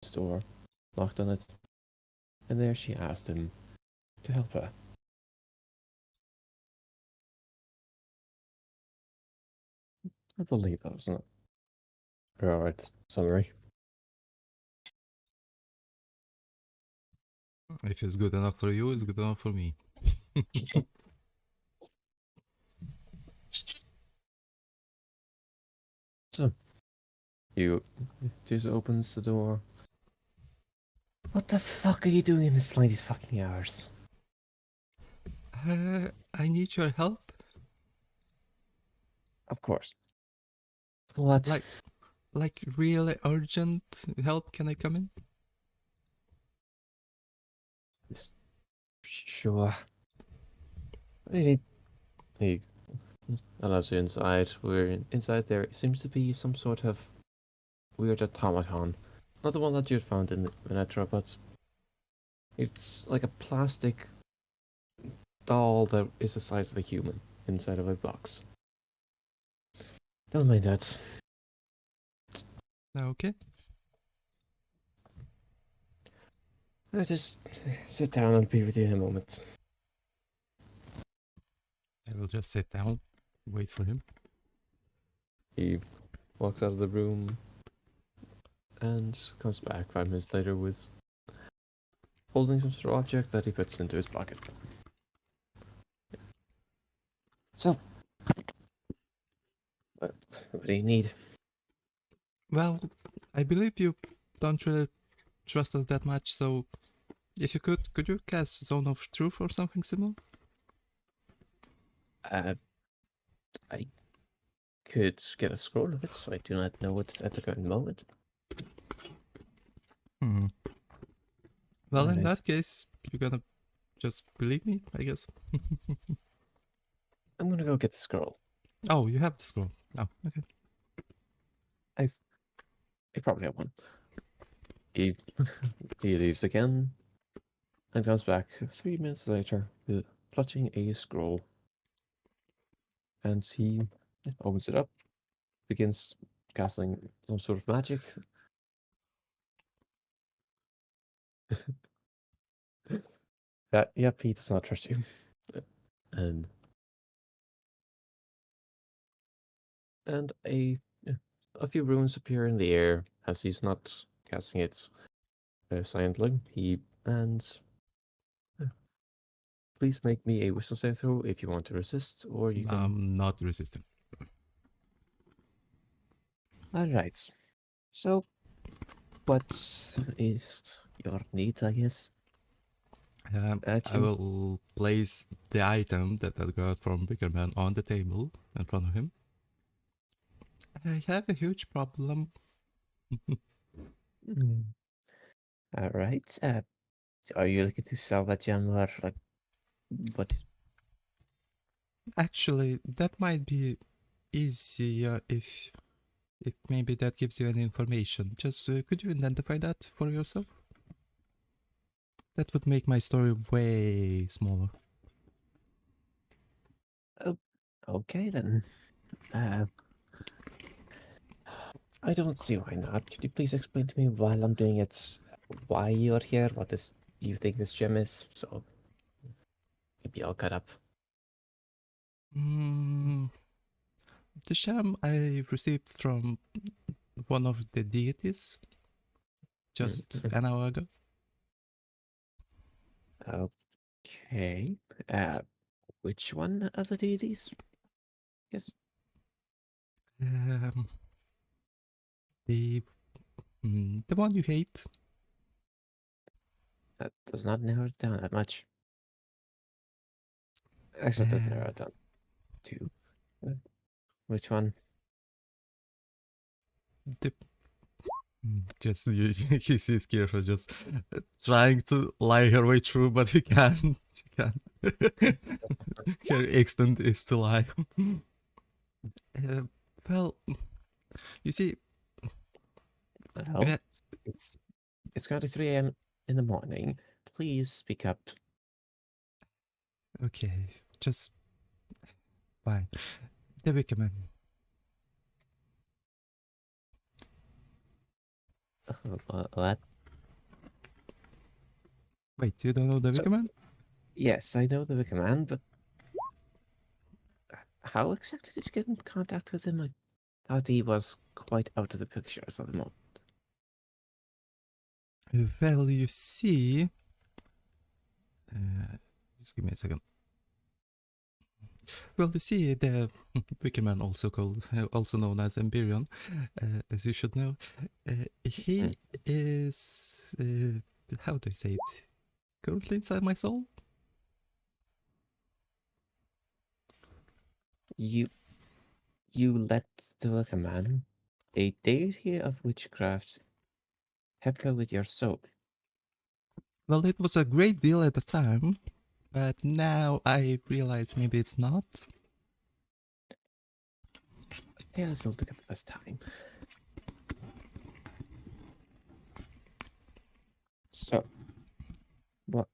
its door, knocked on it, and there she asked him to help her. I believe that was an alright summary. If it's good enough for you, it's good enough for me. So, you just opens the door. What the fuck are you doing in this these fucking hours? I need your help. Of course. What? Like really urgent help. Can I come in? Sure. Really? He allows you inside. Inside there seems to be some sort of weird automaton. Not the one that you'd found in Metro, but it's like a plastic doll that is the size of a human inside of a box. Don't mind that. Okay. I'll just sit down and be with you in a moment. I will just sit down, wait for him. He walks out of the room and comes back 5 minutes later with holding some sort of object that he puts into his pocket. So, what do you need? Well, I believe you don't really trust us that much, so if you could you cast Zone of Truth or something similar? I could get a scroll of it, so I do not know what's at the current moment. Hmm. Well, in Alright. that case, you're gonna just believe me, I guess. I'm gonna go get the scroll. Oh, you have the scroll. Oh, okay. I probably have one. He leaves again and comes back 3 minutes later, clutching a scroll. And he opens it up, begins casting some sort of magic. Yep, he does not trust you. And a few runes appear in the air as he's not casting it silently. Please make me a wisdom save throw if you want to resist, or you can. I'm not resistant. All right. So, what is your need, I guess? I will place the item that I got from Bigger Man on the table in front of him. I have a huge problem. All right. Are you looking to sell that gem or like what? Actually, that might be easier if maybe that gives you any information. Just could you identify that for yourself? That would make my story way smaller. Oh, okay then. I don't see why not. Could you please explain to me while I'm doing it why you're here, what this you think this gem is, so maybe I'll cut up. The sham I received from one of the deities just an hour ago. Okay. Which one of the deities? Yes. The one you hate. That does not narrow it down that much. Actually, it does narrow it down. Two. Which one? The just you sees Kirsten just trying to lie her way through, but he can't. She can't. Her extent is to lie. Well, you see, Well, it's currently 3 a.m. in the morning. Please speak up. okay, just fine. The Wicker Man. That Wait, you don't know the So- Wicker Man? Yes, I know the Wicker Man, but how exactly did you get in contact with him? I thought he was quite out of the picture at the moment. Well, you see... just give me a second. Well, you see, the Wicker Man, also known as Empyrean, as you should know, he is... how do I say it? Currently inside my soul? You let the Wicker Man, a deity of witchcraft, temper with your soul. Well, it was a great deal at the time, but now I realize maybe it's not. Yeah, let's look at the best time. So, what?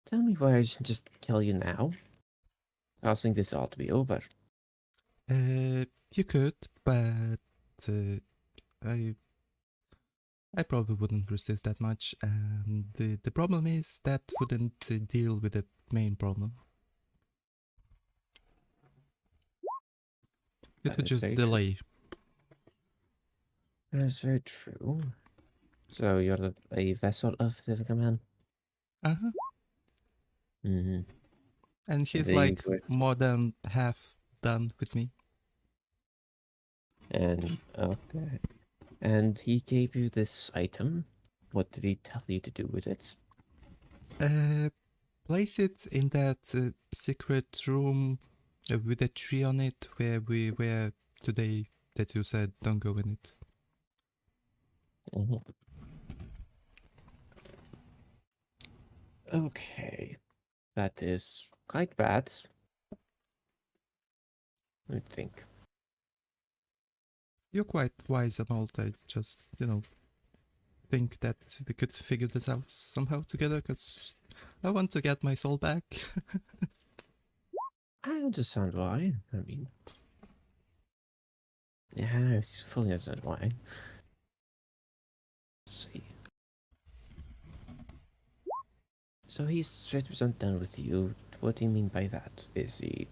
Tell me why I shouldn't just kill you now, causing this all to be over. You could, but I I probably wouldn't resist that much, and the problem is that wouldn't deal with the main problem. It That would is just very true. delay. That is very true. So you're a vessel of the Wicker Man? Uh-huh. Mm-hmm. And he's The like more than half done with me. And okay. And he gave you this item. What did he tell you to do with it? Place it in that secret room with a tree on it where we were today that you said don't go in it. Mm-hmm. Okay. That is quite bad. I think. You're quite wise and all. I just, think that we could figure this out somehow together because I want to get my soul back. I understand why. I mean, yeah, I fully understand why. Let's see. So he's 50% done with you. What do you mean by that? Is he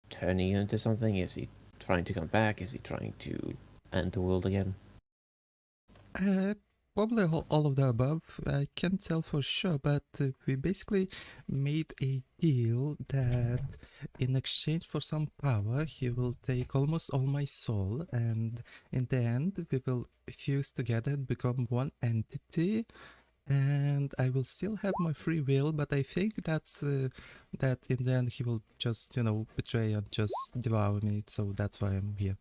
turning you into something? Is he trying to come back? Is he trying to end the world again? Uh, Probably all of the above. I can't tell for sure, but we basically made a deal that in exchange for some power, he will take almost all my soul, and in the end, we will fuse together and become one entity. And I will still have my free will, but I think that in the end he will just, betray and just devour me. So that's why I'm here.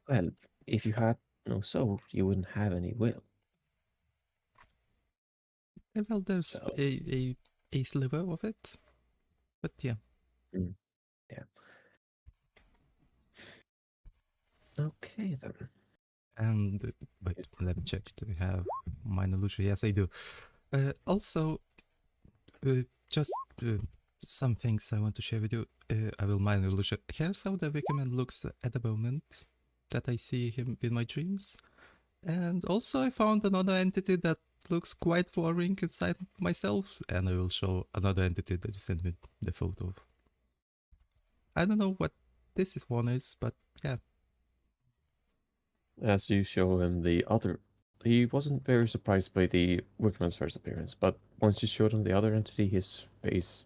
Well, if you had no soul, you wouldn't have any will. Well, there's So, a sliver of it, but yeah. mm, yeah. Okay then. And wait, let me check. Do we have minor illusion? Yes, I do. Also, just some things I want to share with you. I will minor illusion. Here's how the Wicker Man looks at the moment that I see him in my dreams. And also, I found another entity that looks quite worrying inside myself, and I will show another entity that you sent me the photo of. I don't know what this one is, but yeah. As you show him the other, he wasn't very surprised by the Wickman's first appearance, but once you showed him the other entity, his face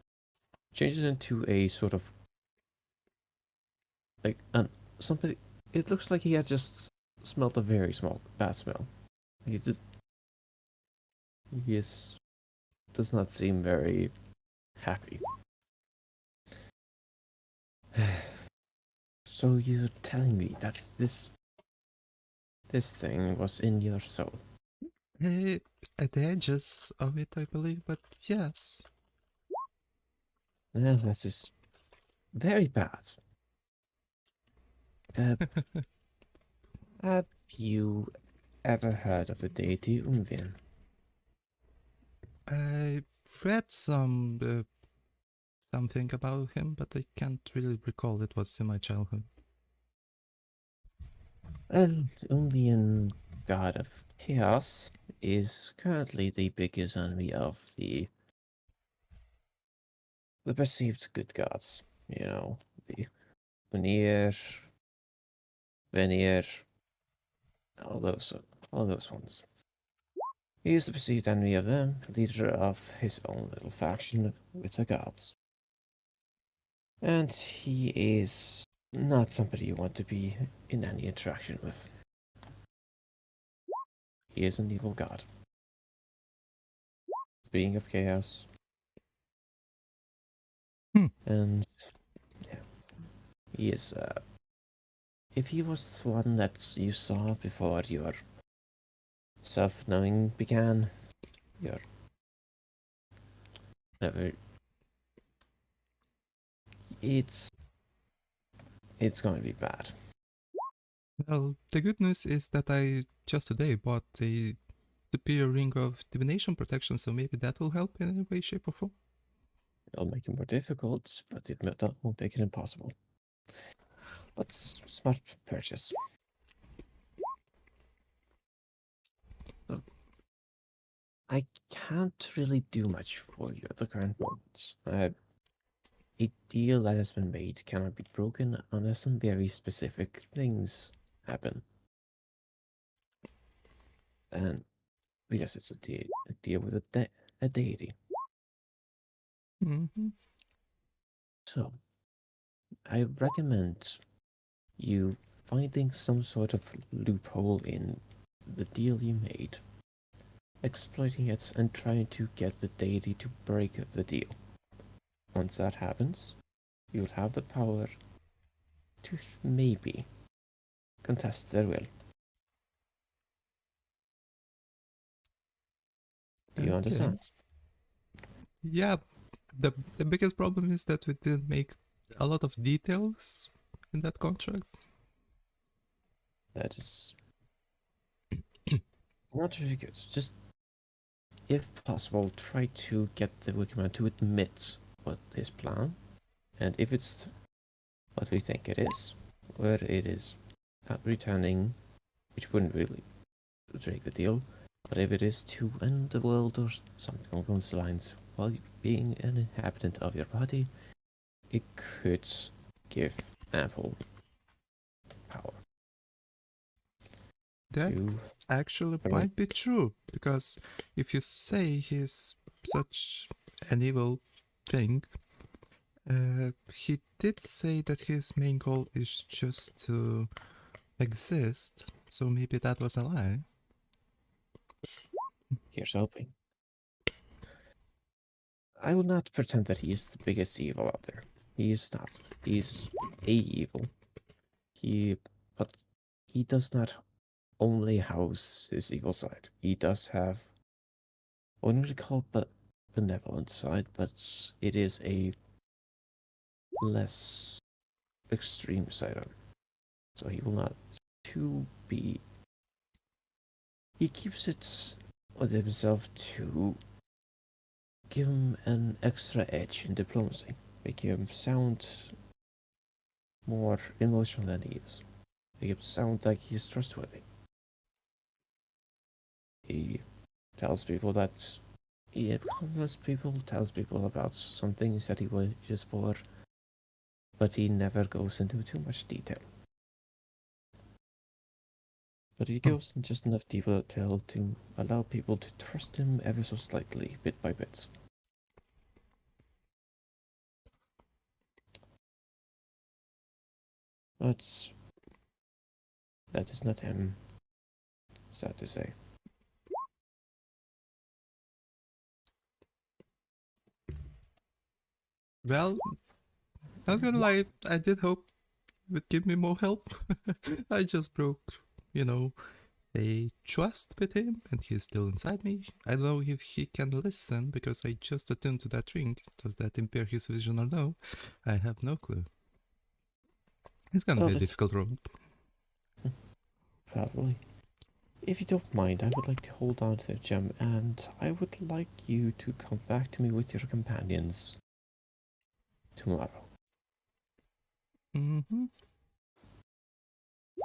changes into a sort of like something. It looks like he had just smelled a very small bad smell. He does not seem very happy. So you're telling me that this thing was in your soul? At the edges of it, I believe, but yes. Well, that is very bad. Uh, have you ever heard of the deity Unvin? I read something about him, but I can't really recall. It was in my childhood. Well, Umbian god of chaos is currently the biggest enemy of the perceived good gods. You know, the Veneer, Veneer, all those ones. He is the perceived enemy of them, leader of his own little faction with the gods. And he is not somebody you want to be in any interaction with. He is an evil god. Being of chaos. Hmm. And yeah, he is if he was the one that you saw before your self-knowing began, your never it's it's going to be bad. Well, the good news is that I just today bought a superior ring of divination protection, so maybe that will help in any way, shape, or form. It'll make it more difficult, but it won't make it impossible. But smart purchase. So, I can't really do much for you at the current moment. A deal that has been made cannot be broken unless some very specific things happen. And because it's a deal with a deity. Mm-hmm. So, I recommend you finding some sort of loophole in the deal you made, exploiting it and trying to get the deity to break the deal. Once that happens, you'll have the power to maybe contest their will. Do you Okay. understand? Yeah, the biggest problem is that we didn't make a lot of details in that contract. That is not very good. Just, if possible, try to get the Wikiman to admit what his plan, and if it's what we think it is, where it is returning, which wouldn't really break the deal, but if it is to end the world or something along those lines while being an inhabitant of your body, it could give ample power That to actually bring. might be true, because if you say he's such an evil thing, he did say that his main goal is just to exist, so maybe that was a lie. Here's hoping. I will not pretend that he is the biggest evil out there. He is not. He's a evil. He, but he does not only house his evil side. He does have, I wouldn't really call it benevolent side, but it is a less extreme side of it. So he will not to be. He keeps it with himself to give him an extra edge in diplomacy, make him sound more emotional than he is. Make him sound like he's trustworthy. He tells people that he compliments people, tells people about some things that he wishes for, but he never goes into too much detail. But he Hmm. goes in just enough detail to allow people to trust him ever so slightly, bit by bit. But that is not him, sad to say. Well, not gonna lie, I did hope it would give me more help. I just broke, you know, a trust with him, and he's still inside me. I don't know if he can listen because I just attuned to that ring. Does that impair his vision or no? I have no clue. It's gonna be Well, a it's difficult road. probably. If you don't mind, I would like to hold on to the gem, and I would like you to come back to me with your companions tomorrow. Mm-hmm.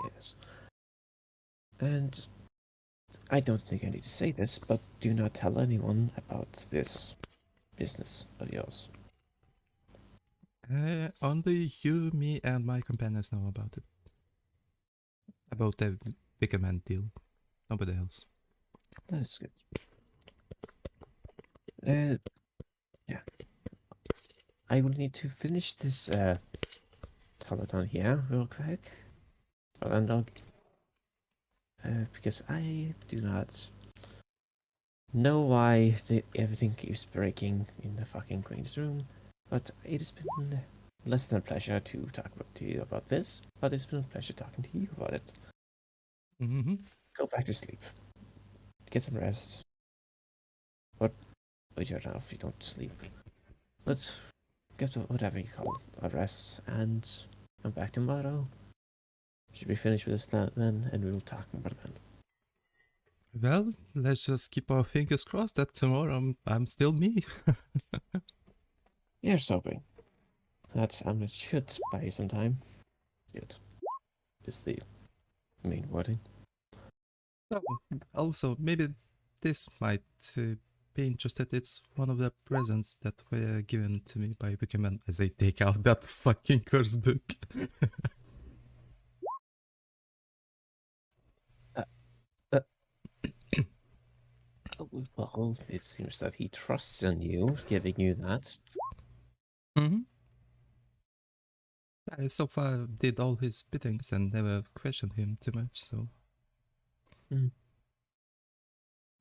Yes. And I don't think I need to say this, but do not tell anyone about this business of yours. Only you, me, and my companions know about it. About the Wickerman deal. Nobody else. That's good. Yeah. I will need to finish this telethon here real quick. And I'll because I do not know why everything keeps breaking in the fucking Queen's room, but it has been less than a pleasure to talk to you about this, but it's been a pleasure talking to you about it. Mm-hmm. Go back to sleep. Get some rest. What would you now if you don't sleep? Let's get to whatever you call a rest and come back tomorrow. Should be finished with this then, and we will talk more then. Well, let's just keep our fingers crossed that tomorrow I'm still me. Here's hoping. That it should buy you some time. Good. Is the main wording. Oh, also, maybe this might be interested. It's one of the presents that were given to me by Wickerman as I take out that fucking curse book. Well, it seems that he trusts in you, giving you that. Mm-hmm. I so far did all his biddings and never questioned him too much, so... I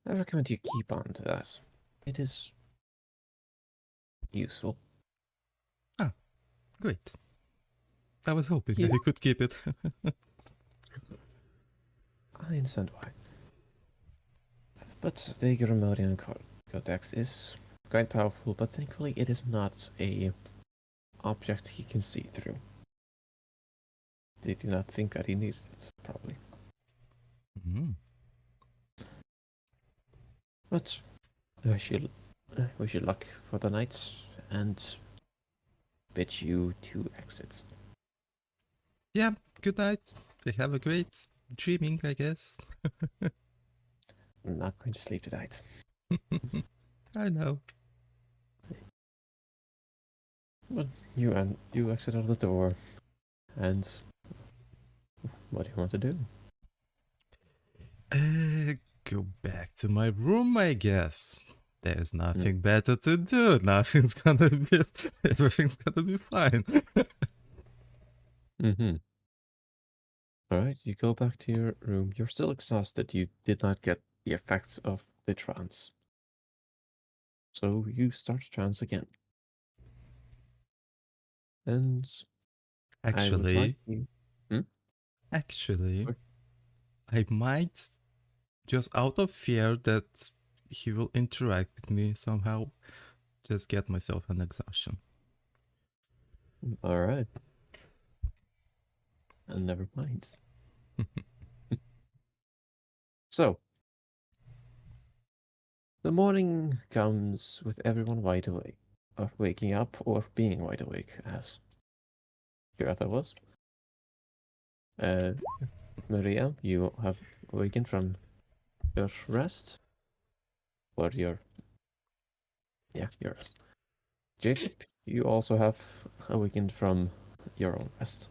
recommend you keep on to that. It is useful. Ah, great. I was hoping You, I could keep it. I understand why. But the Grimodian Codex is quite powerful, but thankfully it is not a object he can see through. They do not think that he needed it, probably. Mm-hmm. But wish you luck for the night and bid you to exit. Yeah, good night. Have a great dreaming, I guess. I'm not going to sleep tonight. I know. But you exit out of the door, and what do you want to do? Go back to my room, I guess. There's nothing better to do. Nothing's gonna be. Everything's gonna be fine. Mm-hmm. All right, you go back to your room. You're still exhausted. You did not get the effects of the trance. So you start trance again. And I would like Actually, you. Hmm? actually, What? I might, just out of fear that he will interact with me somehow, just get myself an exhaustion. All right. And never mind. So, the morning comes with everyone wide awake, or waking up, or being wide awake, as Kiratha was. Maria, you have awakened from your rest, or your rest. Jacob, you also have awakened from your own rest.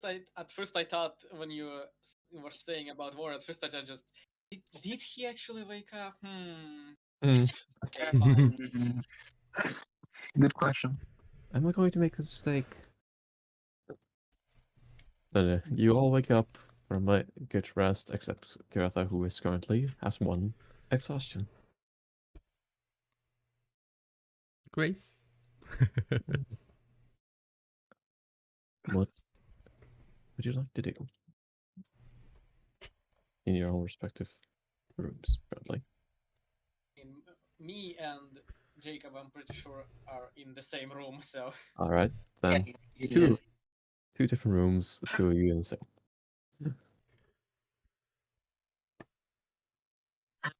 At first I thought when you were saying about war, at first I just did he actually wake up? Okay, fine. Good question. Am I going to make a mistake? You all wake up from a good rest, except Kiratha, who is currently has one exhaustion. Great. What would you like to do in your own respective rooms, currently? Me and Jacob, I'm pretty sure, are in the same room, so All right, then two different rooms, two of you in the same.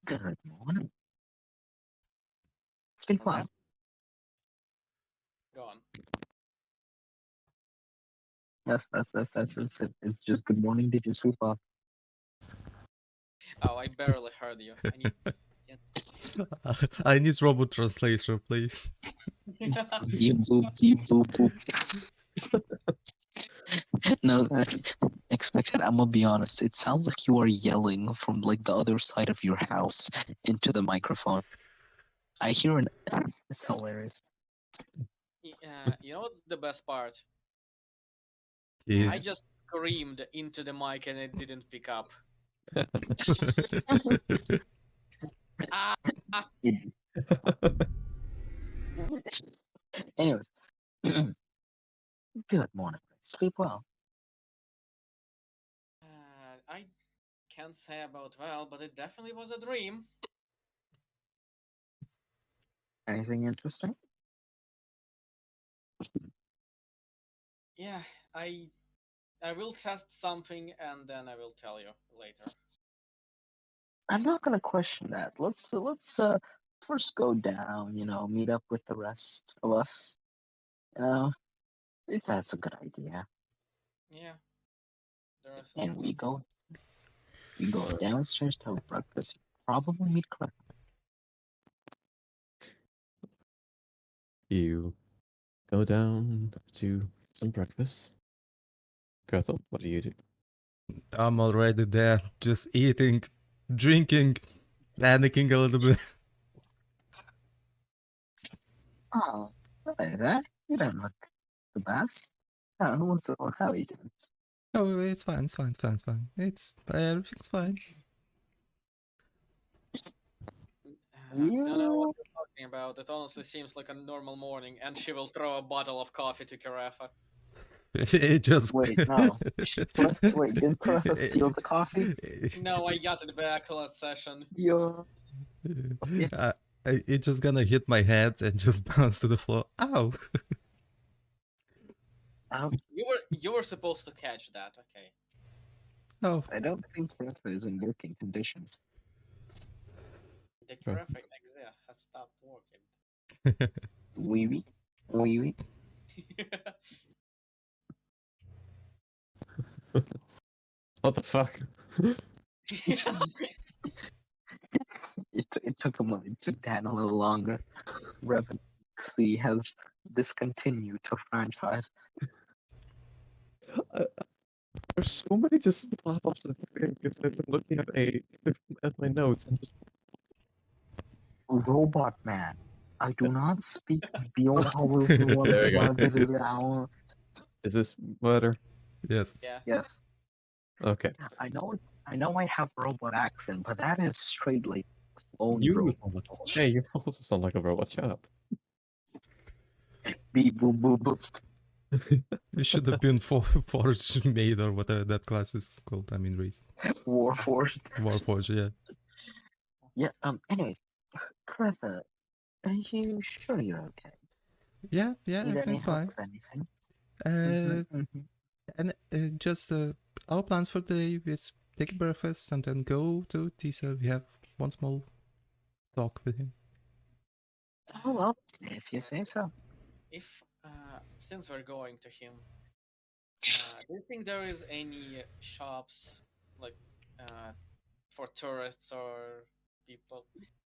Good morning. Stay quiet. go on. That's it. It's just good morning. Did you sweep up? Oh, I barely heard you. I need. I need robot translation, please. Deep boop, deep boop, boop. No, expected. I'm gonna be honest. It sounds like you are yelling from like the other side of your house into the microphone. I hear an. It's hilarious. You know what's the best part? I Yes. just screamed into the mic and it didn't pick up. Ah, Anyways, good morning. Sleep well. I can't say about well, but it definitely was a dream. Anything interesting? Yeah, I will test something and then I will tell you later. I'm not gonna question that. Let's first go down. Meet up with the rest of us. You know, if that's a good idea. Yeah, there is. And we go downstairs to have breakfast. Probably meet Cliff. You go down to some breakfast. Gretel, what do you do? I'm already there, just eating, drinking, panicking a little bit. Oh, like that. You don't look the best. How are you doing? Oh, it's fine, it's fine, it's fine, it's fine. Everything's fine. Don't know what You you're talking about. It honestly seems like a normal morning, and she will throw a bottle of coffee to Carafa. It just wait, no. Wait, did Clarissa steal the coffee? No, I got it back last session. Yo. Uh, it just gonna hit my head and just bounce to the floor. Ow! You were supposed to catch that, okay? Oh, I don't think Clarissa is in working conditions. The Right. Carafa exit has stopped working. Wee wee. Wee wee. What the fuck? It took it took Dan a little longer. Revan C has discontinued the franchise. There's so many just pop-ups at the thing because I've been looking at my notes and just Robot Man. I do not speak Beowulf's There we go. one. is this better? yes. Yeah. Yes, Okay. I know I have robot accent, but that is straight like clone You robot. sound like, hey, you also sound like a robot. Shut up. Beep boop boop boop. It should have been Forge Maid or whatever that class is called. I mean, race. Warforged. Warforge, yeah. Yeah. Anyways, Clarissa, are you sure you're okay? Yeah, Need any everything's help fine. with anything? Uh, and just our plans for the day is take a breakfast and then go to Tisa. We have one small talk with him. Oh well, if you say so. If since we're going to him, do you think there is any shops like for tourists or people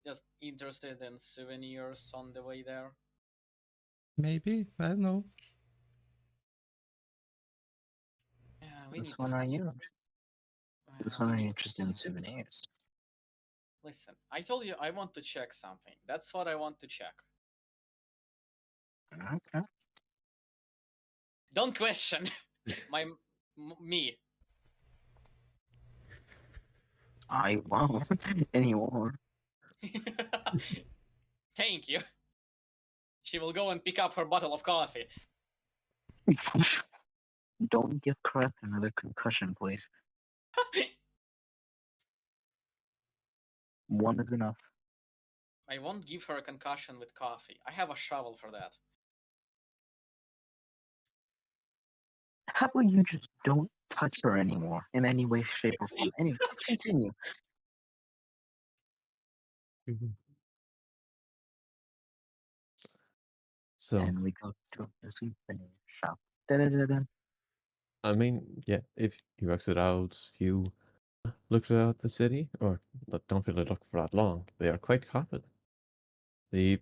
just interested in souvenirs on the way there? Maybe, I don't know. Yeah, we This need one to. are you? This We one are need you interested in souvenirs? Listen, I told you I want to check something. That's what I want to check. Okay. Don't question me. I won't anymore. Thank you. She will go and pick up her bottle of coffee. Don't give Chris another concussion, please. One is enough. I won't give her a concussion with coffee. I have a shovel for that. How about you just don't touch her anymore in any way, shape, or form? Anyway, let's continue. So And we go to the souvenir shop. Da-da-da-da. I mean, yeah, if you exit out, you look at the city, or don't really look for that long. They are quite common. The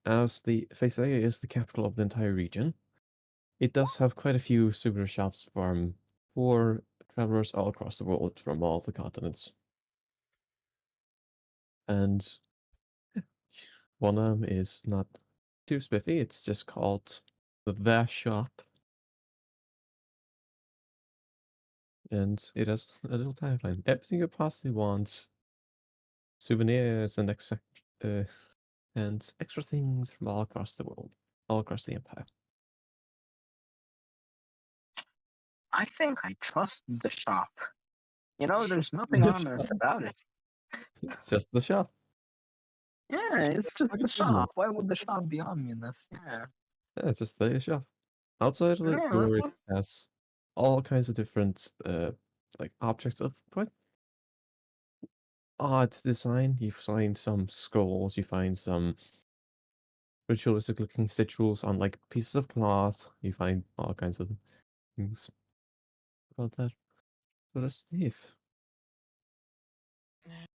as the Faesea is the capital of the entire region, it does have quite a few souvenir shops for travelers all across the world from all the continents. And one of them is not too spiffy, it's just called The Shop. And it has a little tagline. Everything you possibly want. Souvenirs and uh, and extra things from all across the world, all across the empire. I think I trust the shop. You know, there's nothing The ominous shop. about it. It's just the shop. Yeah, it's just Like the a souvenir. shop. Why would the shop be ominous? Yeah. Yeah, it's just the shop. Outside of the Yeah, door, it has all kinds of different like objects of quite odd design. You find some skulls, you find some ritualistic looking sigils on like pieces of cloth. You find all kinds of things about that sort of stuff.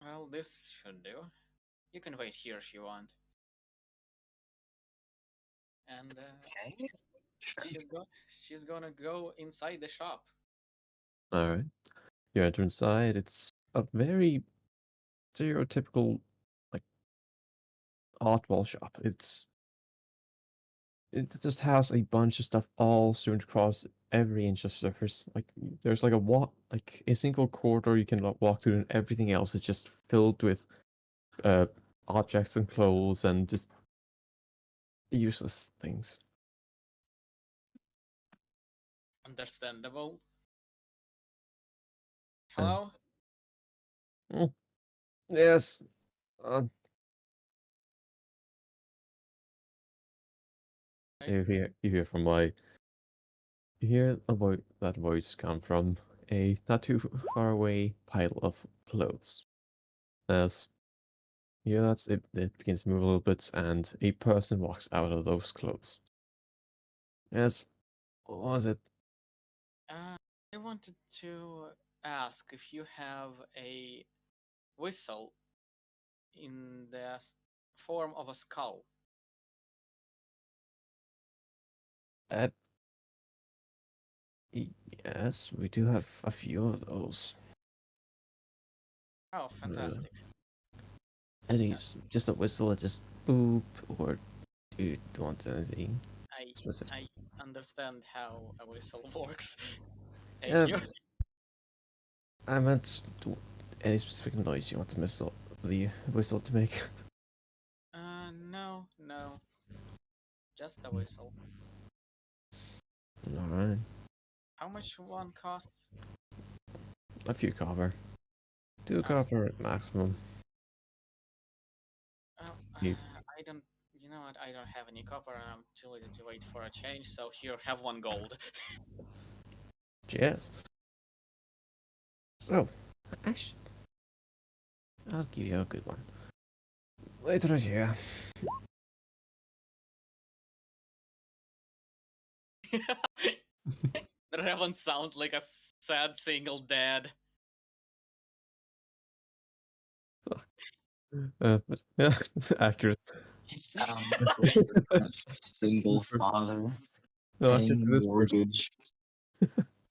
Well, this should do. You can wait here if you want. And okay. Sure. she's gonna go inside the shop. All right. You enter inside. It's a very stereotypical like oddball shop. It just has a bunch of stuff all strewn across every inch of surface. Like there's like a single corridor you can walk through, and everything else is just filled with uh objects and clothes and just useless things. Understandable. And Hello? mm, yes, uh, Right? you hear from my you hear that voice come from a not too far away pile of clothes. As yeah, that's it. It begins to move a little bit, and a person walks out of those clothes. Yes, what was it? Uh, I wanted to ask if you have a whistle in the form of a skull. Uh, yes, we do have a few of those. Oh, fantastic. And he's just a whistle that just boop, or do you want anything I specific? I understand how a whistle works. Thank Yeah, you. I meant any specific noise you want the whistle to make. No, no, just a whistle. Alright, How much one costs? a few copper. Two Oh, copper at maximum. oh, You, I don't. You know what? I don't have any copper, and I'm too lazy to wait for a change. So here, have one gold. yes. So, I'll give you a good one. Later this year. Revan sounds like a sad single dad. But yeah, accurate. He sounds like a single This person, father no, accurate paying to this person. mortgage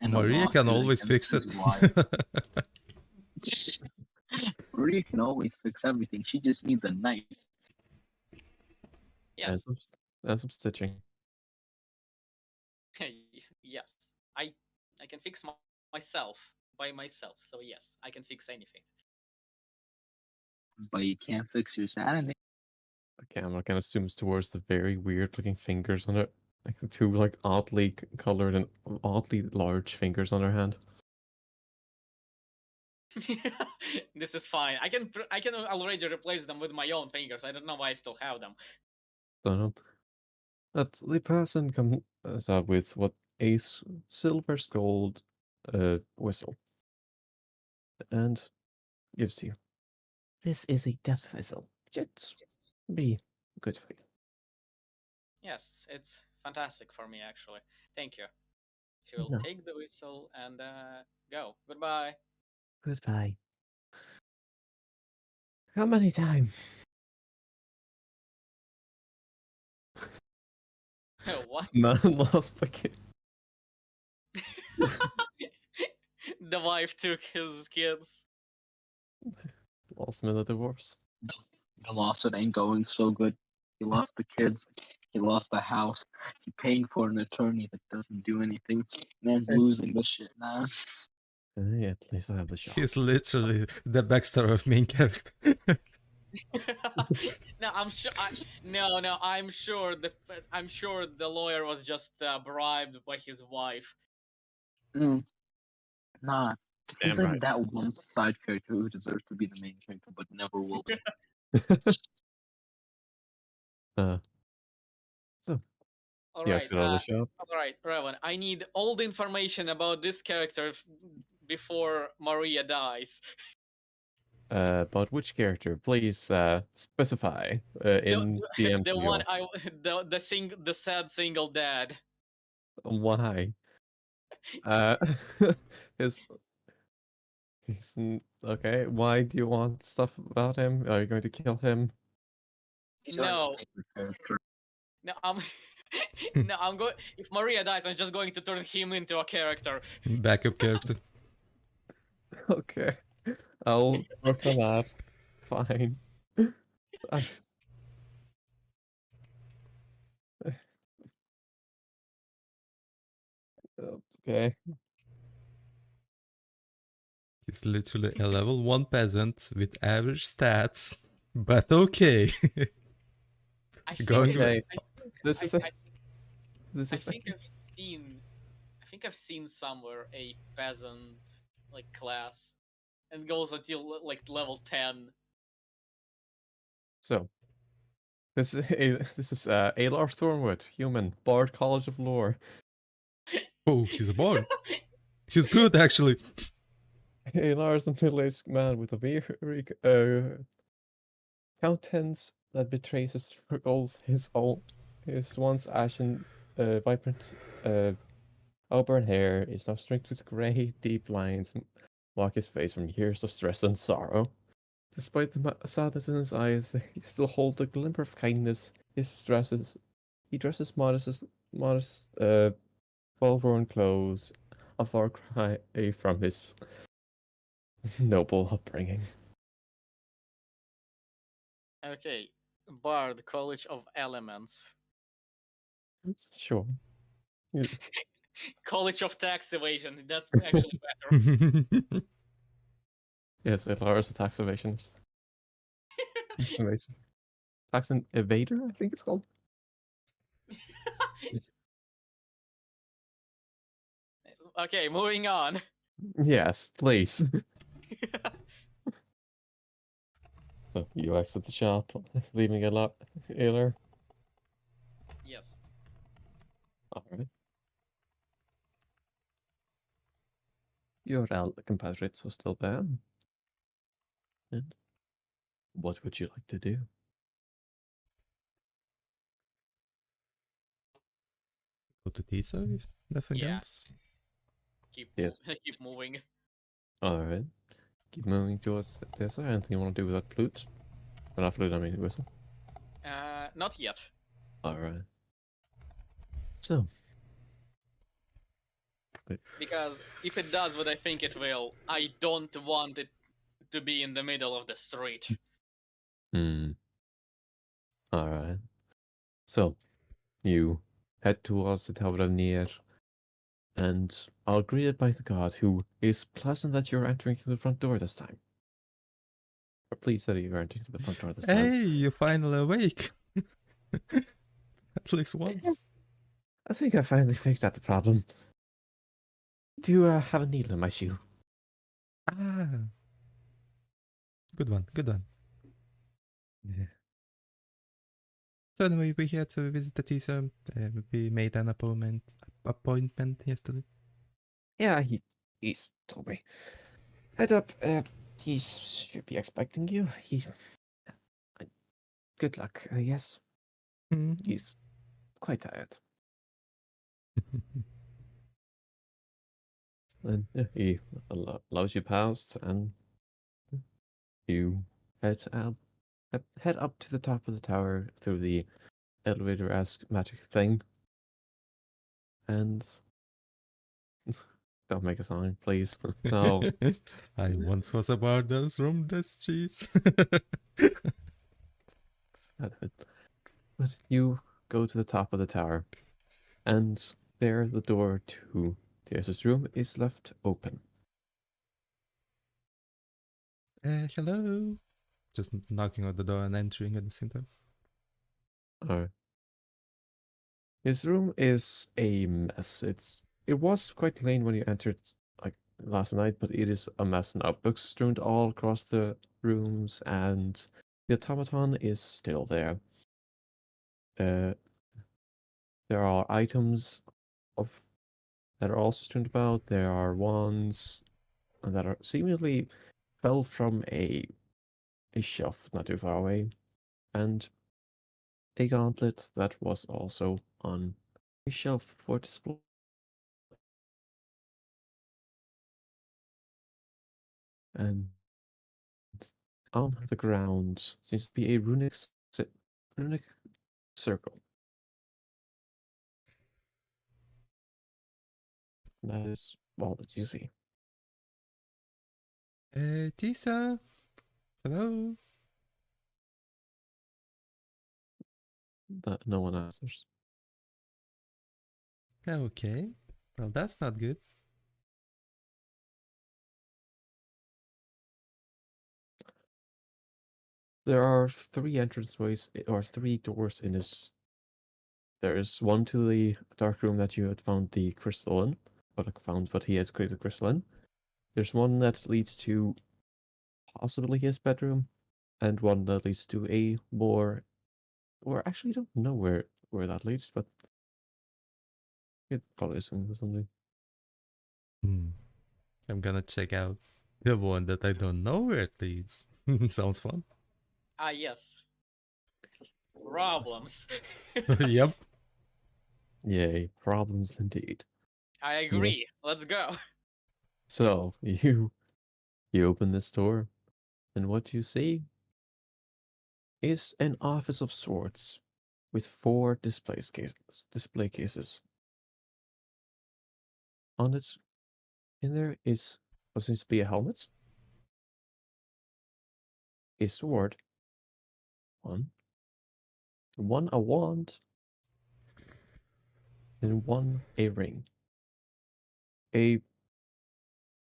and a Maria can lawsuit always against fix his it. wife. Maria can always fix everything. She just needs a knife. Yes, And some stitching. yes. I I can fix myself by myself. So yes, I can fix anything. But you can't fix your sanity. The camera kind of zooms towards the very weird looking fingers on it. Like the two like oddly colored and oddly large fingers on her hand. This is fine. I can already replace them with my own fingers. I don't know why I still have them. So that the person comes up with what a silver gold whistle and gives you. This is a death whistle. It's be good for you. Yes, it's fantastic for me actually. Thank you. he will No. take the whistle and go. Goodbye. Goodbye. How many times? What? Man lost the kid. The wife took his kids. Lost him in a divorce. The lawsuit ain't going so good. He lost the kids. He lost the house. He paying for an attorney that doesn't do anything. Man's Hey. losing this shit now. Yeah, at least I have the shop. He's literally the backstory of main character. No, I'm sure. No, I'm sure the lawyer was just bribed by his wife. Nah, he's Damn like right. that one side character who deserves to be the main character, but never will be. So All you right, exit out of the shop. all right, Revan. I need all the information about this character before Maria dies. But which character? Please specify in The, DM's the one view. the sad single dad. Why? His okay. Why do you want stuff about him? Are you going to kill him? He's already No, a favorite character. no, no, I'm going. If Maria dies, I'm just going to turn him into a character. Backup character. Okay, I'll work on that. Fine. I- Okay. He's literally a level 1 peasant with average stats. But okay. I think, Going Okay. I, This I, is a. I, This I is a. think I've seen. I think I've seen somewhere a peasant like class, and goes until like level 10. So this is Alar Thornwood, human, Bard College of Lore. Oh, he's a bard. He's good, actually. Alar is a middle-aged man with a very countenance that betrays his struggles. His once ashen, vibrant, auburn hair is now streaked with grey, deep lines mark his face from years of stress and sorrow. Despite the sadness in his eyes, he still holds a glimmer of kindness. He dresses modest, well-worn clothes, a far cry from his noble upbringing. Okay, Bard, College of Elements, Sure. College of Tax Evasion. That's actually better. Yes, Alar is a tax evasionist. Tax evasion. Tax evader, I think it's called. Okay, moving on. Yes, please. So you exit the shop, leaving Alar. Yes. Alright. Your compatriots are still there. And what would you like to do? Go to Tisa if nothing Yeah. else. Keep Yes. keep moving. Alright. Keep moving towards this. Anything you want to do with that flute? Well, not flute, I mean whistle. Not yet. Alright. So. Because if it does what I think it will, I don't want it to be in the middle of the street. Alright. So, you head towards the Tower of Nier and are greeted by the guard who is pleasant that you're entering through the front door this time. Or pleased that you're entering through the front door this time. Hey, you finally awake. At least once. I think I finally figured out the problem. Do you have a needle in my shoe? Ah. Good one, good one. Yeah. So anyway, we're here to visit the Tisa. We made an appointment yesterday. Yeah, he's told me. Head up, he should be expecting you. Good luck, I guess. Mhm. He's quite tired. And yeah, he allows you past, and you head up to the top of the tower through the elevator-esque magic thing, and don't make a sign, please. No. I once was a barder from this cheese. But you go to the top of the tower, and there the door to Teos's room is left open. Hello. Just knocking on the door and entering at the same time. His room is a mess. It was quite clean when you entered like last night, but it is a mess now. Books strewn all across the rooms, and the automaton is still there. Uh, there are items of that are also strewn about. There are wands that are seemingly fell from a shelf not too far away, and a gauntlet that was also on a shelf for display. And on the ground seems to be a runic circle. That is all that you see. Tisa. Hello. That no one answers. Okay. Well, that's not good. There are three entranceways or three doors in this. There is one to the dark room that you had found the crystal in, or like found what he had created the crystal in. There's one that leads to possibly his bedroom, and one that leads to a more, or actually you don't know where that leads, but it probably is something. I'm gonna check out the one that I don't know where it leads. Sounds fun. Ah, yes. Problems. Yep. Yay, problems indeed. I agree. Let's go. So you open this door, and what you see is an office of sorts with four display cases. On its in there is what seems to be a helmet, a sword, one a wand, and one a ring. A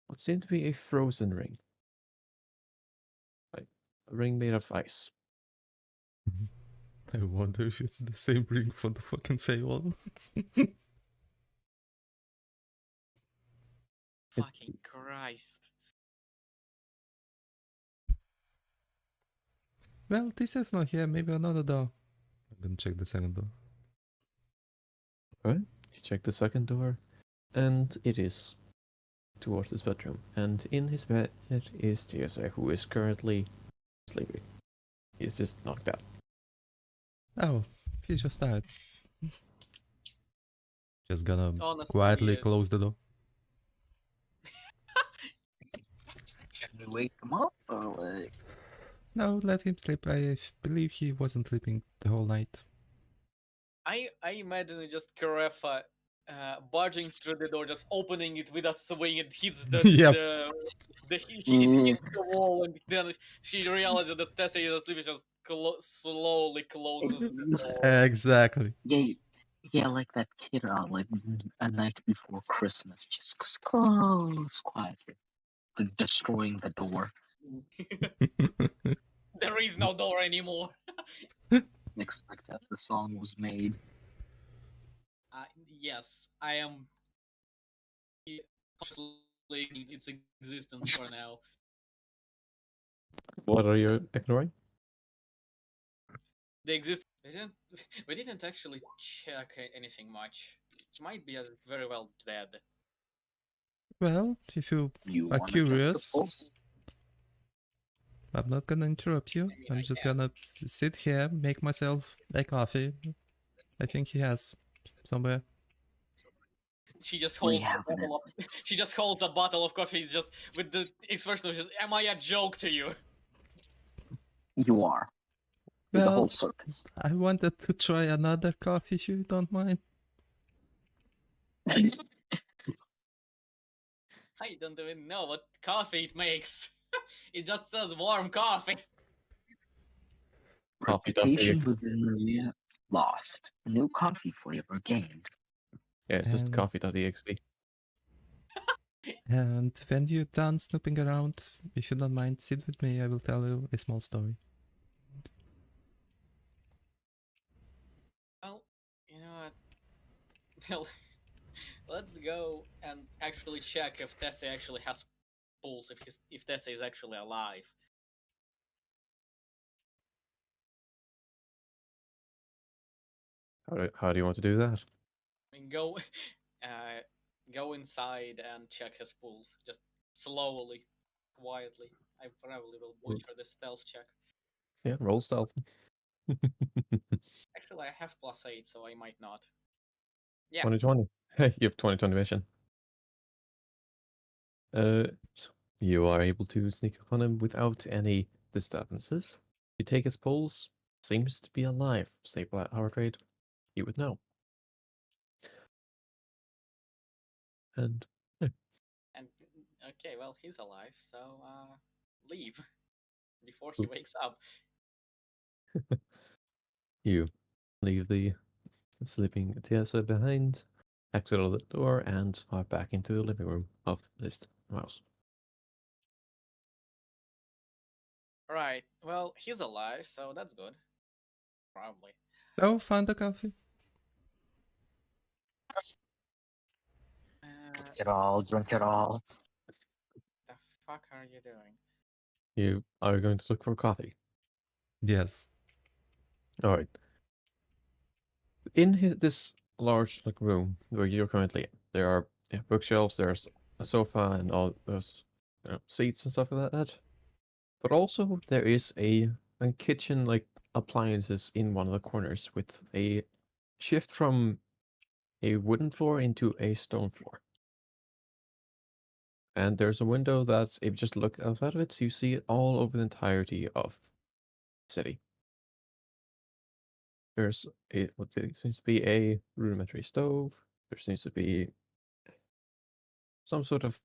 what seemed to be a frozen ring. Like a ring made of ice. I wonder if it's the same ring for the fucking Feywild. Fucking Christ. Well, this is not here. Maybe another door. I'm gonna check the second door. Alright, you check the second door, and it is towards his bedroom. And in his bed is TSA, who is currently sleeping. He's just knocked out. Oh, he's just tired. Just gonna Honestly, quietly close the door. Should we wake him up or like? No, let him sleep. I believe he wasn't sleeping the whole night. I imagine it just Karefa barging through the door, just opening it with a swing and hits the Yep. it hits the wall, and then she realizes that Tessa is asleep and just slowly closes the door. Exactly. Yeah, like that kid on like a night before Christmas, just close quietly, destroying the door. There is no door anymore. Expect that the song was made. Yes, I am consciously its existence for now. What are you ignoring? They exist. We didn't actually check anything much. He might be very well dead. Well, if you You are want to check the curious, pulse? I'm not gonna interrupt you. mean, I'm I just can. gonna sit here, make myself a coffee. I think he has somewhere. She just What do holds you a have in bottle of. She just holds a bottle of coffee, just with the expression of just, "Am I a joke to you?" You are. It's a whole Well, circus. I wanted to try another coffee if you don't mind. I don't even know what coffee it makes. It just says warm coffee. Reputation Coffee.exe. within the area lost. New coffee flavor gained. Yeah, it's just And- coffee.exe. And when you're done snooping around, if you don't mind, sit with me. I will tell you a small story. Well, you know what? Well, let's go and actually check if Tessa actually has pulse. If Tessa is actually alive. How do you want to do that? I mean, go, go inside and check his pulse, just slowly, quietly. I probably will butcher the stealth check. Yeah, roll stealth. Actually, I have +8, so I might not. Yeah. 2020. Hey, you have 2020 vision. So you are able to sneak up on him without any disturbances. You take his pulse, seems to be alive. Stable at heart rate, you would know. And And okay, well, he's alive, so leave before he wakes up. you leave the sleeping Tiasa behind, exit out the door, and are back into the living room of this house. Right. Well, he's alive, so that's good. Probably. Oh, found the coffee. Uh, Drink it all, drink it all. the fuck are you doing? You are going to look for coffee. Yes. All right. In this large room where you're currently in, there are bookshelves, there's a sofa, and all those seats and stuff like that. But also there is a kitchen appliances in one of the corners with a shift from a wooden floor into a stone floor. And there's a window that's, if you just look outside of it, so you see it all over the entirety of the city. There's what seems to be a rudimentary stove. There seems to be some sort of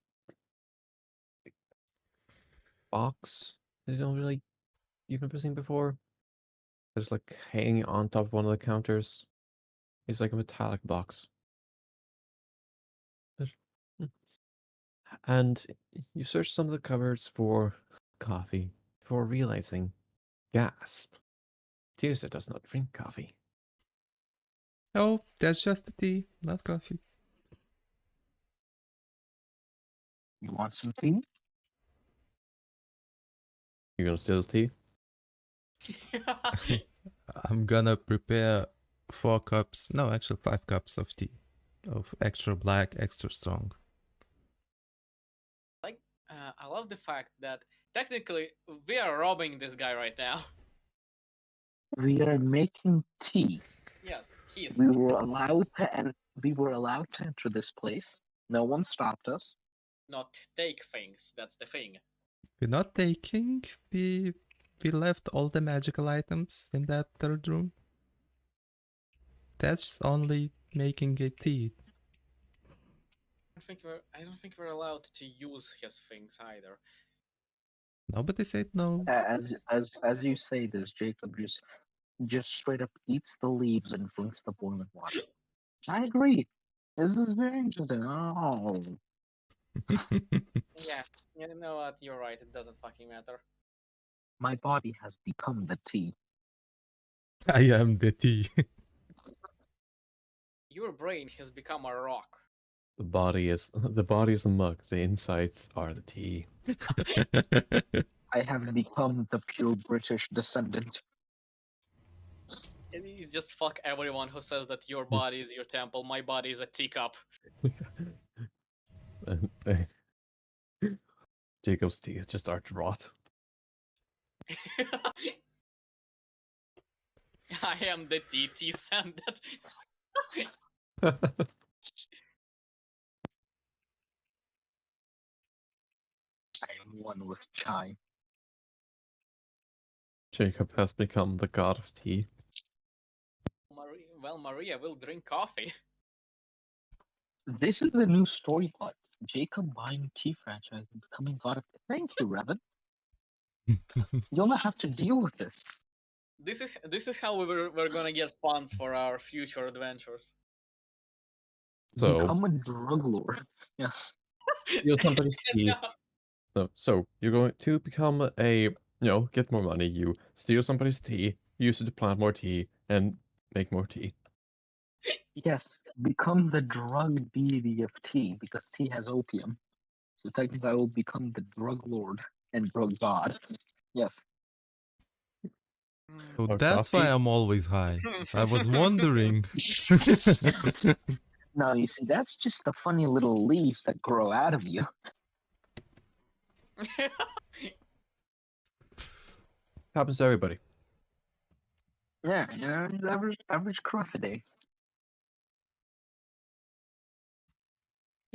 box that you don't really you've never seen before. There's hanging on top of one of the counters. It's like a metallic box. Hmm. And you search some of the cupboards for coffee before realizing, gasp, Tirsa does not drink coffee. Oh, that's just the tea, not coffee. You want some tea? You're gonna steal his tea? I'm gonna prepare 4 cups, no, actually 5 cups of tea. Of extra black, extra strong. I love the fact that technically we are robbing this guy right now. We are making tea. Yes, he is. We were allowed to enter this place. No one stopped us. Not take things. That's the thing. We're not taking, we left all the magical items in that third room. That's only making a tea. I don't think we're allowed to use his things either. Nobody said no. As you say this, Jacob just straight up eats the leaves and drinks the boiling water. I agree. This is very interesting. Oh, Yeah, you know what? You're right. It doesn't fucking matter. my body has become the tea. I am the tea. Your brain has become a rock. The body is the mug. The insides are the tea. I have become the pure British descendant. And you just fuck everyone who says that your body is your temple, my body is a teacup. And, Jacob's tea is just art rot. I am the tea descendant. one with chai. Jacob has become the god of tea. Maria will drink coffee. This is the new story plot. Jacob buying tea franchise and becoming god of. Thank you, Revan. You'll not have to deal with this. This is how we're gonna get funds for our future adventures. So, Become a drug lord. Yes. steal somebody's tea. No, so you're going to become get more money. You steal somebody's tea, use it to plant more tea, and make more tea. Yes. Become the drug deity of tea because tea has opium. So technically, I will become the drug lord and drug god. Yes. So Or that's why coffee. I'm always high. I was wondering. No, you see, that's just the funny little leaves that grow out of you. Happens to everybody. Yeah, you know, average crop a day.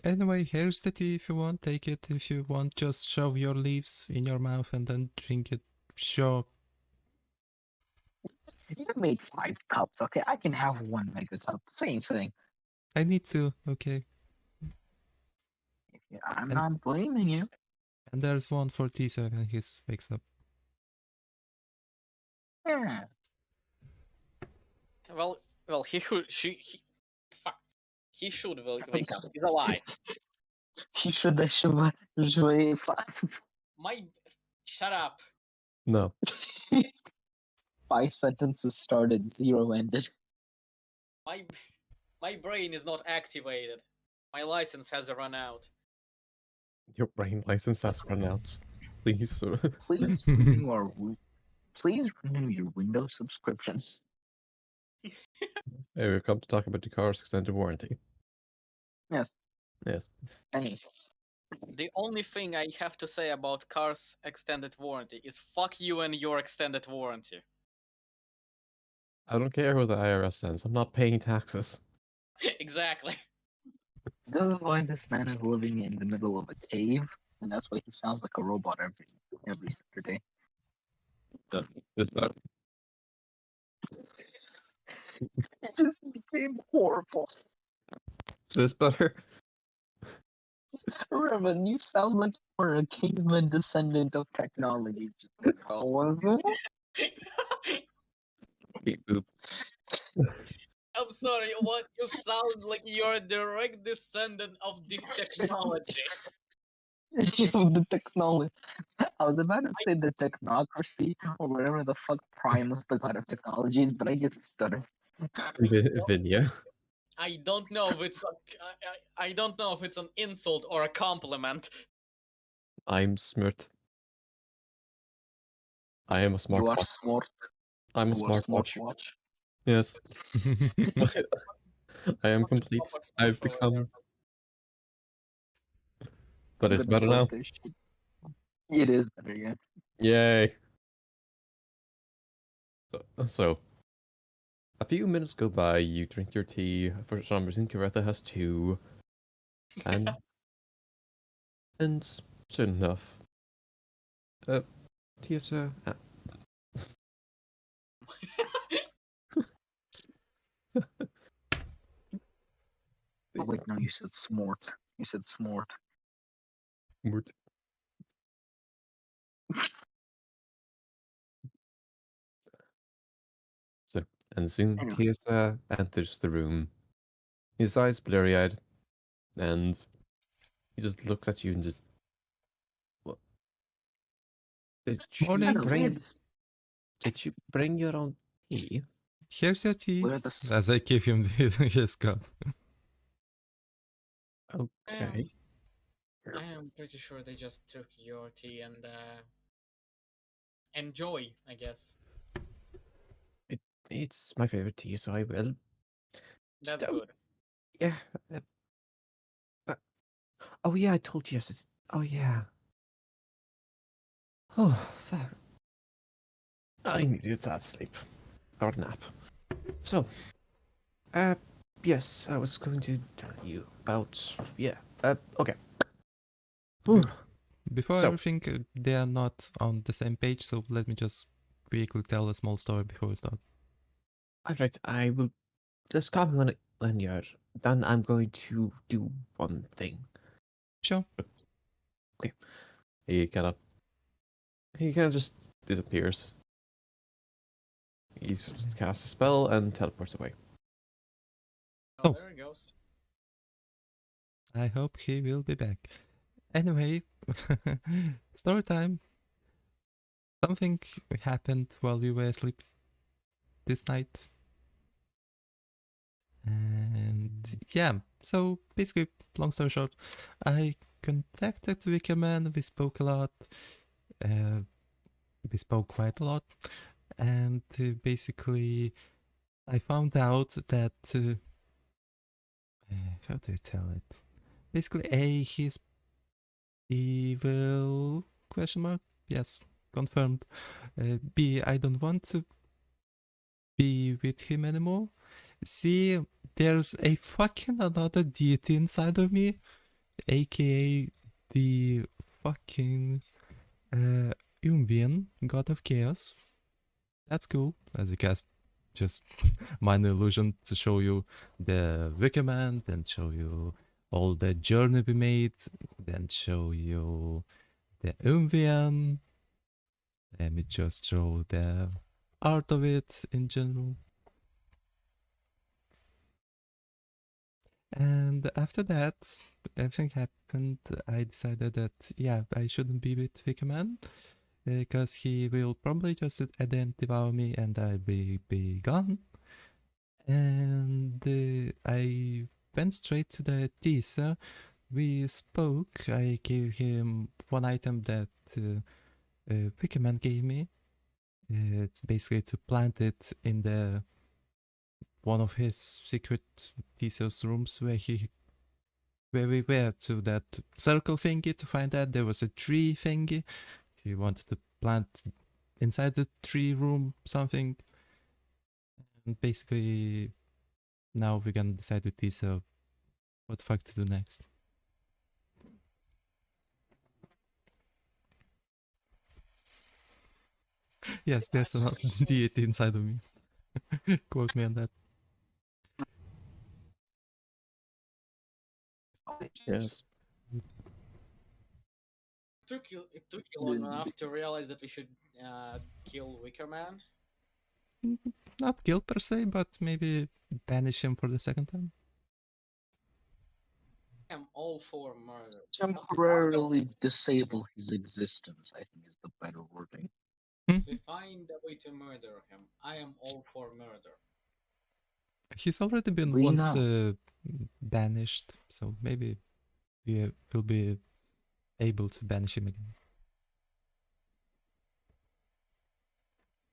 Anyway, here's the tea if you want. Take it. If you want, just shove your leaves in your mouth and then drink it. Sure. You made 5 cups, okay? I can have 1 mega cup. Same thing. I need to, okay. I'm And- not blaming you. And there's one for T7 and he wakes up. Yeah. well, he fuck. He should wake up. He's alive. He should have joué 5. Shut up. No. 5 sentences started, 0 ended. My brain is not activated. My license has run out. Your brain license has run out. Please. Please renew your Windows subscriptions. Hey, we've come to talk about the car's extended warranty. Yes. Yes. Anyways. The only thing I have to say about Cars extended warranty is fuck you and your extended warranty. I don't care who the IRS sends. I'm not paying taxes. Exactly. This is why this man is living in the middle of a cave, and that's why he sounds like a robot every Saturday. Is that It just became horrible. this better? Revan, you sound like you're a caveman descendant of technology. Oh, was it? Boop. I'm sorry, what? You sound like you're a direct descendant of the technology. The technology. I was about to say the technocracy or whatever the fuck Primus, the god of technologies, but I just stuttered. Vinya. I don't know if it's I don't know if it's an insult or a compliment. I'm smart. I am a smart You are watch. smart. I'm a You are smart smart watch. Yes. I am complete. I've become. But it's better now. It is better, yeah. Yay. So, a few minutes go by, you drink your tea, for some reason Coretta has 2, and soon enough, Tiasa, Oh, wait, no, you said smart. You said smart. So, and soon Anyways. Tiasa enters the room, his eyes blurry-eyed, and he just looks at you and just, what? Did you Morning. bring, did you bring your own tea? Here's your tea. Where the As I give him his cup. Okay. I am pretty sure they just took your tea and enjoy, I guess. It's my favorite tea, so I will. That's Still- good. Yeah. Oh yeah, I told you yes. Oh yeah. Oh, fuck. I needed that sleep. Or nap. So, yes, I was going to tell you about, okay. Whew. Before So- everything, they are not on the same page, so let me just quickly tell a small story before we start. Alright, I will just copy when you're done. I'm going to do one thing. Sure. He kind of just disappears. He's just casts a spell and teleports away. Oh. There he goes. I hope he will be back. Anyway, story time. Something happened while we were asleep this night. And yeah, so basically, long story short, I contacted Wickerman, we spoke a lot. We spoke quite a lot. And basically, I found out that. How do you tell it? Basically, A, he's evil? Question mark? Yes, confirmed. B, I don't want to be with him anymore. C, there's a fucking another deity inside of me, aka the fucking Umbian, god of chaos. That's cool. As you guys just minor illusion to show you the Wicker Man, then show you all the journey we made, then show you the Umbian. Let me just show the art of it in general. And after that, everything happened. I decided that, yeah, I shouldn't be with Wicker Man, because he will probably just at the end devour me and I'll be gone. And I went straight to the teaser. We spoke. I gave him one item that Wicker Man gave me. It's basically to plant it in the one of his secret teaser's rooms where we were to that circle thingy to find that there was a tree thingy. He wanted to plant inside the tree room something. And basically, now we're gonna decide with this what the fuck to do next. Yes, there's another deity inside of me. Quote me on that. Yes. It took you long enough to realize that we should kill Wicker Man. Not kill per se, but maybe banish him for the second time. I'm all for murder. Temporarily disable his existence, I think is the better wording. If we find a way to murder him, I am all for murder. He's already been We once know. banished, so maybe we will be able to banish him again.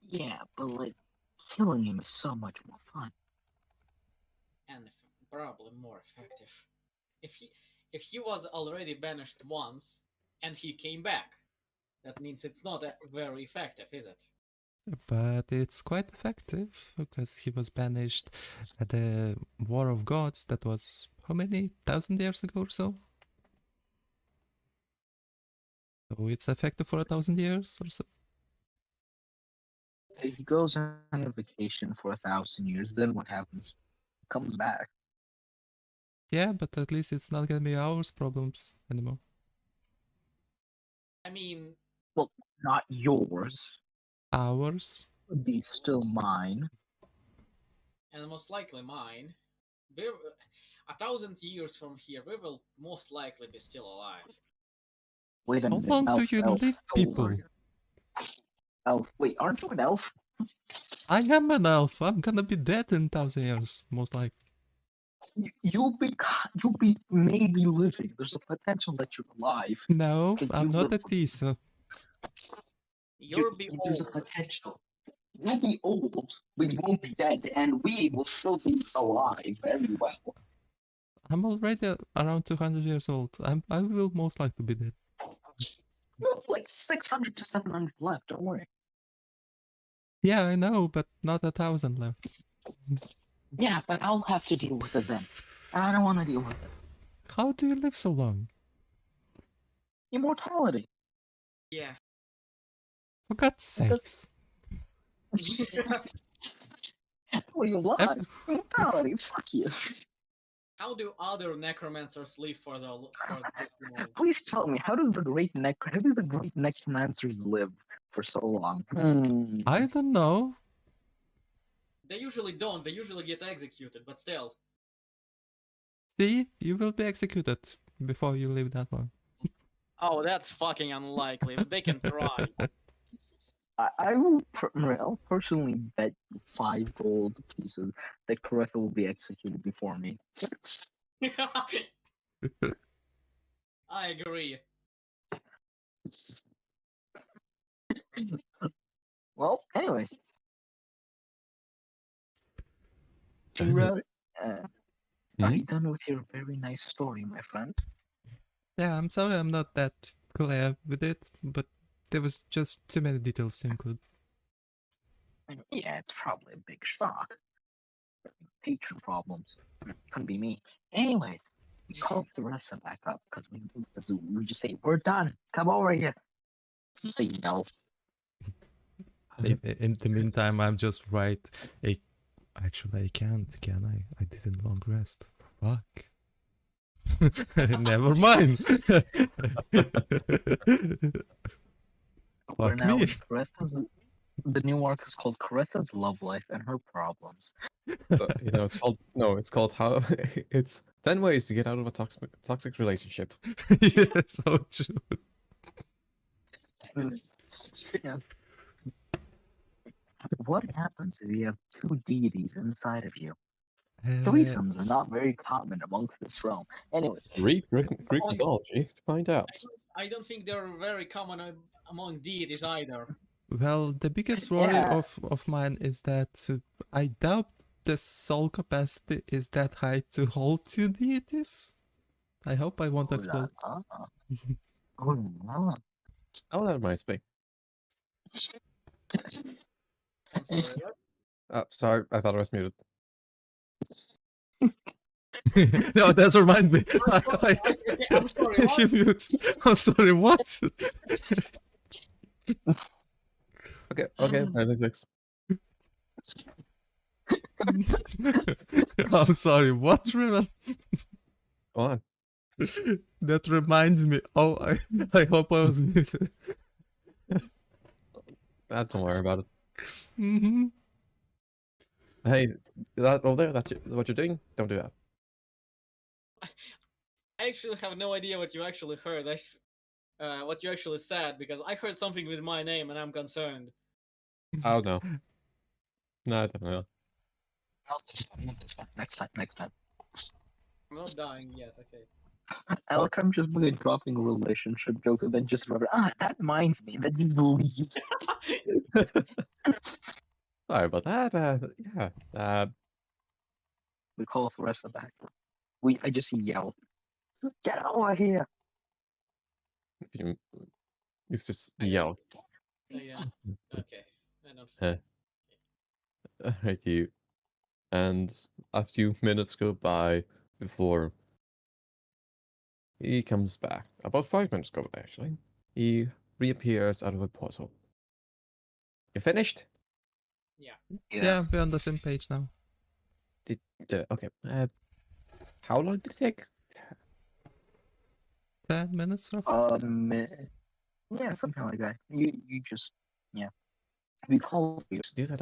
Yeah, but like killing him is so much more fun. And probably more effective. If he was already banished once and he came back, that means it's not very effective, is it? But it's quite effective because he was banished at the War of Gods. That was how many 1,000 years ago or so? So it's effective for 1,000 years or so. If he goes on a vacation for 1,000 years, then what happens? He comes back. Yeah, but at least it's not gonna be ours problems anymore. I mean, Not yours. Ours? Would be still mine. and most likely mine. 1,000 years from here, we will most likely be still alive. Wait a How minute. long do elf, you elf, live, how old are people? you? Elf. Wait, aren't you an elf? I am an elf. I'm gonna be dead in 1,000 years, most likely. You'll be maybe living. There's a potential that you're alive. No, Could I'm you not live- at least. You'll be There's a old. potential. You'll be old, but you won't be dead, and we will still be alive very well. I'm already around 200 years old. I will most likely be dead. You have like 600 to 700 left. Don't worry. Yeah, I know, but not 1,000 left. Yeah, but I'll have to deal with it then. And I don't want to deal with it. How do you live so long? immortality. Yeah. For God's Because- sakes. What are you alive? Immortality. Fuck you. How do other necromancers live for this long? Please tell me, how do the great necromancers live for so long? I don't know. They usually don't. They usually get executed, but still. See, you will be executed before you leave that one. Oh, that's fucking unlikely. But they can try. I will I'll personally bet 5 gold pieces that Caretha will be executed before me. I agree. Well, anyway. Anyway. Are you done with your very nice story, my friend? Yeah, I'm sorry I'm not that clear with it, but there was just too many details to include. Yeah, it's probably a big shock. Patron problems. Couldn't be me. Anyways, we called the rest of back up because we just say, we're done. Come over here. Say no. In the meantime, I'm just right. Actually, I can't, can I? I didn't long rest. Fuck. Never mind. We're Fuck now me. in Caretha's. The new arc is called Caretha's Love Life and Her Problems. You know, it's called how it's 10 ways to get out of a toxic relationship. Yeah, so true. Yes. What happens if you have 2 deities inside of you? Threesomes are not very common amongst this realm. Anyways, Greek mythology to find out. I don't think they're very common among deities either. Well, the biggest worry Yeah. of mine is that I doubt the soul capacity is that high to hold 2 deities. I hope I won't explode. Oh, that reminds me. I'm sorry, what? Oh, sorry, I thought I was muted. No, that reminds me. I'm sorry, what? You mute. I'm sorry, what? Okay, 96. I'm sorry, what, Riven? Go on. That reminds me. Oh, I hope I was muted. Don't worry about it. Mm-hmm. Hey, that over there, that's what you're doing? Don't do that. I actually have no idea what you actually heard. What you actually said, because I heard something with my name and I'm concerned. Oh, no. No, I don't know. Not this one. Next time. I'm not dying yet, okay. I like I'm just really dropping relationship jokes and then just remember, that reminds me, that's leave. Sorry about that. Yeah. We call for rest of back. I just yell. Get over here. You used to yell. Oh, yeah. Okay. I don't. Right, you. And a few minutes go by before he comes back. About 5 minutes go by, actually. He reappears out of a portal. You finished? Yeah, we're on the same page now. Okay. How long did it take? 10 minutes roughly? Yeah, something like that. You just, yeah. We call you. To do that,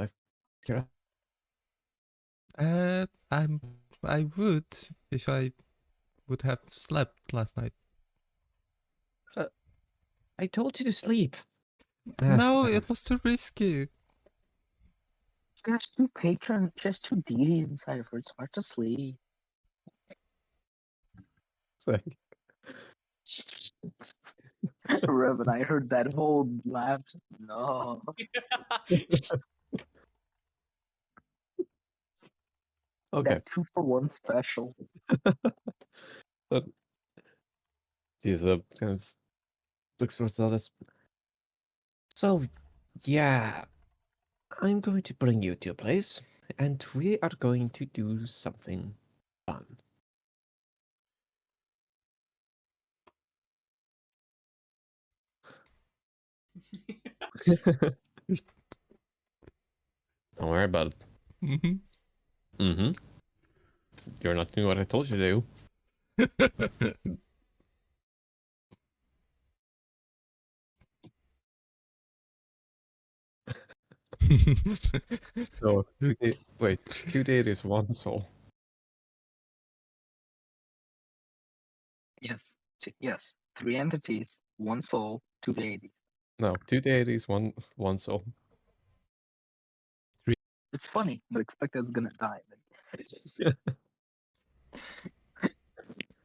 I would if I would have slept last night. I told you to sleep. No, it was too risky. She has 2 patrons, she has 2 deities inside of her. It's hard to sleep. Revan, I heard that whole laugh. No. Okay. That 2-for-1 special. But these kind of looks towards others. So, yeah, I'm going to bring you to a place, and we are going to do something fun. Don't worry about it. Mm-hmm. Mm-hmm. You're not doing what I told you to do. So, wait, 2 deities, 1 soul. Yes. Yes. 3 entities, 1 soul, 2 deities. No, 2 deities, 1 soul. It's funny, but expect it's gonna die.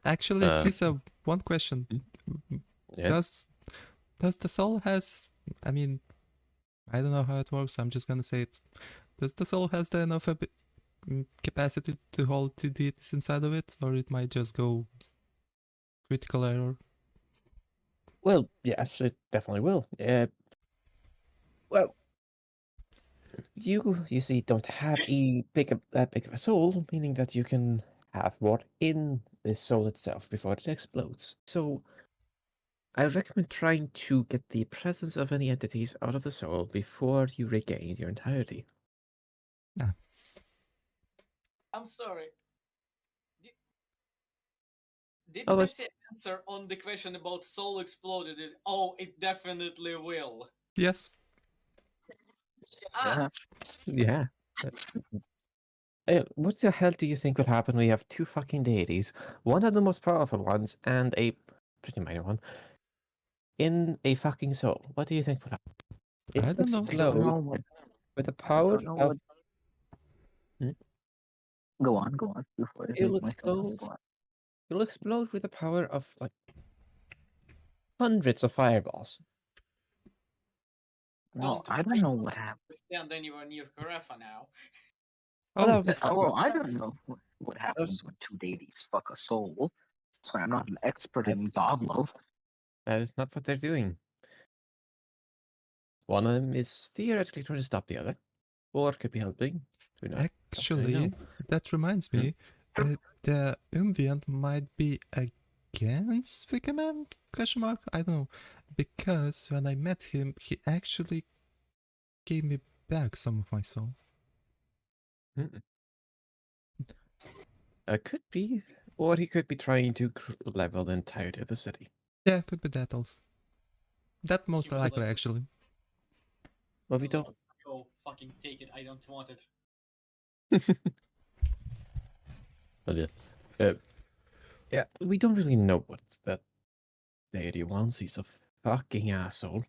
Actually, Uh, Lisa, one question. Yes. Does the soul has? I mean, I don't know how it works. I'm just gonna say it. Does the soul has the enough capacity to hold two deities inside of it, or it might just go critical error? Well, yes, it definitely will. Well, you see don't have that big of a soul, meaning that you can have more in the soul itself before it explodes. So I recommend trying to get the presence of any entities out of the soul before you regain your entirety. I'm sorry. Did Oh, I that's say answer on the question about soul exploded? Oh, it definitely will. Yes. Ah, yeah. What the hell do you think would happen when you have 2 fucking deities, one of the most powerful ones and a pretty minor one, in a fucking soul? What do you think would happen? It I will don't know. I don't know explode what. with the I power don't know of. what. Hmm? Go on, go on. Before I It'll make myself a explode. spot. It'll explode with the power of like hundreds of fireballs. Well, don't I don't I know don't what happened. understand anywhere near Carafa now. Well, that Oh, would be fun. Well, I don't know what happens Those- when 2 deities fuck a soul. So I'm not an expert That's, in god love. that is not what they're doing. One of them is theoretically trying to stop the other, or could be helping. Who knows? Don't really know. actually, that reminds me. The Umviant might be against Wickerman? Question mark? I don't know. Because when I met him, he actually gave me back some of my soul. Could be, or he could be trying to level the entirety of the city. Yeah, could be that also. That most He will likely, let- actually. But we don't. Go fucking take it. I don't want it. But yeah, we don't really know what that deity wants. He's a fucking asshole.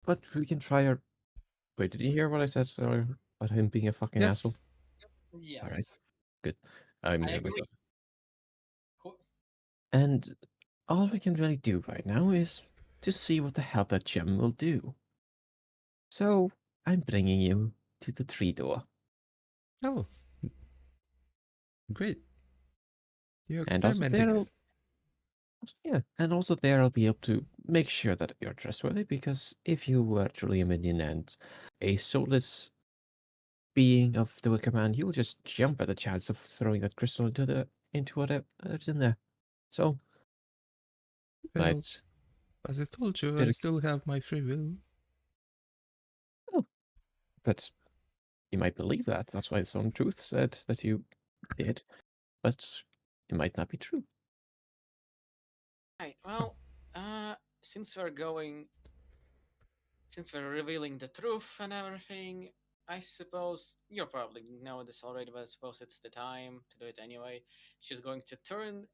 But we can try our. Wait, did you hear what I said about him being a fucking asshole? Yes. Yes. All right, good. I muted agree. myself. Cool. And all we can really do right now is to see what the hell that gem will do. So I'm bringing you to the tree door, Oh. Great. You're and also experimenting. and also there I'll be able to make sure that you're trustworthy. Because if you were truly a minion and a soulless being of the Wicker Man, you will just jump at the chance of throwing that crystal into whatever's in there. So, Well, right. as I told you, I Very- still have my free will. Oh, but you might believe that. That's why Some Truth said that you did, but it might not be true. Right. Well, since we're going, since we're revealing the truth and everything, I suppose you probably know this already, but I suppose it's the time to do it anyway. She's going to turn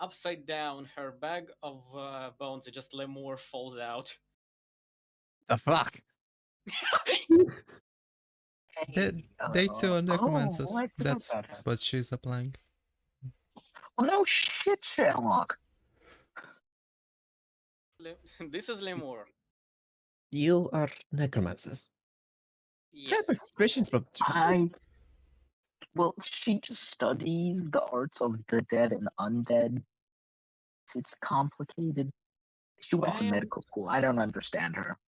upside down her bag of bones, and just Lemur falls out. The fuck? They too are necromancers. I forgot That's about her. what she's applying. Oh no shit, Sherlock. This is Lemur. You are necromancers. I Yes. have my suspicions, but Well, she just studies the arts of the dead and undead. It's complicated. She went to I am- medical school. I don't understand her.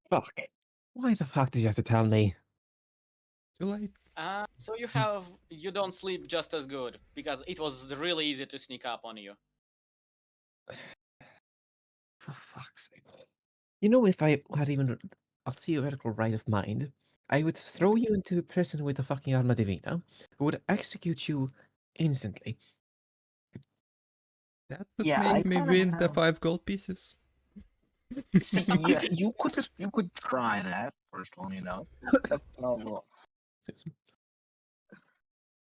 fuck. Why the fuck did you have to tell me? Too late. So you don't sleep just as good because it was really easy to sneak up on you. For fuck's sake. You know, if I had even a theoretical right of mind, I would throw you into prison with a fucking arma divina, who would execute you instantly. That would Yeah, I make me kind of win the have. 5 gold pieces. See, yeah, you could try that first one, you know. That's not wrong.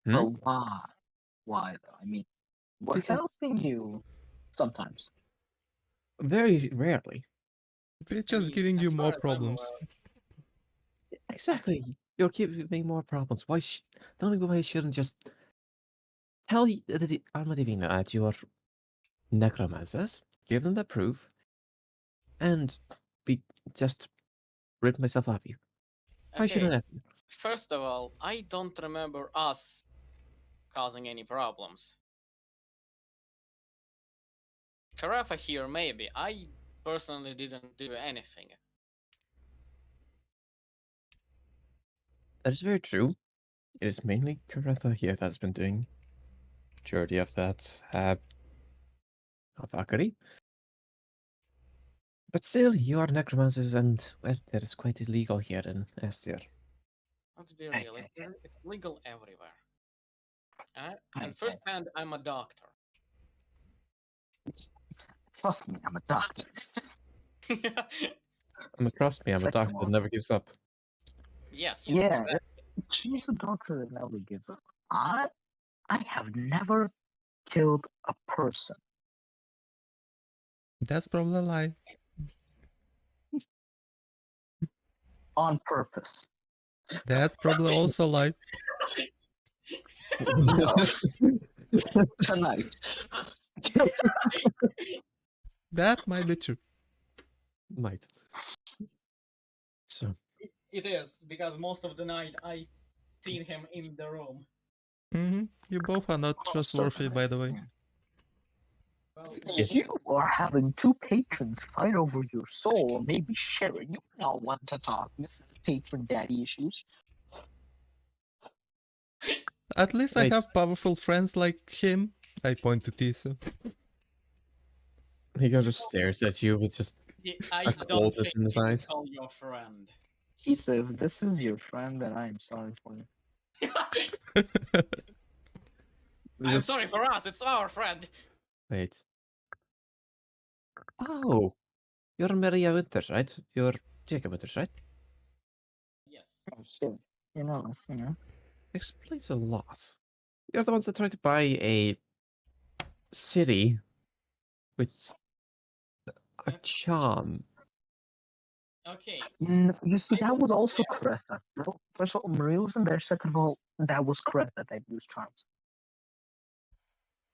Hmm? But why? Why though? I mean, we're Because helping you sometimes. very rarely. We're I just mean, giving as you far more as I'm problems. aware, Exactly. You're giving me more problems. The only way I shouldn't just tell the arma divina that you are necromancers, give them the proof, and be just rid myself of you. Why okay, shouldn't I? first of all, I don't remember us causing any problems. Carafa here, maybe. I personally didn't do anything. That is very true. It is mainly Caretha here that's been doing majority of that fuckery. But still, you are necromancers, and well, that is quite illegal here in Estir. Let's be Hey, real, hey, hey, it's legal everywhere. hey, And hey. firsthand, I'm a doctor. Trust me, I'm a doctor. Trust me, I'm a Second doctor that one. never gives up. Yes. Yeah, she's a doctor that never gives up. I have never killed a person That's probably a lie. on purpose. That's probably also a lie. No, tonight. That might be true. Might. So, It is, because most of the night I seen him in the room. You both are not trustworthy, by the way. Well, Yes. You are having two patrons fight over your soul, or maybe sharing. You don't want to talk. This is patron daddy issues. At least I Wait. have powerful friends like him. I point to Tisa. He just stares at you with just I a don't coldness think in his you can eyes. call your friend. Tisa, if this is your friend, then I am sorry for you. I'm Just- sorry for us, it's our friend. Wait. Oh, you're Maria Winters, right? You're Jacob Winters, right? Yes. Oh, shit. You know this, you know? Explains a lot. You're the ones that tried to buy a city with a charm. Okay. You see, that was also Caretha. No, first of all, Maria was in there. Second of all, that was Caretha that used charms.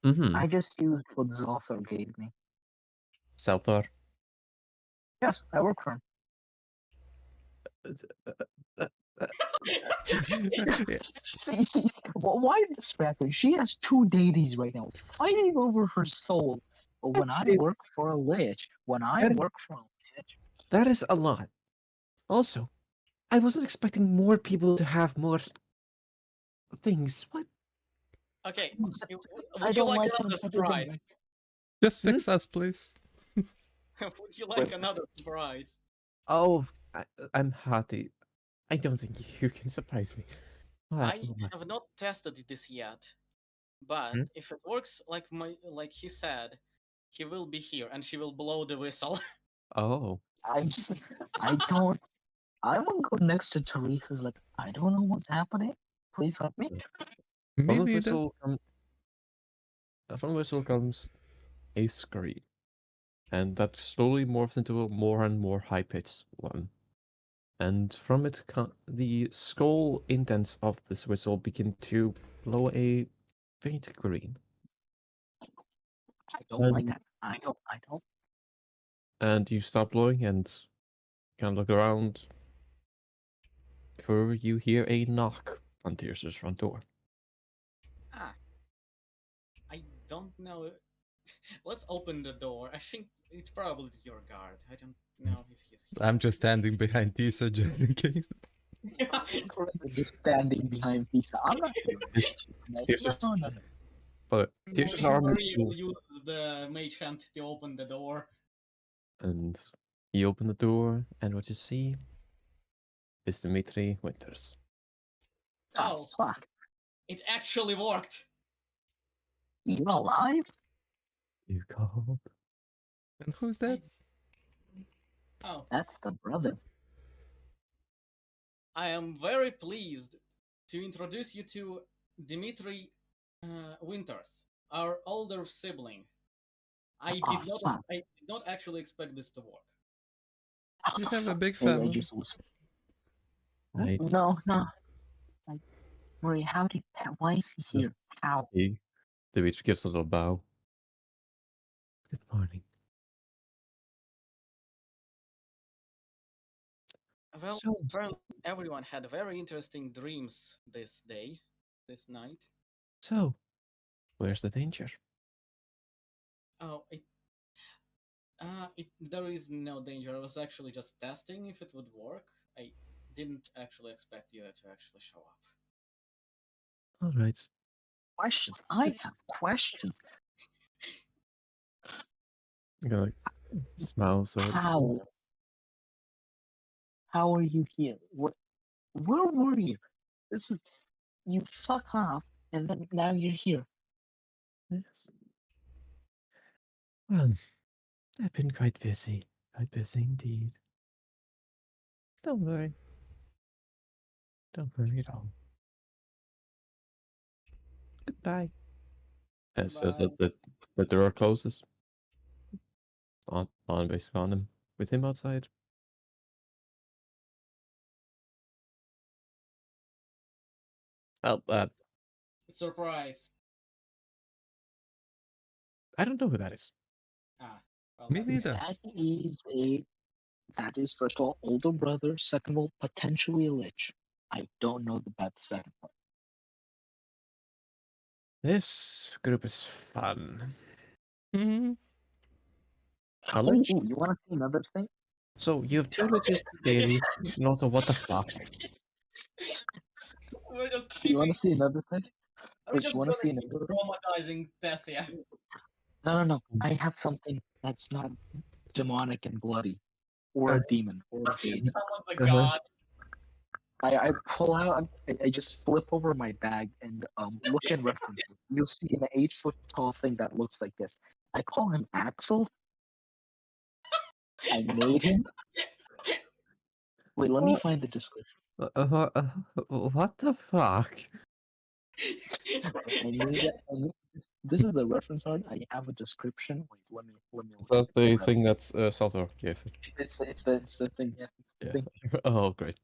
Mm-hmm. I just used what Zothar gave me. Selthor. Yes, I work for him. See, why distracted? She has two deities right now fighting over her soul. But when I work for a lich, That is a lot. Also, I wasn't expecting more people to have more things. What? Okay. I Would you don't like like another nepotism. surprise? Just fix us, please. Would you like another surprise? Oh, I'm happy. I don't think you can surprise me. I have not tested this yet, but Hmm? if it works like he said, he will be here and she will blow the whistle. Oh, I don't. I will go next to Teresa's. Like, I don't know what's happening. Please help me. Me from the neither. whistle from the whistle comes a scream, and that slowly morphs into a more and more high-pitched one. And from it, the skull indents of this whistle begin to blow a faint green. I don't like that. I don't. And you stop blowing and kind of look around. Before you hear a knock on Tears' front door. Ah. I don't know. Let's open the door. I think it's probably your guard. I don't know if he's here. I'm just standing behind Tisa just in case. Just standing behind Pisa. I'm not doing Yes, it. Tears' No. But Tears' arm is Maria too. will use the mage hand to open the door. And you open the door, and what you see is Dimitri Winters. Oh, Oh, fuck. it actually worked. You alive? You called? And who's that? Oh, That's the brother. I am very pleased to introduce you to Dimitri Winters, our older sibling. I Oh, did not. fuck. I did not actually expect this to work. How You the have a fuck? big Maybe I family. just was. Right. No, no. Like, Marie, why is he here? How? Dimitri gives a little bow. Good morning. Well, So, apparently everyone had very interesting dreams this day, this night. so, where's the danger? Oh, there is no danger. I was actually just testing if it would work. I didn't actually expect you to actually show up. All right. Questions. I have questions. I'm gonna smile. So, How? How are you here? What? Where were you? This is you fuck off, and then now you're here. yes. Well, I've been quite busy. Quite busy indeed. Don't worry. Don't worry at all. Goodbye. As says Bye. that the door closes on basically on him with him outside. Well, Surprise. I don't know who that is. Ah, well, Me that's neither. That is first of all older brother. Second of all, potentially a lich. I don't know about the second part. This group is fun. Hmm. A Oh, lich? you want to see another thing? So you have two liches, two deities, and also what the fuck? We're just You want keeping. to see another thing? We're Wait, just you want gonna to see keep another thing? traumatizing Tessia. No. I have something that's not demonic and bloody, or a demon, or a fiend. Someone's a Uh-huh. god. I pull out. I just flip over my bag and look in references. You'll see an 8 foot tall thing that looks like this. I call him Axel. I made him. Wait, let me find the description. What the fuck? I made it. This is the reference art. I have a description. Wait, let me Is look. that the thing that's Salvador gave? It's the thing. Yeah, it's the Yeah. thing. Oh, great.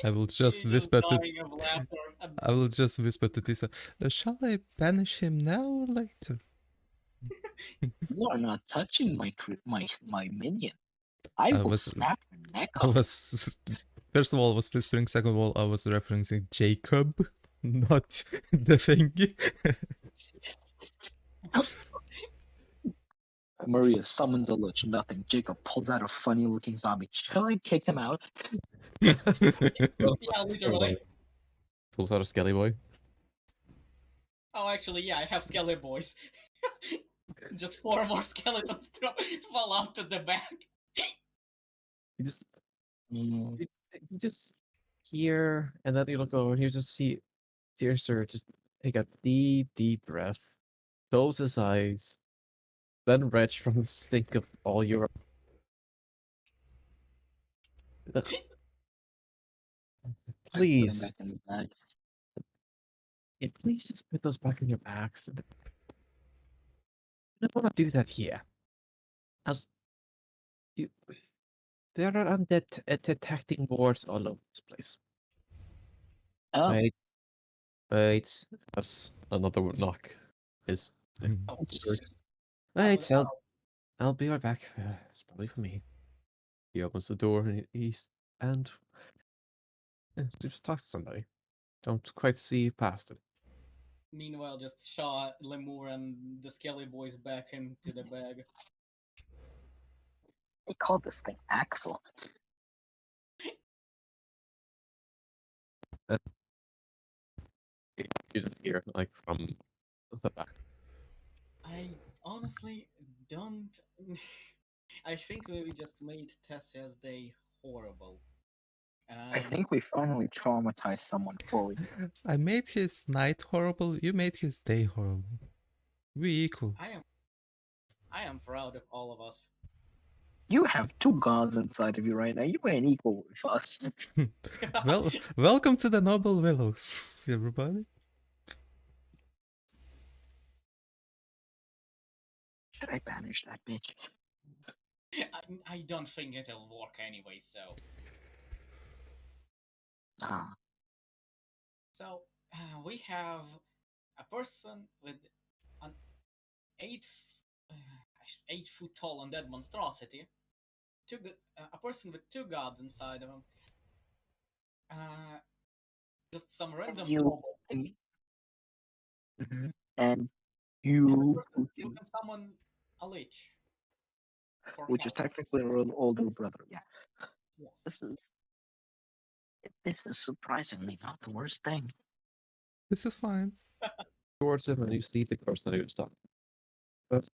I will just He's whisper to dying of laughter. I will just whisper to Tisa. Shall I banish him now or later? You are not touching my minion. I I will was snap your neck I off. was first of all I was whispering. Second of all, I was referencing Jacob, not the thing. Maria summons a lich. Nothing. Jacob pulls out a funny-looking zombie. Shall I kick him out? Yeah, literally. Pulls out a skelly boy. Oh, actually, yeah, I have skelly boys. Just 4 more skeletons to fall out to the back. You just Mm, you just hear, and then you look over, and you just see Sir just take a deep breath, close his eyes, then retch from the stink of all your. I put him Please, back in the bag. please just put those back in your bags. I don't want to do that here. As you, there are undead detecting boards all over this place. Oh, Wait, that's another knock. Is Oh, wait, oh, I'll be right back. It's probably for me. He opens the door and and just talk to somebody. Don't quite see past him. Meanwhile, just shot Lemur and the skelly boys back into the bag. they call this thing Axel. You just hear like from the back. I honestly honestly, don't. I think we just made Tessia's day horrible. I think we finally traumatized someone fully. I made his night horrible, you made his day horrible. We equal. I am proud of all of us. You have two gods inside of you right now. You ain't equal with us. Well, welcome to the Noble Willows, everybody. Should I banish that bitch? I don't think it'll work anyway. Ah, So we have a person with an 8 foot tall undead monstrosity. A person with two gods inside of him. Just some random you noble. Mhm. And And a you, person who can summon a lich. For which is help. technically your older brother. Yeah, Yes. this is surprisingly not the worst thing. This is fine. Towards him and you see the person who's talking. But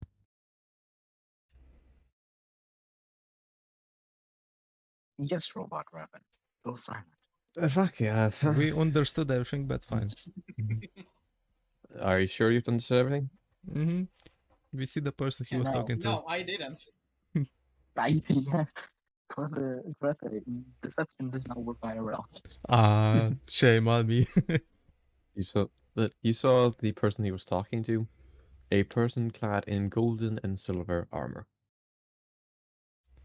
Yes, Robot Rabbit. Go silent. fuck yeah. We understood everything, but fine. Are you sure you've understood everything? Mm-hmm. We see the person he was No. talking to. No, I didn't. I see. Greta, deception does not work IRL. Ah, shame on me. You saw the person he was talking to, a person clad in golden and silver armor.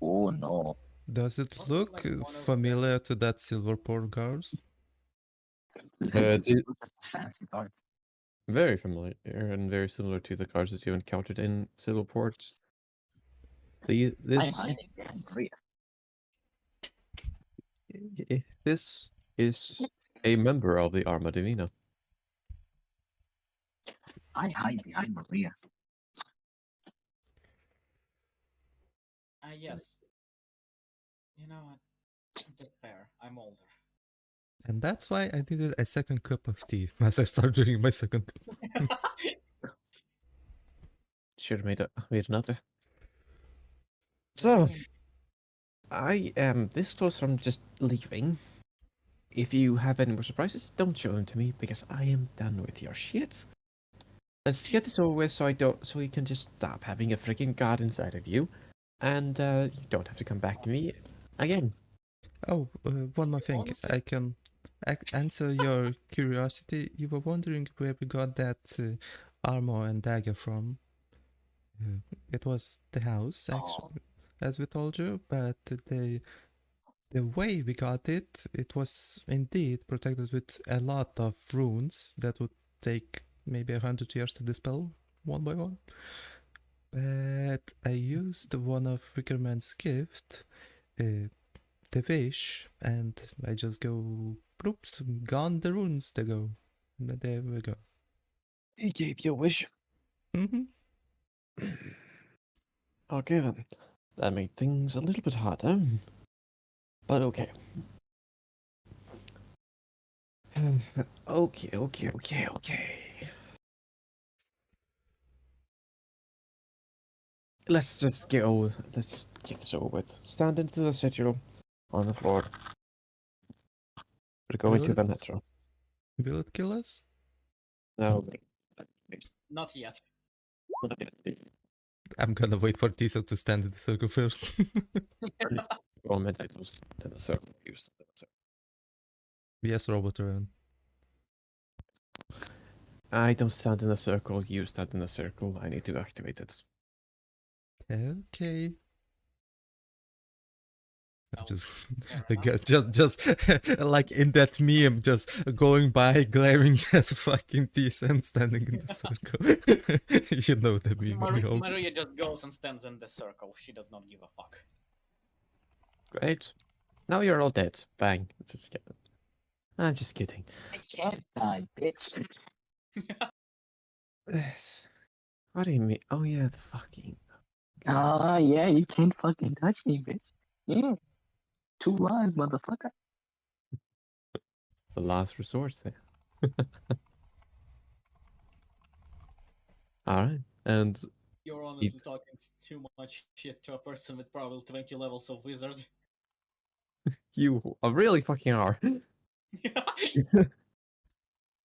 Oh no. Does it Also, look like, one of familiar to that silver port guards? Fancy cards. Very familiar and very similar to the cards that you encountered in Silverport. I'm This hiding behind Maria. this is a member of the Arma Divina. I hide behind Maria. yes. You know what? That's fair. I'm older. And that's why I needed a second cup of tea as I start drinking my second cup. Should have made another. So I am this close from just leaving. If you have any more surprises, don't show them to me because I am done with your shit. Let's get this over with so you can just stop having a freaking god inside of you, and you don't have to come back to me again. Oh, one more thing. Honestly- I can answer your curiosity. You were wondering where we got that armor and dagger from. It was the house, actually, as we told you, but the way we got it, it was indeed protected with a lot of runes that would take maybe 100 years to dispel one by one. But I used one of Wickerman's gift, the wish, and I just go, oops, gone the runes, they go. And there we go. He gave you a wish. Mm-hmm. Okay then. That made things a little bit harder. But okay. Okay. Let's get this over with. Stand into the sigil on the floor. We're going to Will it? Venetro. Will it kill us? No. Not yet. I'm gonna wait for Tisa to stand in the circle first. Well, midnight was in a circle. Used in a circle. Yes, Robotron. I don't stand in a circle. You stand in a circle. I need to activate it. Okay. Oh, Just, fair I enough. guess, just like in that meme, just going by, glaring at fucking Tisa and standing in the circle. You know the meme, I hope. Maria just goes and stands in the circle. She does not give a fuck. Great. Now you're all dead. Bang. Just kidding. I'm just kidding. I can't die, bitch. Yes. What do you mean? Oh yeah, the fucking. Yeah, you can't fucking touch me, bitch. Yeah. 2 lives, motherfucker. The last resort there. Alright. And You're honestly talking too much shit to a person with probably 20 levels of wizard. You really fucking are.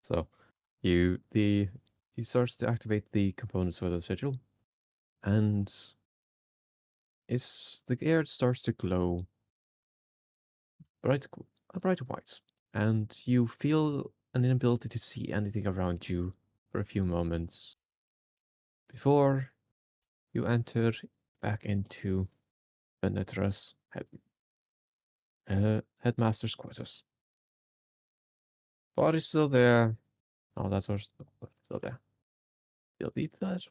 So, he starts to activate the components for the sigil, and the air starts to glow bright, bright white, and you feel an inability to see anything around you for a few moments before you enter back into Venetra's headmaster's quarters. Body's still there. Oh, that's still there. You'll beat that.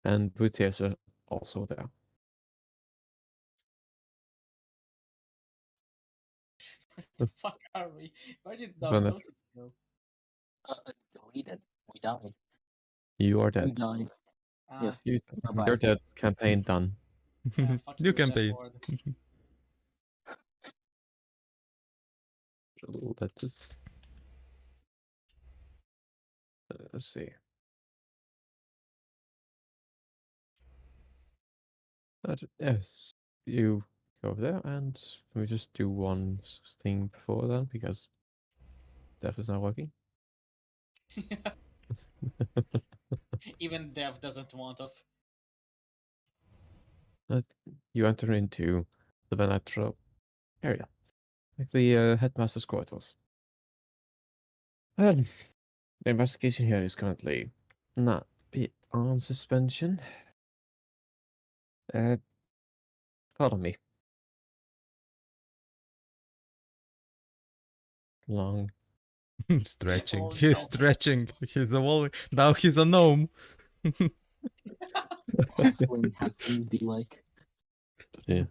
And Butesa also there. Where the fuck are we? Where did Venetra, Don't go? Deleted. We died. you are We dead. died. Ah, Yes. You, Bye-bye. you're dead. Campaign done. fuck New you, campaign. Edward. Let us. Let's see. But yes, you go over there, and can we just do one thing before that because Death is not working? Even Dev doesn't want us. You enter into the Venetra area, like the headmaster's quarters. Well, the investigation here is currently not on suspension. Uh, Follow me. Long. Stretching. Oh, He's no. stretching. Now he's a gnome. Halfling halflings be like. Yeah,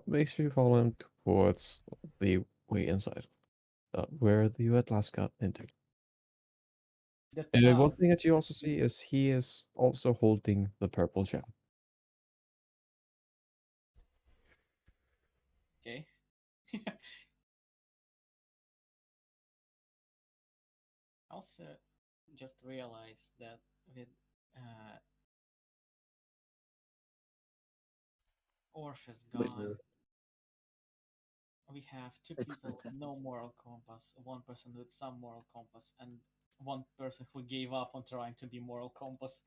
make sure you follow him towards the way inside, where you at last got into. And one thing that you also see is he is also holding the purple gem. Okay. Also, just realized that with Orpheus gone, we have two It's people with no moral compass, one person with some moral compass, and one person who gave up on trying to be moral compass.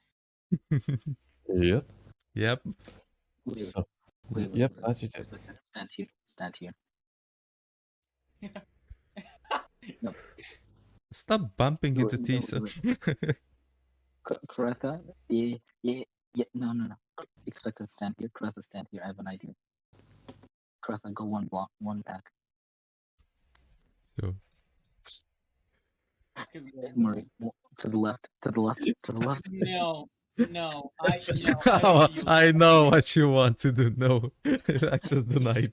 Yep. Yep. So, Wait, yep, that's it. Stand here. Stand here. No. Stop bumping into Wait, Tisa. Karatha? Yeah. No. Expect to stand here. Karatha, stand here. I have an idea. Karatha, go one block, one back. Sure. Murray, to the left. To the left. To the left. No, I Oh, refuse. I know what you want to do. No. Access denied.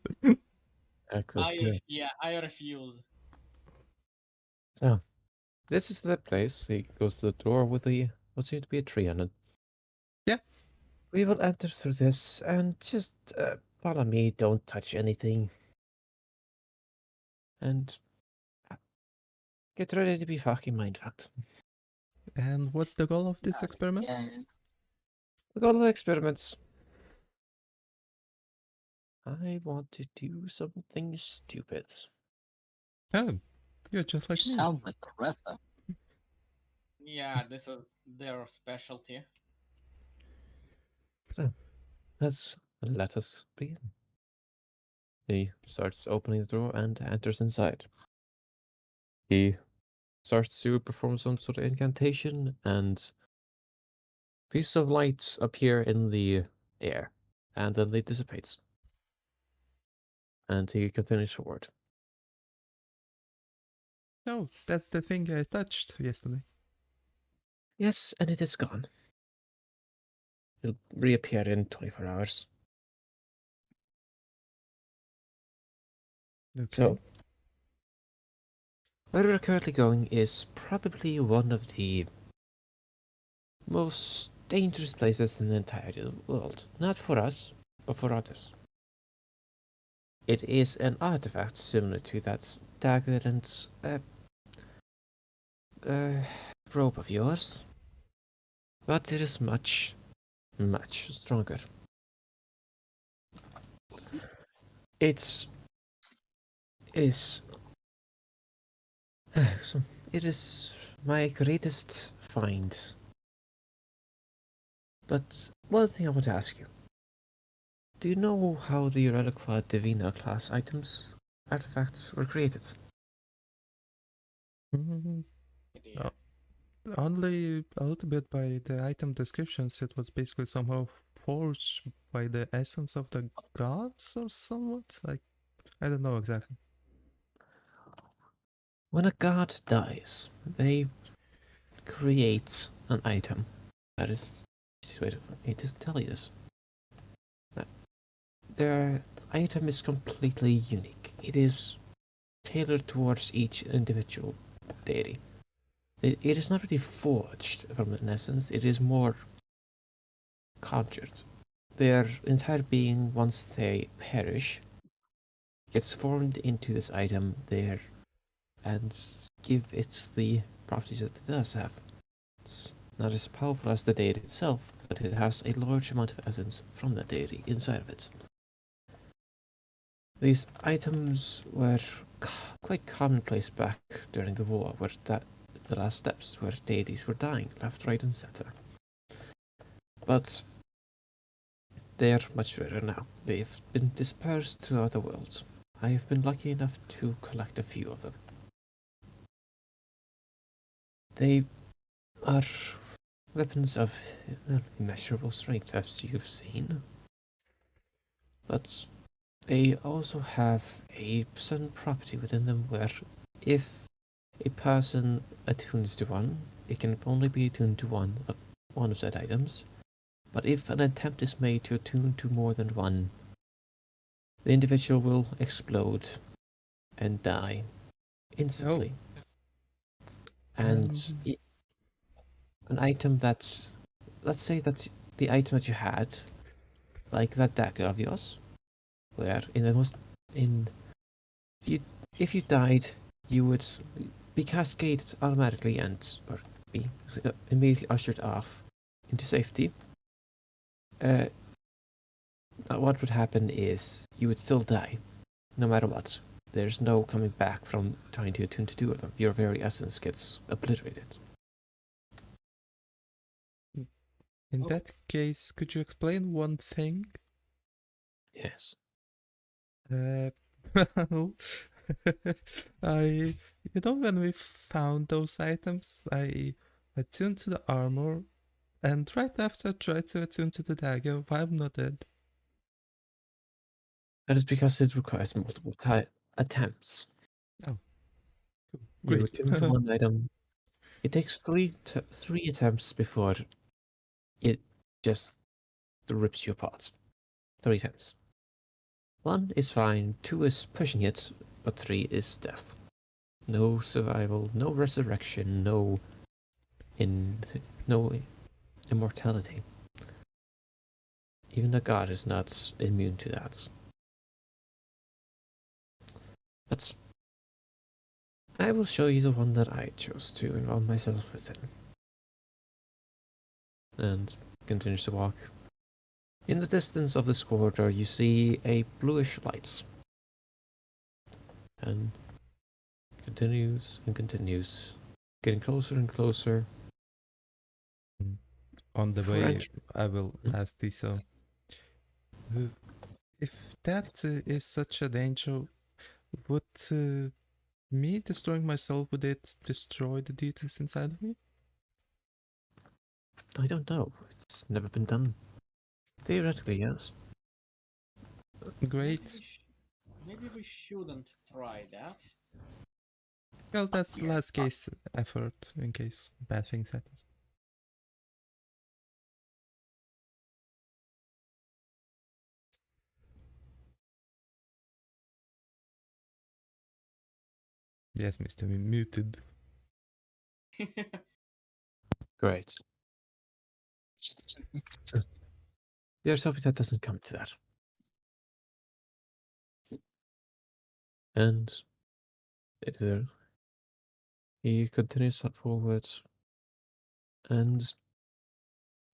I refuse. Oh, this is the place. He goes to the door with what seems to be a tree on it. Yeah. We will enter through this and just follow me. Don't touch anything. And get ready to be fucking mindfucked. And what's the goal of this experiment? Yeah. Look at all the experiments. I want to do something stupid. Oh, you're just like me. Sounds like Karatha. Yeah, this is their specialty. So, let us begin. He starts opening the door and enters inside. He starts to perform some sort of incantation, and pieces of light appear in the air, and then they dissipates. And he continues forward. No, that's the thing I touched yesterday. Yes, and it is gone. It'll reappear in 24 hours. Okay. So, where we're currently going is probably one of the most dangerous places in the entire world. Not for us, but for others. It is an artifact similar to that dagger and robe of yours, but it is much, much stronger. It's is it is my greatest find. But one thing I want to ask you: do you know how the Reliqua Divina class artifacts were created? Mhm. Idea. Only a little bit by the item descriptions. It was basically somehow forged by the essence of the gods or somewhat. Like, I don't know exactly. When a god dies, they create an item. That is the easiest way to tell you this. Their item is completely unique. It is tailored towards each individual deity. It is not really forged from an essence, it is more conjured. Their entire being, once they perish, gets formed into this item there and give it the properties that it does have. It's not as powerful as the deity itself, but it has a large amount of essence from the deity inside of it. These items were quite commonplace back during the war, where the last steps where deities were dying left, right, and center. But they are much rarer now. They've been dispersed throughout the world. I have been lucky enough to collect a few of them. They are weapons of immeasurable strength, as you've seen, but they also have a certain property within them where if a person attunes to one, it can only be attuned to one of said items, but if an attempt is made to attune to more than one, the individual will explode and die instantly. And Um, an item that's, let's say that the item that you had, like that dagger of yours, where in the most in you if you died, you would be cascaded automatically and or be immediately ushered off into safety. Uh, what would happen is you would still die, no matter what. There's no coming back from trying to attune to two of them. Your very essence gets obliterated. in Oh. that case, could you explain one thing? Yes. Well, when we found those items, I attuned to the armor, and right after I tried to attune to the dagger, I'm not dead. That is because it requires multiple attempts. Oh, cool. You Great. attune to one item. It takes three attempts before it just rips you apart. 3 times. 1 is fine, 2 is pushing it, but 3 is death. No survival, no resurrection, no immortality. Even a god is not immune to that. But I will show you the one that I chose to involve myself within. And continues to walk. In the distance of this corridor, you see a bluish light. And continues and continues, getting closer and closer. On the Before way, entering. I will ask Tiso, if that is such a danger, would me destroying myself, would it destroy the deities inside of me? I don't know. It's never been done. Theoretically, yes. Great. Maybe we shouldn't try that. Well, that's last case effort in case bad things happen. Yes, Mr. Muted. Great. So, here's hoping that doesn't come to that. And he continues forward, and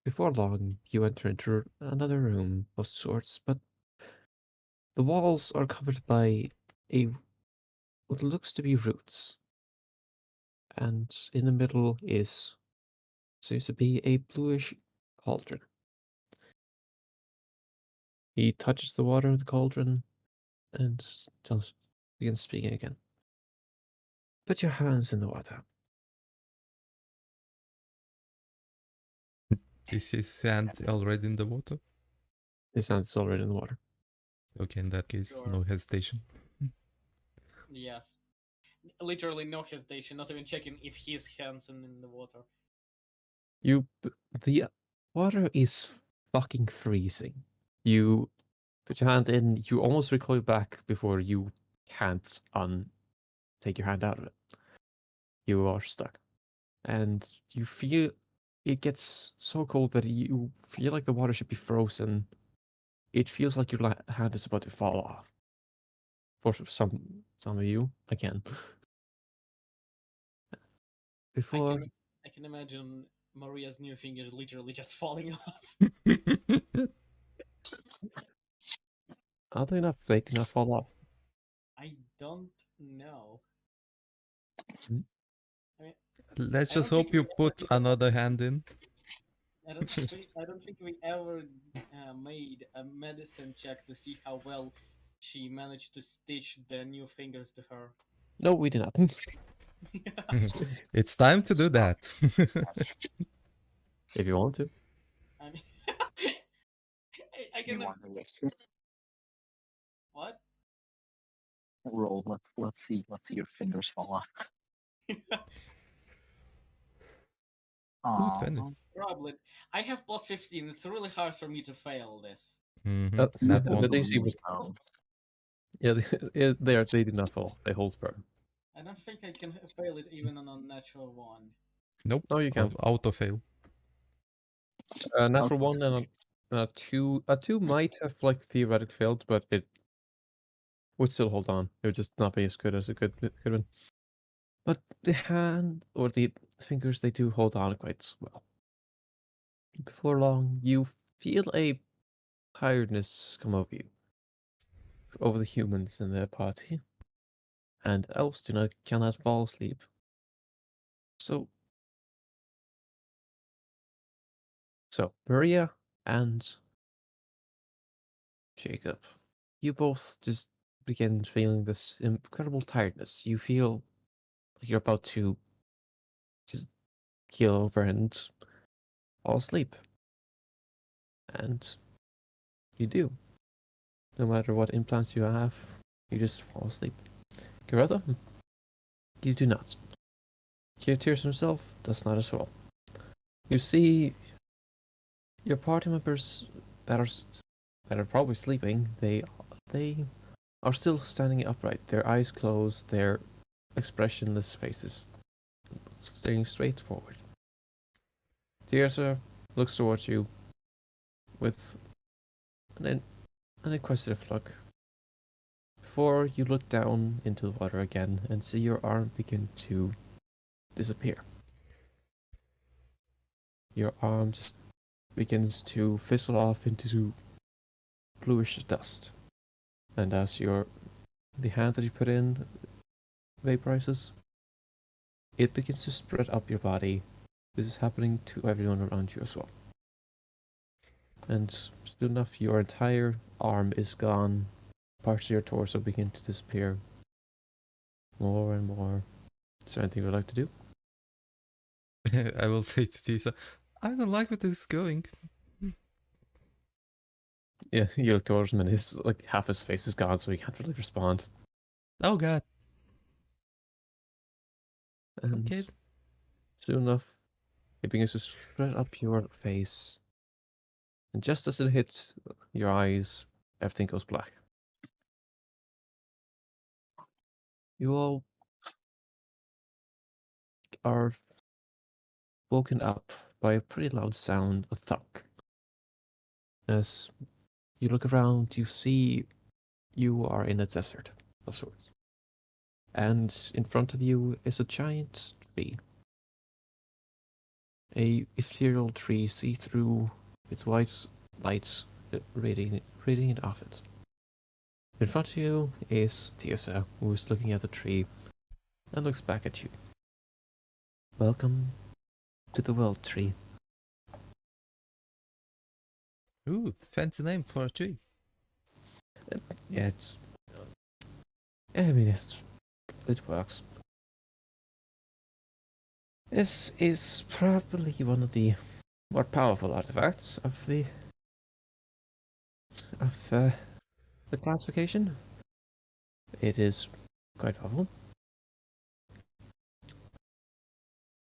before long you enter into another room of sorts, but the walls are covered by a what looks to be roots, and in the middle seems to be a bluish cauldron. He touches the water in the cauldron and just begins speaking again. Put your hands in the water. Is his hand already in the water? His hand is already in the water. Okay, in that case, Sure. no hesitation. Yes. Literally no hesitation, not even checking if his hands in the water. The water is fucking freezing. You put your hand in, you almost recoil back before you can't take your hand out of it. You are stuck. And you feel it gets so cold that you feel like the water should be frozen. It feels like your hand is about to fall off. For some of you, again. Before I can imagine Maria's new fingers literally just falling off. oddly enough, they do not fall off. I don't know. Hmm? I mean, Let's I just don't think hope you we put ever another hand in. I don't think we ever made a medicine check to see how well she managed to stitch the new fingers to her. No, we did not. It's time to do that. If you want to. I mean, I You can. want to risk What? roll? Let's see your fingers fall off. Ooh, Aw, 20. Probably. I have plus 15. It's really hard for me to fail this. Not The one. DC was yeah, they did not fall. They hold firm. I don't think I can fail it even on a natural one. Nope. No, you can't. Auto fail. Natural one and a two. A two might have like theoretically failed, but it would still hold on. It would just not be as good as it could have been. But the hand or the fingers, they do hold on quite well. Before long, you feel a tiredness come over you, over the humans in the party, and elves cannot fall asleep. So, Maria and Jacob, you both just begin feeling this incredible tiredness. You feel like you're about to just keel over and fall asleep. And you do. No matter what implants you have, you just fall asleep. Coretta, you do not. Tears himself does not as well. You see your party members that are probably sleeping, they are still standing upright, their eyes closed, their expressionless faces staring straight forward. Tirsa looks towards you with an inquisitive look before you look down into the water again and see your arm begin to disappear. Your arm just begins to fizzle off into bluish dust. And as the hand that you put in vaporizes, it begins to spread up your body. This is happening to everyone around you as well. And soon enough, your entire arm is gone. Parts of your torso begin to disappear. More and more. Is there anything you'd like to do? I will say to Tisa, I don't like where this is going. Yeah, you look towards him and half his face is gone, so he can't really respond. Oh god. And Okay. soon enough, it begins to spread up your face. And just as it hits your eyes, everything goes black. You all are woken up by a pretty loud sound, a thunk. As you look around, you see you are in a desert of sorts. and in front of you is a giant tree. A ethereal tree, see-through, with white lights radiating off it. In front of you is Tiasa, who is looking at the tree and looks back at you. Welcome to the world tree. Ooh, fancy name for a tree. Yeah, I mean, it works. This is probably one of the more powerful artifacts of the classification. It is quite powerful.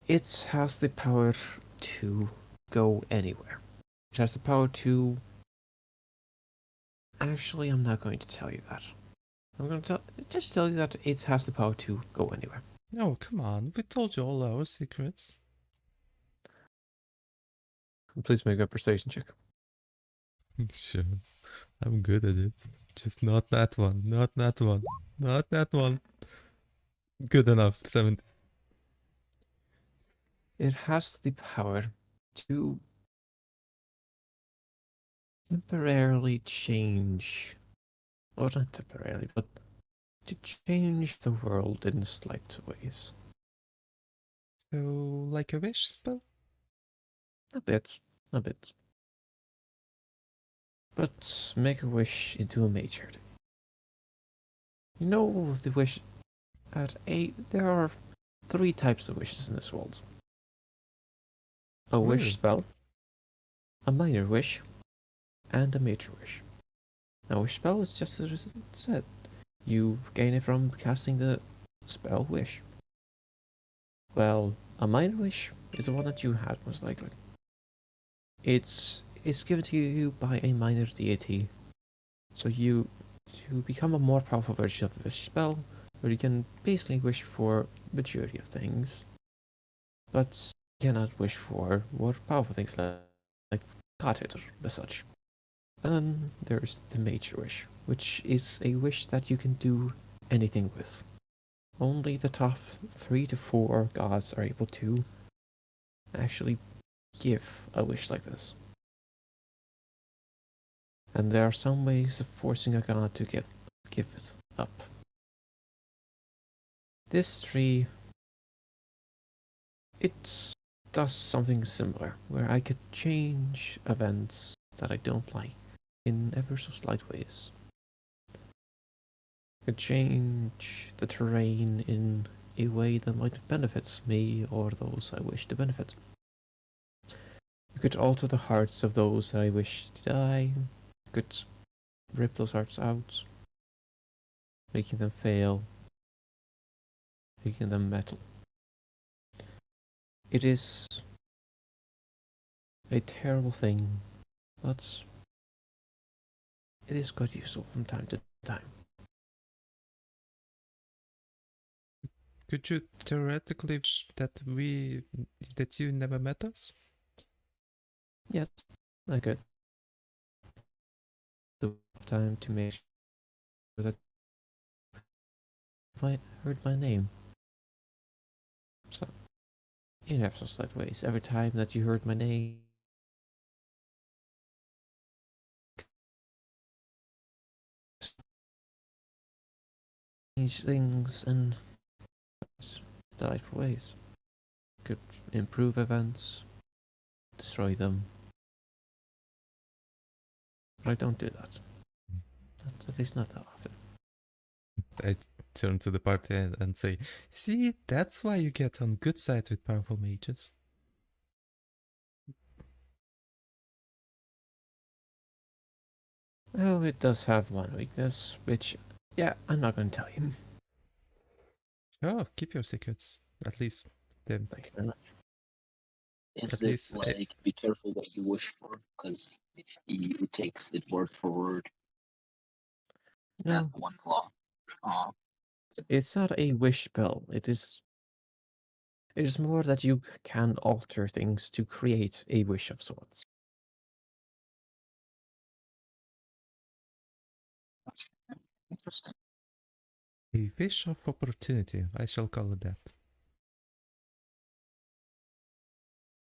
It has the power to go anywhere. It has the power to. Actually, I'm not going to tell you that. I'm going to just tell you that it has the power to go anywhere. No, come on. We told you all our secrets. Please make a persuasion check. Sure. I'm good at it. Just not that one. Not that one. Not that one. Good enough. 70. It has the power to temporarily change, or not temporarily, but to change the world in slight ways. So, like a wish spell? A bit, a bit. But make a wish into a major. You know the wish there are 3 types of wishes in this world. A wish Really? spell, a minor wish, and a major wish. A wish spell is just as it said. You gain it from casting the spell wish. Well, a minor wish is the one that you had, most likely. It's given to you by a minor deity, so you to become a more powerful version of the wish spell, where you can basically wish for majority of things, but cannot wish for more powerful things like God hit or the such. And then there's the major wish, which is a wish that you can do anything with. Only the top 3 to 4 gods are able to actually give a wish like this. And there are some ways of forcing a god to give it up. This tree, it does something similar, where I could change events that I don't like in ever so slight ways. I could change the terrain in a way that might benefit me or those I wish to benefit. You could alter the hearts of those that I wish to die. You could rip those hearts out, making them fail, making them metal. It is a terrible thing, but it is quite useful from time to time. Could you theoretically wish that you never met us? Yes, I could. The time to make sure that you might heard my name. So, in ever so slight ways, every time that you heard my name, change things in delightful ways. Could improve events, destroy them. But I don't do that. At least not that often. I turn to the party and say, see, that's why you get on good side with powerful mages. Well, it does have one weakness, which, yeah, I'm not going to tell you. Oh, keep your secrets. At least them. Thank you very much. Is At it least like be careful what you wish for? Because it takes it word for word. That No, one flaw. Aw. it's not a wish spell. It is more that you can alter things to create a wish of sorts. Interesting. A wish of opportunity, I shall call it that.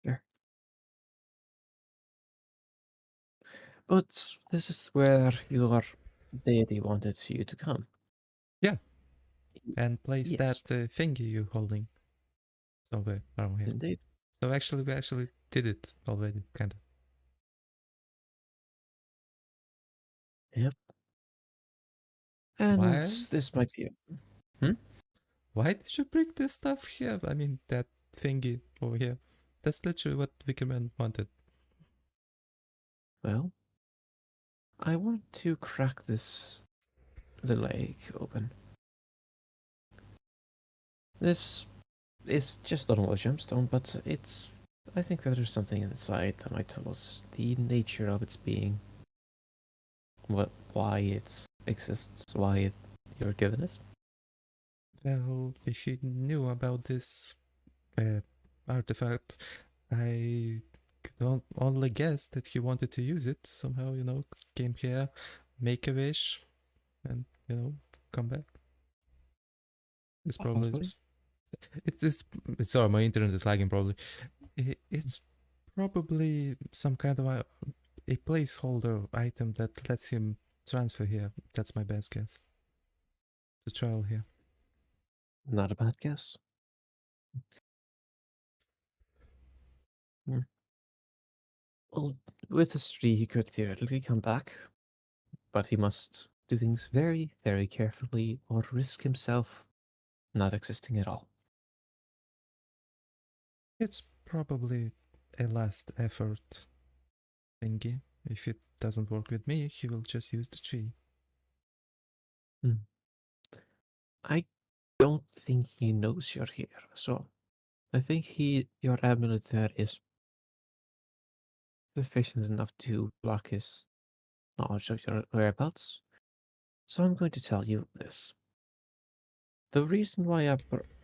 Sure. But this is where your deity wanted you to come. Yeah, and place Yes, that thingy you're holding somewhere around here. indeed. So actually, we actually did it already, kind of. Yep. And Why? this might be it. Why did you bring this stuff here? I mean, that thingy over here. That's literally what Wickerman wanted. Well, I want to crack this little egg open. This is just a normal gemstone, but it's. I think that there's something inside that might tell us the nature of its being, why it exists, you're given it. Well, if you knew about this uh, artifact, I could only guess that he wanted to use it somehow, came here, make a wish, and, come back. It's probably Possibly. just. It's sorry, my internet is lagging probably. It's probably some kind of a placeholder item that lets him transfer here. That's my best guess. The trial here. Not a bad guess. Hmm. Well, with this tree, he could theoretically come back, but he must do things very, very carefully or risk himself not existing at all. It's probably a last effort thingy. If it doesn't work with me, he will just use the tree. I don't think he knows you're here, so I think your amulet there is sufficient enough to block his knowledge of your whereabouts. So I'm going to tell you this. The reason why I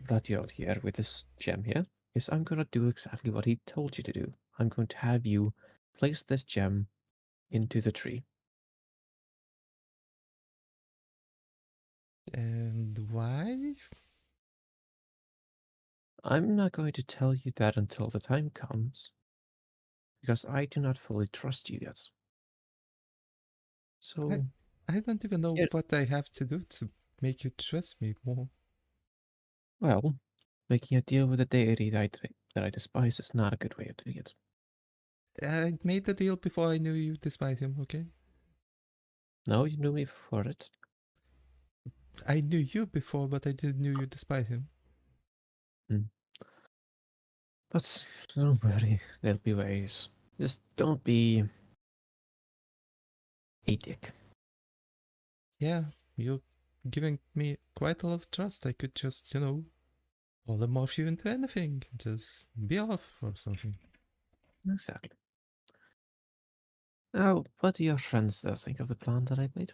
brought you out here with this gem here is I'm going to do exactly what he told you to do. I'm going to have you place this gem into the tree. And why? I'm not going to tell you that until the time comes, because I do not fully trust you yet. So, I don't even know yeah, what I have to do to make you trust me more. well, making a deal with a deity that I despise is not a good way of doing it. I made the deal before I knew you despite him, okay? No, you knew me for it. I knew you before, but I didn't know you despite him. But don't worry, there'll be ways. Just don't be a dick. Yeah, you're giving me quite a lot of trust. I could just, polymorph you into anything. Just be off or something. Exactly. Now, what do your friends there think of the plan that I've made?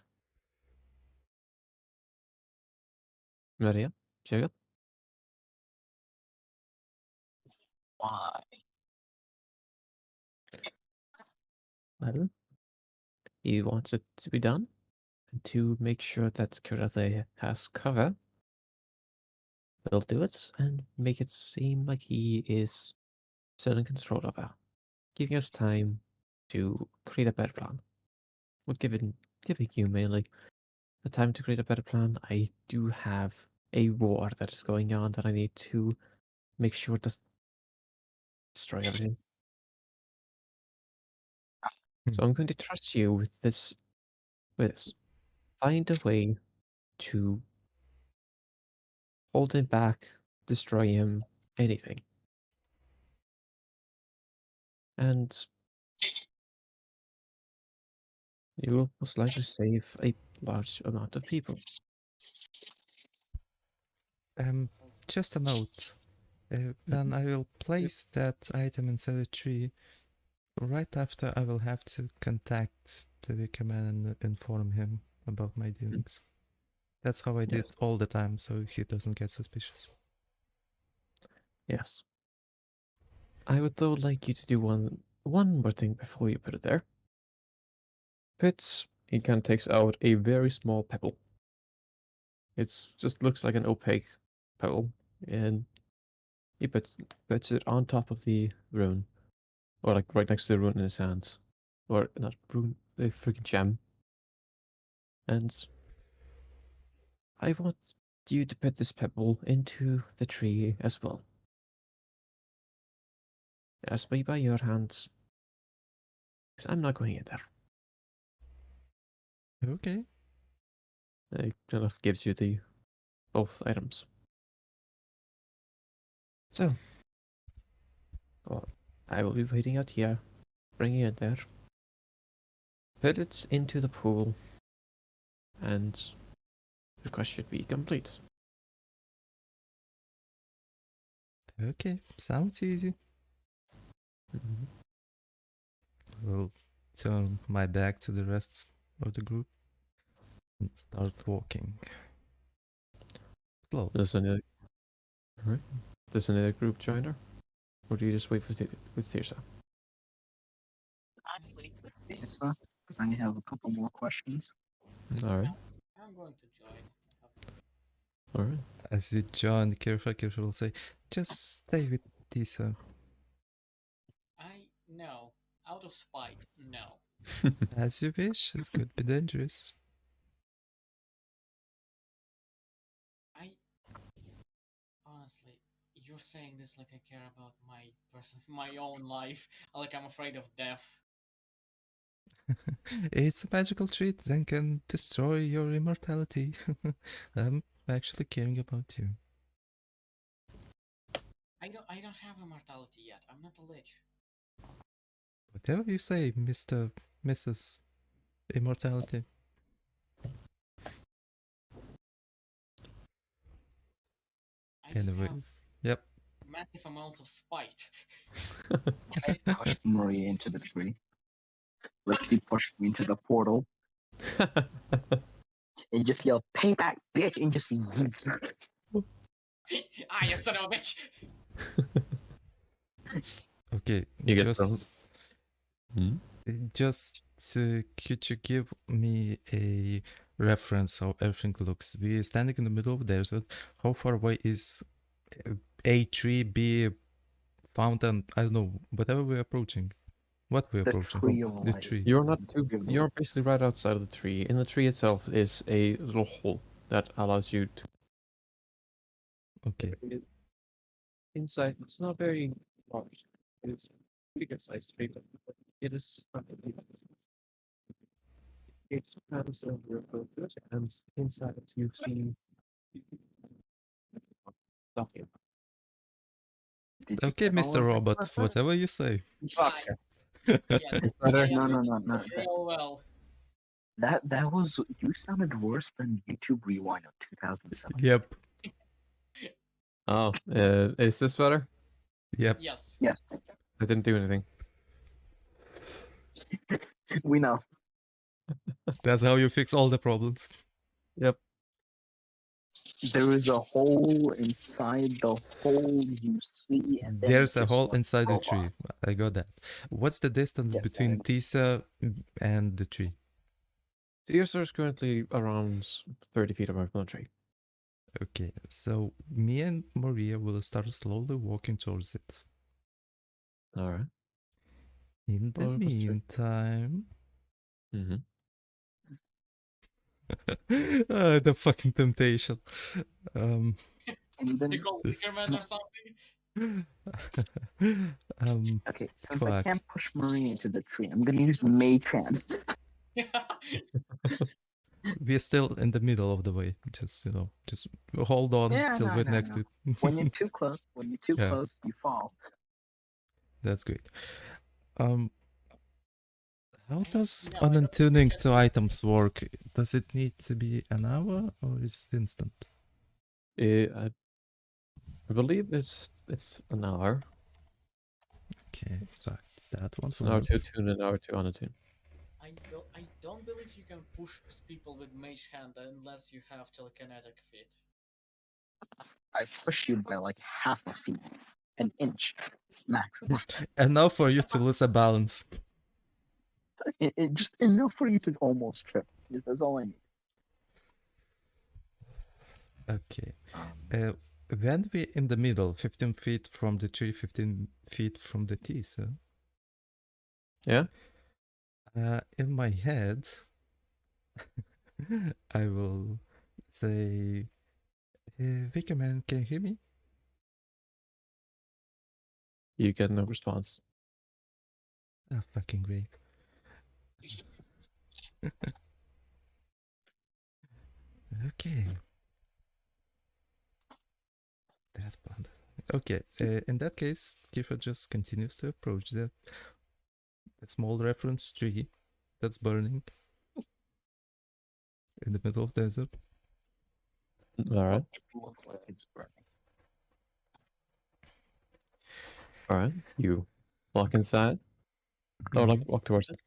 Maria? Jacob? Why? Well, he wants it to be done. And to make sure that Kurate has cover, we'll do it and make it seem like he is still in control of her, giving us time to create a better plan. Well, giving you mainly the time to create a better plan. I do have a war that is going on that I need to make sure does destroy everything. So I'm going to trust you with this. With this, find a way to hold him back, destroy him, anything, and you will most likely save a large amount of people. Um, just a note. When I will place that item inside a tree, right after I will have to contact the Wicker Man and inform him about my doings. That's how I did Yes. all the time, so he doesn't get suspicious. Yes. I would though like you to do one more thing before you put it there. He kind of takes out a very small pebble. It's just looks like an opaque pebble, and he puts it on top of the rune, or like right next to the rune in his hands, or not rune, the freaking gem. And I want you to put this pebble into the tree as well. As by your hands, 'cause I'm not going in there. Okay. It kind of gives you the both items. So, well, I will be waiting out here. Bring it there. Put it into the pool, and the quest should be complete. Okay. Sounds easy. Mhm. We'll turn my back to the rest of the group and start walking. Slow. Does another, alright. Does another group join her? Or do you just wait with Tirsa? I'm waiting with this because I have a couple more questions. Alright, I'm going to join. alright. As you join, Kirfa will say, just stay with Tisa. No. Out of spite, no. As you wish, it could be dangerous. Honestly, you're saying this like I care about my own life, like I'm afraid of death. It's a magical treat that can destroy your immortality. I'm actually caring about you. I don't have immortality yet. I'm not a lich. Whatever you say, Mr. Mrs. Immortality. I just Anyway, have yep. massive amounts of spite. I pushed Maria into the tree. Like she pushed me into the portal and just yelled, "Payback, bitch!" and just yeets her. You son of a bitch! Okay, You get thrown. just could you give me a reference how everything looks? We're standing in the middle of the desert. How far away is A tree, B fountain? I don't know. Whatever we're approaching. What we're The approaching? tree of The life. tree. You're not too. Give the- You're basically right outside of the tree. In the tree itself is a little hole that allows you to. Okay. Inside, it's not very large. It's a pretty good sized tree, but it is. It has a roof, and inside it you see. Stuff here. Did you Okay, get all Mr. of it, Robot, Martha? whatever you say. Yeah, It's better. I No, am no, not no, no. real well. That was, you sounded worse than YouTube Rewind of 2007. Yep. Oh, is this better? Yep. Yes. Yes, I didn't do anything. we know. That's how you fix all the problems. Yep. There is a hole inside the hole you see, and then There's a this hole one inside the robot. tree. I got that. What's the distance Yes, between and- Tisa and the tree? Tears is currently around 30 feet away from the tree. Okay, so me and Maria will start slowly walking towards it. Alright. In the Well, it was true. meantime, Mm-hmm. the fucking temptation. and then, The gold digger man or something? okay, since Quack. I can't push Marie into the tree, I'm gonna use Mage Hand. We're still in the middle of the way. Just just hold on Yeah, till no, we're no, next no. to it. When you're too close, Yeah. you fall. That's great. How does No, I don't untuning think to items work? Does it need to be an hour or is it instant? I believe it's an hour. Okay, fuck that one It's for an hour me. to attune, an hour to unattune. I don't believe you can push people with mage hand unless you have telekinetic feet. I push you by like half a feet, an inch, max. Enough for you to lose a balance. It just enough for you to almost trip. That's all I need. Okay. Um, When we in the middle, 15 feet from the tree, 15 feet from the T, so Yeah? in my head, I will say, Vicky man, can you hear me? You get no response. Ah, fucking great. Okay. That's planned. Okay, in that case, Kiefer just continues to approach the small reference tree that's burning in the middle of the desert. Alright. it looks like it's burning. Alright. You walk inside. Or like walk towards it.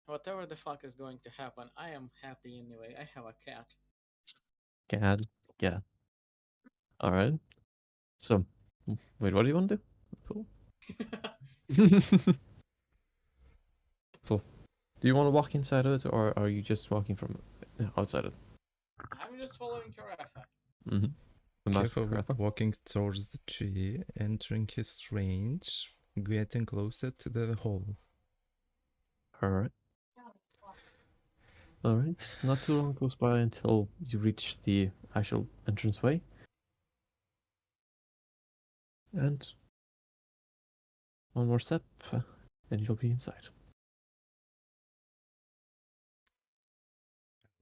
Whatever the fuck is going to happen, I am happy anyway. I have a cat. Gad. Yeah. Alright. So, wait, what do you want to do? Cool. So, do you want to walk inside of it, or are you just walking from outside it? I'm just following Carafa. Mm-hmm. The mask Kiefer Carafa. walking towards the tree, entering his range, getting closer to the hole. Alright. Alright. Not too long goes by until you reach the actual entranceway. And one more step, and you'll be inside.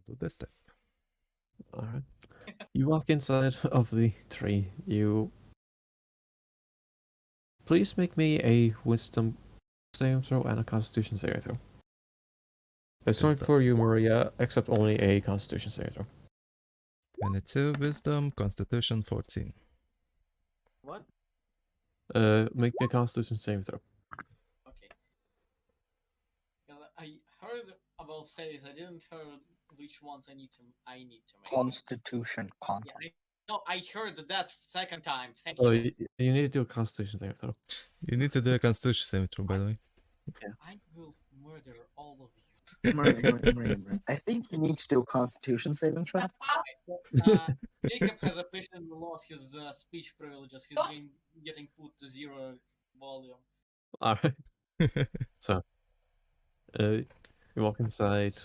Do the step. Alright. You walk inside of the tree. You please make me a wisdom saving throw and a constitution saving throw. It's something Wisdom. for you, Maria, except only a constitution saving throw. 22 wisdom, constitution 14. What? Make me a constitution saving throw. Okay. 'Cause I heard about saves. I didn't hear which ones I need to make. Constitution con. Yeah, I heard that second time. Thank Oh, you. you need to do a constitution saving throw. You need to do a constitution saving throw, by the way. I will murder all of you. Murray. I think you need to do a Constitution saving throw. So, Jacob has officially lost his speech privileges. He's been getting put to 0 volume. Alright. So, you walk inside,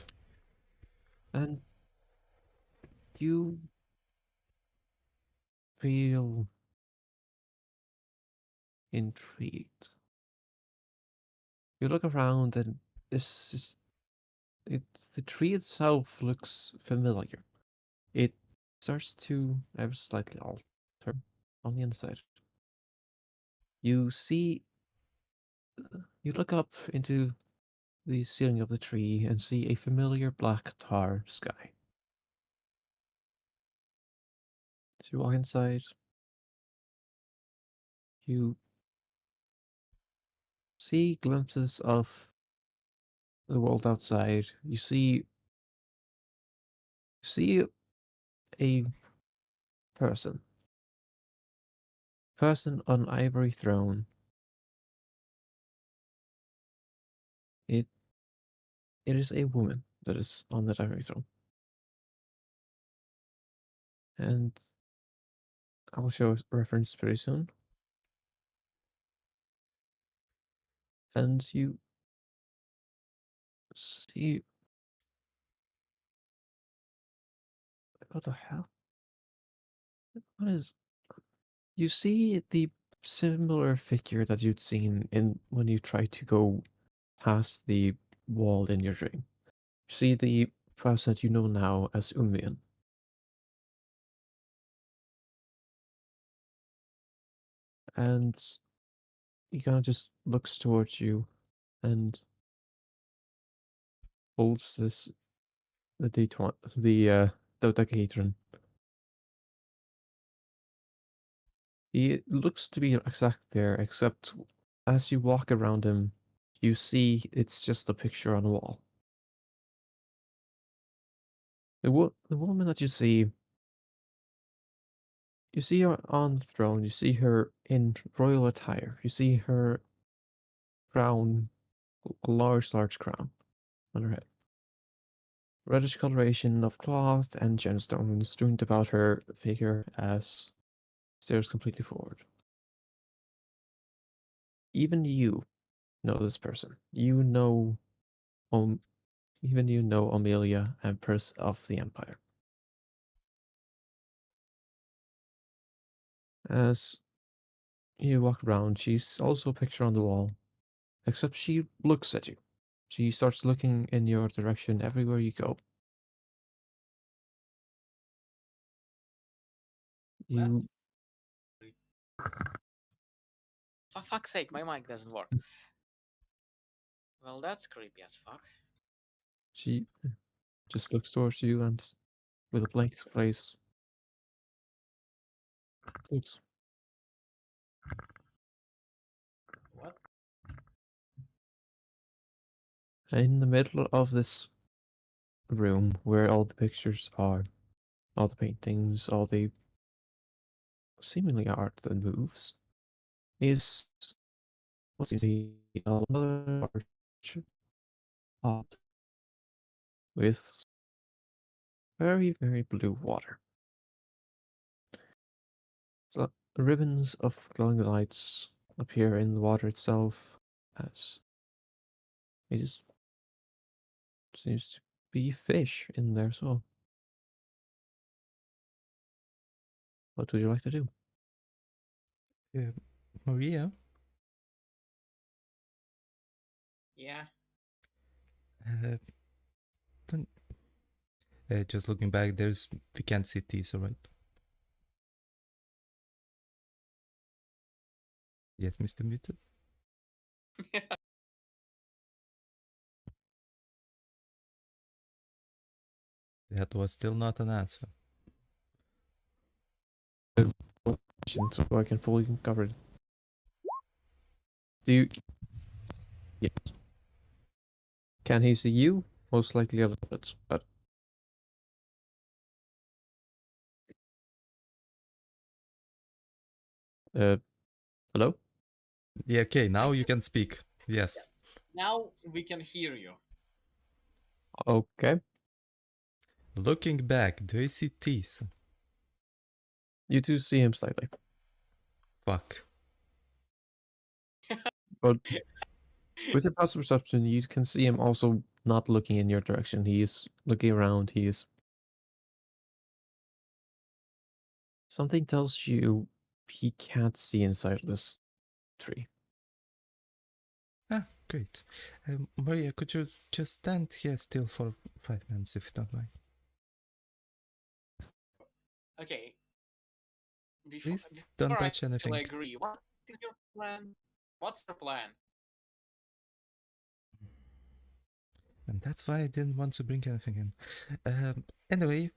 and you feel intrigued. You look around, and this is the tree itself looks familiar. It starts to ever slightly alter on the inside. You see, you look up into the ceiling of the tree and see a familiar black tar sky. So you walk inside. You see glimpses of the world outside. You see a person. Person on ivory throne. It is a woman that is on that ivory throne. And I will show a reference pretty soon. And you see, what the hell? What is, you see the similar figure that you'd seen in when you tried to go past the wall in your dream. You see the person that you know now as Umvian. And he kind of just looks towards you and holds the D20, the dodecahedron. He looks to be exact there, except as you walk around him, you see it's just a picture on a wall. The woman that you see her on the throne, you see her in royal attire, you see her crown, a large crown on her head. reddish coloration of cloth and gemstones strewn about her figure as stares completely forward. Even you know this person. Um, even you know Amelia, Empress of the Empire. As you walk around, she's also a picture on the wall, except she looks at you. She starts looking in your direction everywhere you go. That's You, for fuck's sake, my mic doesn't work. Well, that's creepy as fuck. she just looks towards you and with a blank face, looks. What? In the middle of this room where all the pictures are, all the paintings, all the seemingly art that moves, is what seems to be another large pot with very, very blue water. So ribbons of glowing lights appear in the water itself as it just seems to be fish in there as well. What would you like to do? Maria, Yeah. uh, don't- just looking back, we can't see Tisa, right? Yes, Mr. Muted. That was still not an answer. So I can fully cover it. Do you? Yes. Can he see you? Most likely a little bit, but hello? Yeah, okay, now you can speak. Yes. Now we can hear you. Okay. Looking back, do I see Tisa? You two see him slightly. Fuck. But with your passive perception, you can see him also not looking in your direction. He's looking around. He's something tells you he can't see inside of this tree. Ah, great. Maria, could you just stand here still for 5 minutes if you don't mind? Okay. Before, Please before don't I touch actually anything. agree, what is your plan? What's your plan? And that's why I didn't want to bring anything in. Anyway,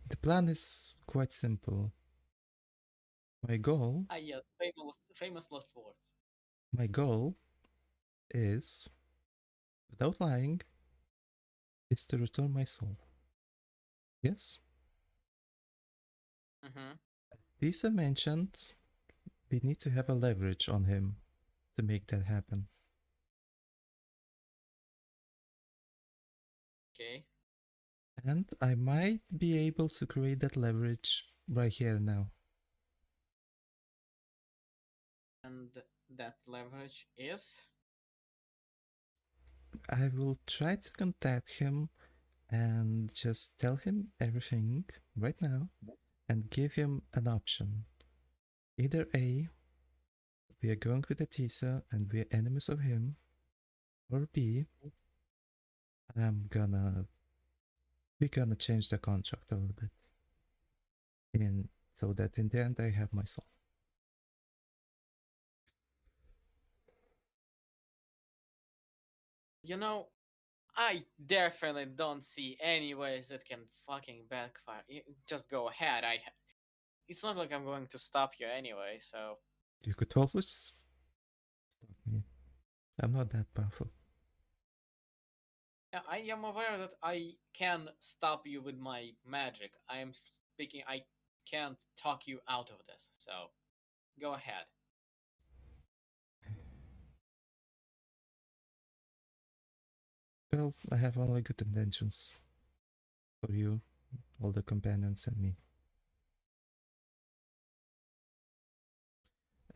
the plan is quite simple. My goal, Ah, yes, famous last words. my goal is, without lying, is to return my soul. Yes? Mm-hmm. As Lisa mentioned, we need to have a leverage on him to make that happen. Okay. And I might be able to create that leverage right here now. And that leverage is. I will try to contact him and just tell him everything right now and give him an option. Either A, we are going with Atisa and we are enemies of him, or B, we're gonna change the contract a little bit. And so that in the end I have my soul. You know, I definitely don't see any ways that can fucking backfire. Just go ahead. It's not like I'm going to stop you anyway, so. You could always stop me. I'm not that powerful. Yeah, I am aware that I can stop you with my magic. I am speaking, I can't talk you out of this, so go ahead. Well, I have only good intentions for you, all the companions, and me.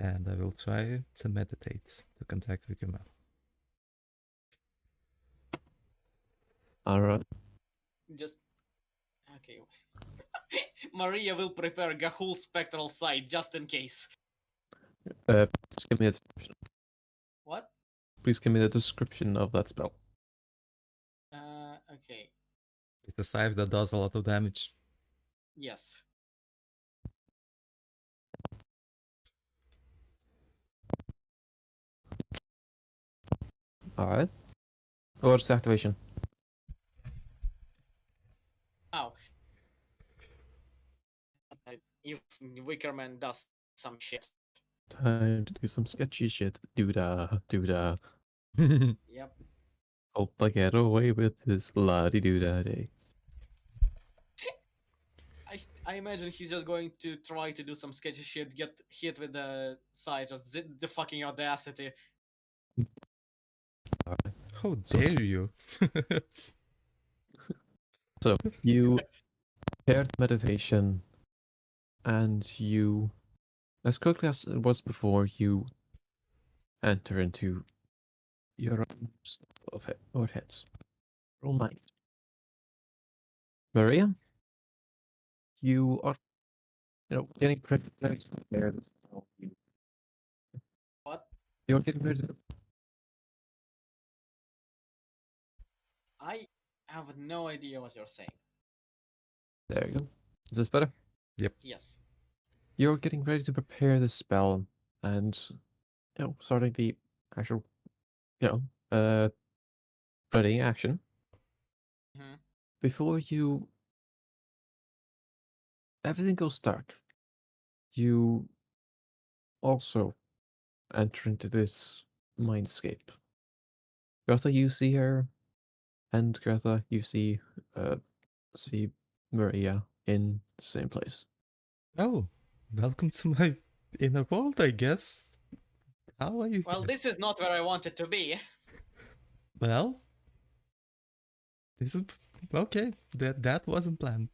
And I will try to meditate to contact Vikima. Alright. Just okay. Maria will prepare Gahul spectral sight just in case. Just give me a description. What? Please give me the description of that spell. Okay. It's a scythe that does a lot of damage. Yes. Alright. What's the activation? Oh. If Wickerman does some shit. Time to do some sketchy shit. Doodah, doodah. Yep. Hope I get away with this la-di-doo-dah day. I imagine he's just going to try to do some sketchy shit, get hit with the side, just the fucking audacity. How So- dare you? So, you paired meditation, and you, as quickly as it was before, you enter into your own of or heads. Roll mind. Maria, you are, getting prepared to prepare this spell. What? You're getting ready to. I have no idea what you're saying. There you go. Is this better? Yes. You're getting ready to prepare the spell, and starting the actual, ready action. Mhm. Before you, everything goes dark. You also enter into this mindscape. Greta, you see her, and Greta, you see Maria in the same place. Oh, welcome to my inner world, I guess. How are you Well, here? this is not where I wanted to be. Well, this is okay. That wasn't planned.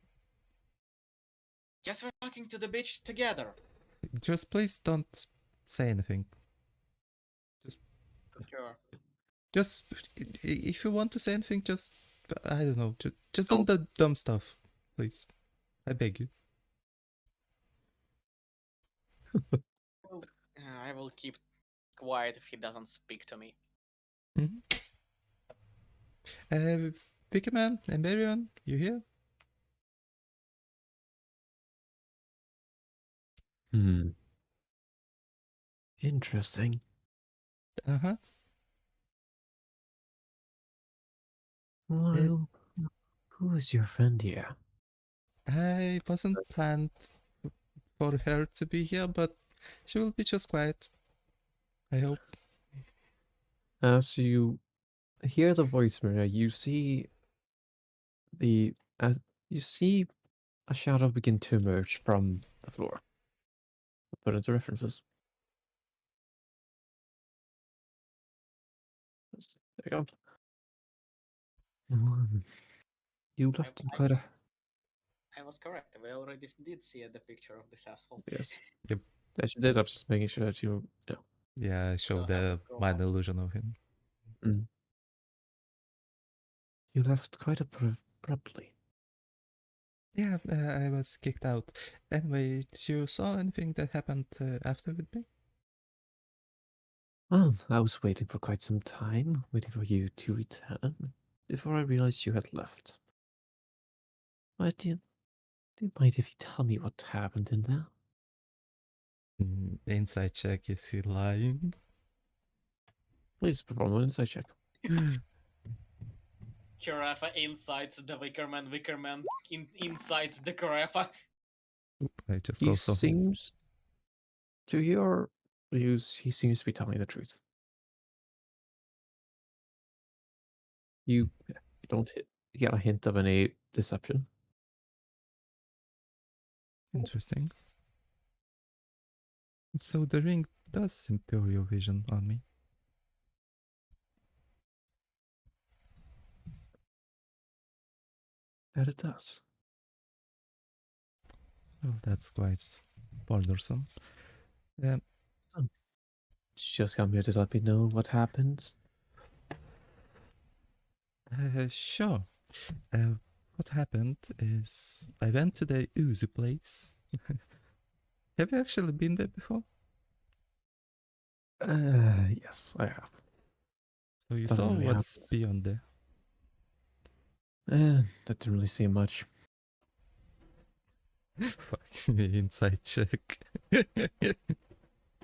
Guess we're talking to the bitch together. Just please don't say anything. Sure. Just if you want to say anything, just I don't know. Just Oh. don't do dumb stuff, please. I beg you. Well, I will keep quiet if he doesn't speak to me. Pikaman and Marion, you here? Interesting. Uh huh. Well, who is your friend here? I wasn't planned for her to be here, but she will be just quiet. I hope. As you hear the voice, Maria, you see you see a shadow begin to emerge from the floor. I'll put into references. There you go. You left in quite a I was correct. We already did see the picture of this asshole. yes. Yep. Yes, you did. I was just making sure that you know. Yeah, I showed the mind illusion of him. You left quite abruptly. Yeah, I was kicked out. Anyway, you saw anything that happened after with me? Well, I was waiting for quite some time, waiting for you to return, before I realized you had left. Why do you mind if you tell me what happened in there? Inside check, is he lying? Please perform an insight check. Carafa insides the Wickerman, Wickerman insides the Carafa. I just He also seems, to your views, he seems to be telling the truth. You don't get a hint of any deception. interesting. So the ring does improve your vision on me. bet it does. Well, that's quite bothersome. Um, Just come here to let me know what happens. sure. What happened is I went to the Uzi place. Have you actually been there before? Yes, I have. So you Don't saw really what's beyond there. That didn't really see much. Fuck me, inside check.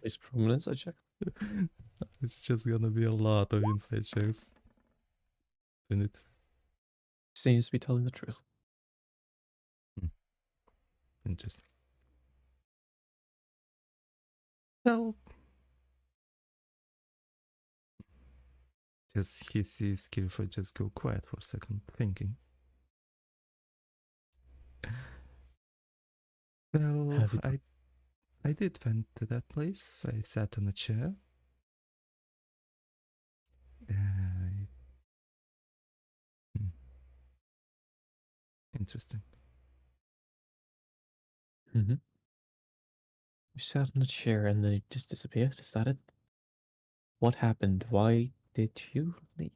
Is prominence, I checked. It's just gonna be a lot of inside checks in it. Seems to be telling the truth. Interesting. Well, just he sees Kirfa just go quiet for a second, thinking. Well, Have you- I did went to that place. I sat on a chair. Uh, hmm. Interesting. Mm-hmm. You sat in a chair and then it just disappeared. Is that it? What happened? Why did you leave?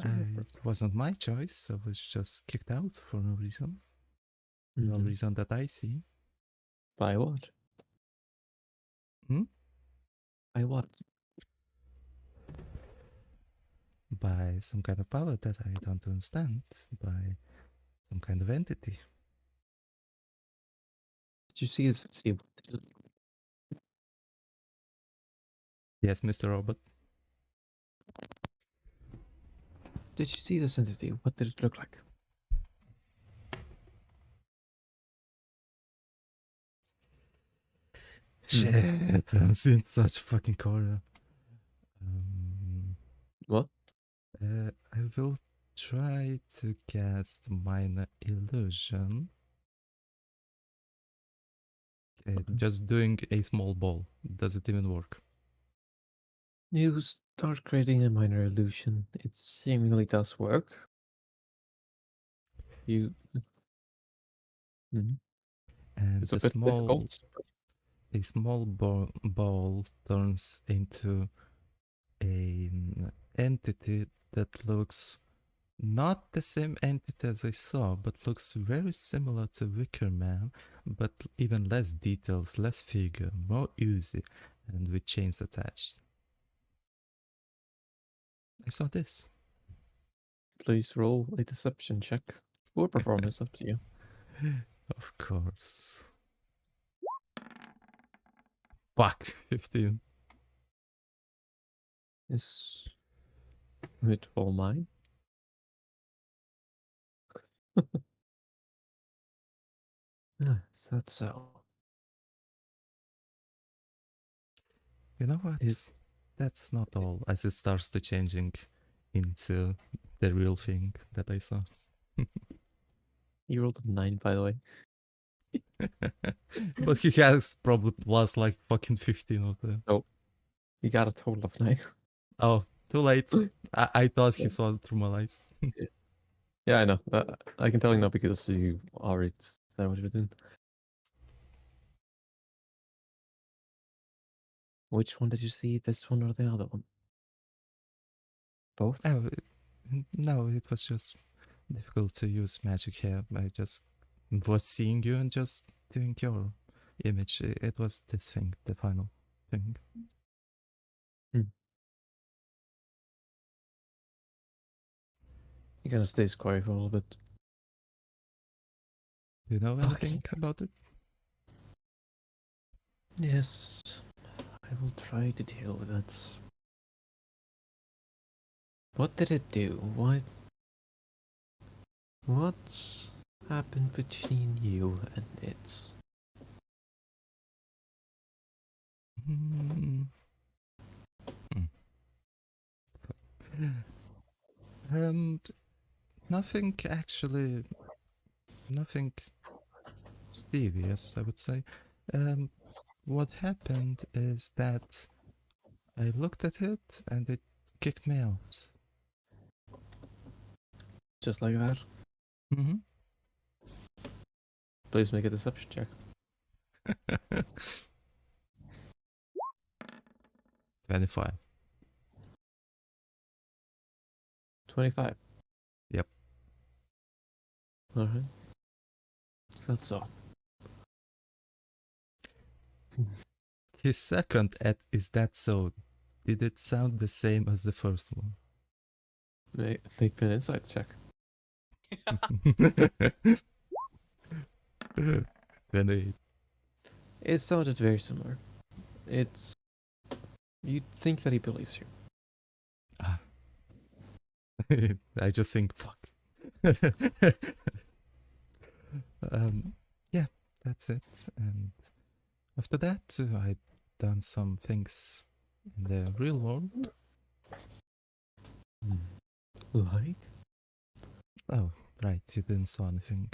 It wasn't my choice. I was just kicked out for no reason. No Mhm. reason that I see. By what? Hmm? By what? By some kind of power that I don't understand. By some kind of entity. Did you see this? Yes, Mr. Robot. Did you see this entity? What did it look like? Shit, I'm in such fucking corner. What? I will try to cast minor illusion. Just doing a small ball. Does it even work? You start creating a minor illusion. It seemingly does work. You. Mhm. And It's a bit difficult. a small ball turns into an entity that looks not the same entity as I saw, but looks very similar to Wicker Man, but even less details, less figure, more easy, and with chains attached. I saw this. Please roll a deception check or performance, up to you. Of course. Fuck, 15. Is it all mine? Is that so? You know what? It, That's not all, as it starts to changing into the real thing that I saw. you rolled a 9, by the way. But he has probably plus like fucking 15 of them. You got a total of 9. Oh, too late. I thought he saw it through my eyes. Yeah, I know. I can tell you now because you already said what you were doing. Which one did you see? This one or the other one? Both? Oh, no, it was just difficult to use magic here. I just was seeing you and just doing your image. It was this thing, the final thing. You're gonna stay quiet for a little bit. Do you know Okay. anything about it? Yes, I will try to deal with it. What did it do? What's happened between you and it? Hmm. Um, nothing actually, nothing serious, I would say. What happened is that I looked at it and it kicked me out. Just like that. Mm-hmm. Please make a deception check. 25. 25. Yep. Alright. That's so. His second is that so? Did it sound the same as the first one? Make me an insight check. 28. It sounded very similar. It's. You'd think that he believes you. Ah. I just think, fuck. Yeah, that's it. And after that, I've done some things in the real world. Like? Oh, right, you didn't saw anything.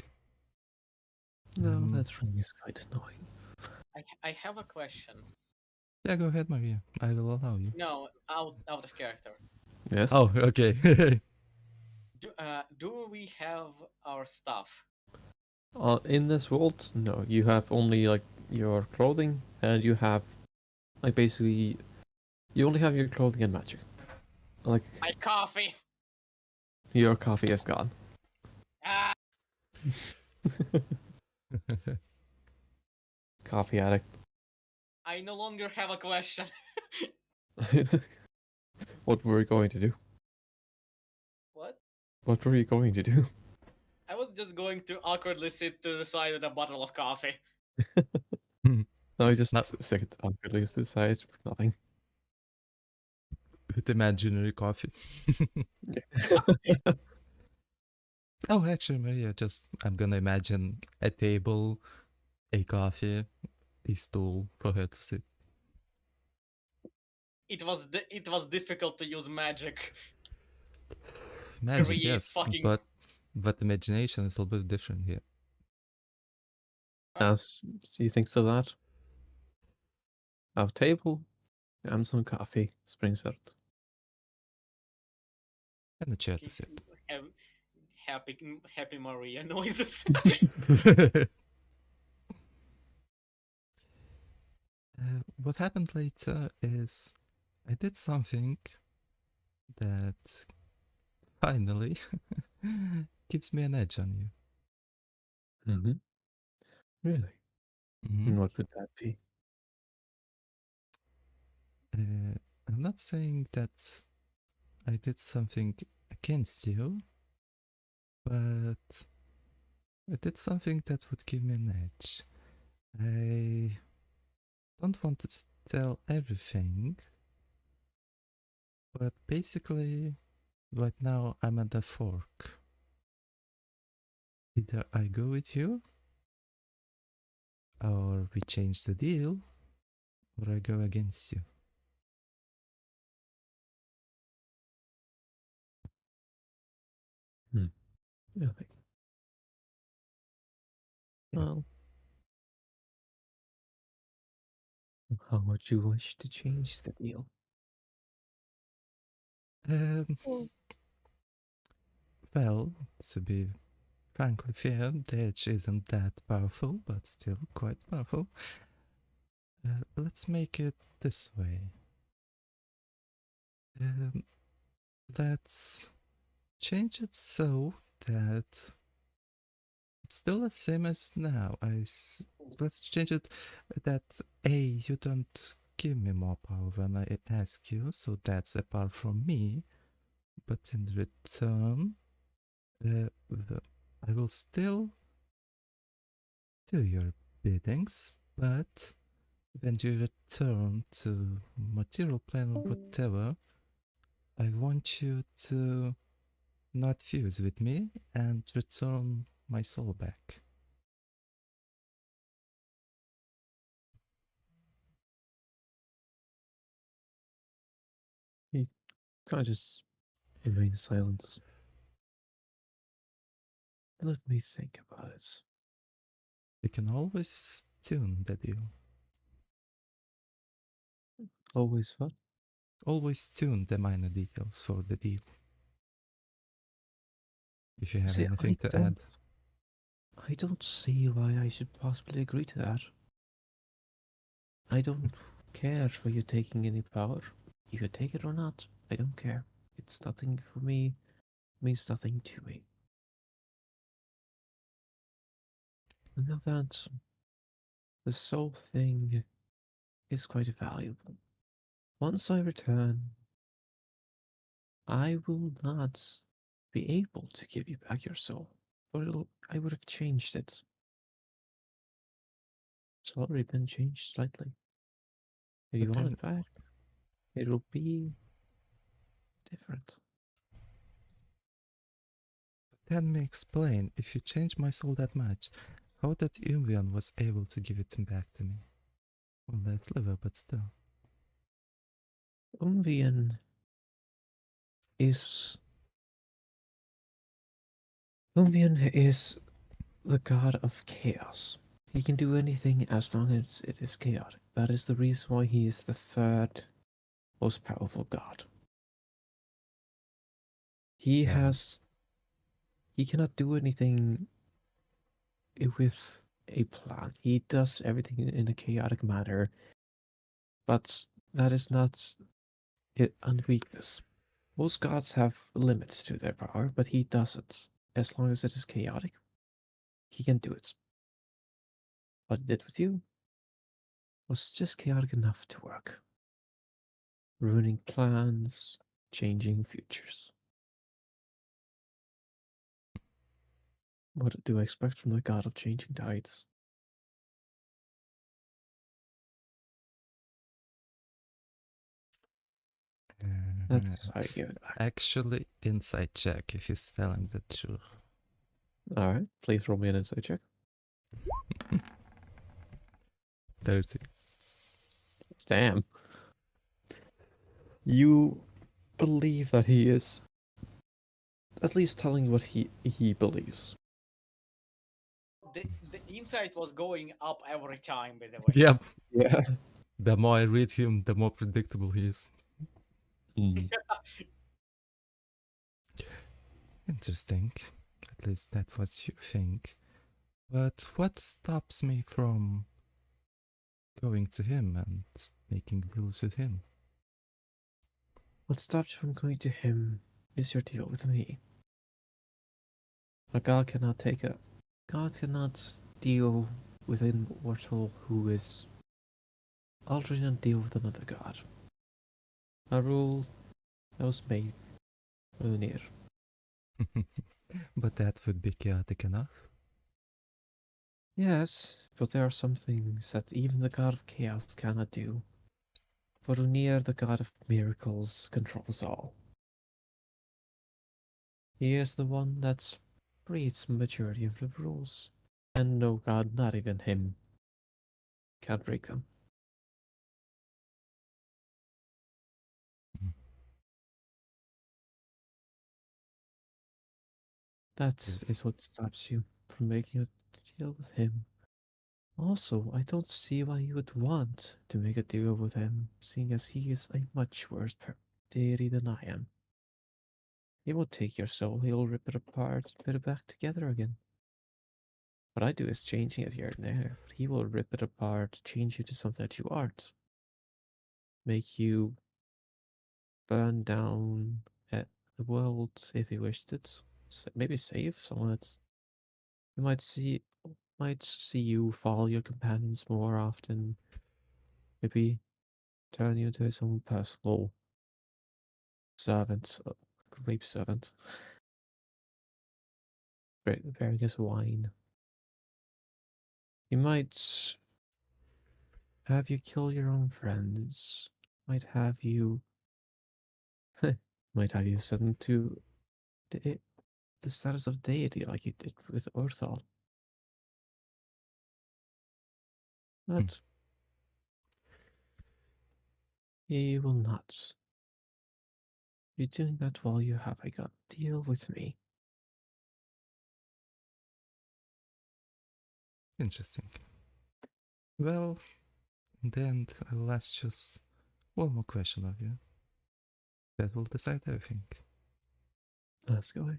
No, that ring is quite annoying. I have a question. Yeah, go ahead, Maria. I will allow you. No, out of character. Yes? Oh, okay. Do we have our stuff? In this world, no. You have only, like, your clothing, and you have, like, basically. You only have your clothing and magic. Like, My coffee. your coffee is gone. Ah, Coffee addict. I no longer have a question. What were you going to do? What? What were you going to do? I was just going to awkwardly sit to the side with a bottle of coffee. No, I just No. sit awkwardly to the side with nothing. With imaginary coffee. Oh, actually, Maria, I'm gonna imagine a table, a coffee, a stool for her to sit. It was difficult to use magic. Magic, Create yes, fucking- but imagination is a little bit different here. As you think to that? Have table and some coffee. Spring served. And a chair to sit. Have happy Maria noises. What happened later is I did something that finally gives me an edge on you. Mm-hmm. Really? Mhm. And what would that be? I'm not saying that I did something against you, but I did something that would give me an edge. I don't want to tell everything, but basically, right now I'm at a fork. Either I go with you, or we change the deal, or I go against you. Really? Yeah. Well, how would you wish to change the deal? Well, to be frankly fair, the edge isn't that powerful, but still quite powerful. Let's make it this way. Let's change it so that it's still the same as now. Let's change it that A, you don't give me more power when I ask you, so that's apart from me. But in return, I will still do your biddings, but when you return to material plane or whatever, I want you to not fuse with me and return my soul back. Kind of just remain silent. Let me think about it. We can always tune the deal. Always what? Always tune the minor details for the deal. if you have See, anything to add. I don't see why I should possibly agree to that. I don't care for you taking any power. You could take it or not. I don't care. It's nothing for me. Means nothing to me. And now that the soul thing is quite valuable. Once I return, I will not be able to give you back your soul, but I would have changed it. It's already been changed slightly. If you But want then, it back, it'll be different. then me explain, if you change my soul that much, how that Yumvian was able to give it back to me. Well, that's liver, but still. Umvian is Umvian is the god of chaos. He can do anything as long as it is chaotic. That is the reason why he is the third most powerful god. He Yeah. has he cannot do anything with a plan. He does everything in a chaotic manner, but that is not a weakness. Most gods have limits to their power, but he doesn't. As long as it is chaotic, he can do it. What he did with you was just chaotic enough to work. Ruining plans, changing futures. What do I expect from the god of changing tides? That's how you give it back. Actually, insight check if he's telling the truth. Alright, please roll me an insight check. 30. Damn. You believe that he is at least telling what he believes. The insight was going up every time, by the way. Yep. Yeah. The more I read him, the more predictable he is. Interesting. At least that was you think. But what stops me from going to him and making deals with him? What stops you from going to him is your deal with me. A god cannot deal with an mortal who is altering a deal with another god. A rule that was made by Lunir. But that would be chaotic enough. Yes, but there are some things that even the god of chaos cannot do. For Lunir, the god of miracles, controls all. He is the one that creates majority of the rules, and no god, not even him, can break them. That Yes. is what stops you from making a deal with him. Also, I don't see why you would want to make a deal with him, seeing as he is a much worse deity than I am. He will take your soul, he'll rip it apart, put it back together again. What I do is changing it here and there, but he will rip it apart, change you to something that you aren't. Make you burn down the world if he wished it. Maybe save someone that's you might see you follow your companions more often. Maybe turn you into his own personal servant, rape servant, bearing his wine. He might have you kill your own friends. Might have you, might have you sent to the status of deity like you did with Orthal. But he will not be doing that while you have a gut deal with me. Interesting. Well, then I will ask just one more question of you. That will decide everything. Let's go.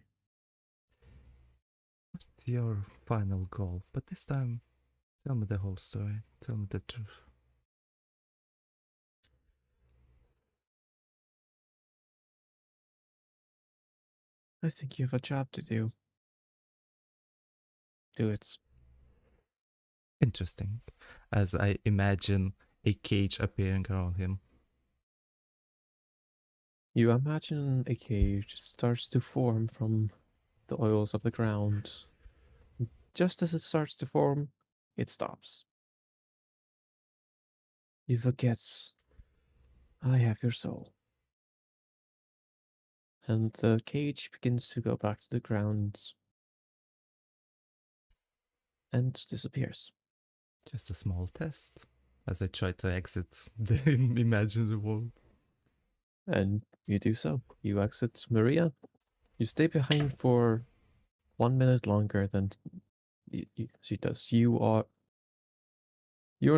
What's your final goal? But this time, tell me the whole story. Tell me the truth. I think you have a job to do. Do it. Interesting. As I imagine a cage appearing around him. You imagine a cage starts to form from the oils of the ground. Just as it starts to form, it stops. You forget, I have your soul. And the cage begins to go back to the ground and disappears. Just a small test. As I try to exit the imaginary world. And you do so. You exit Maria. You stay behind for 1 minute longer than she does. You're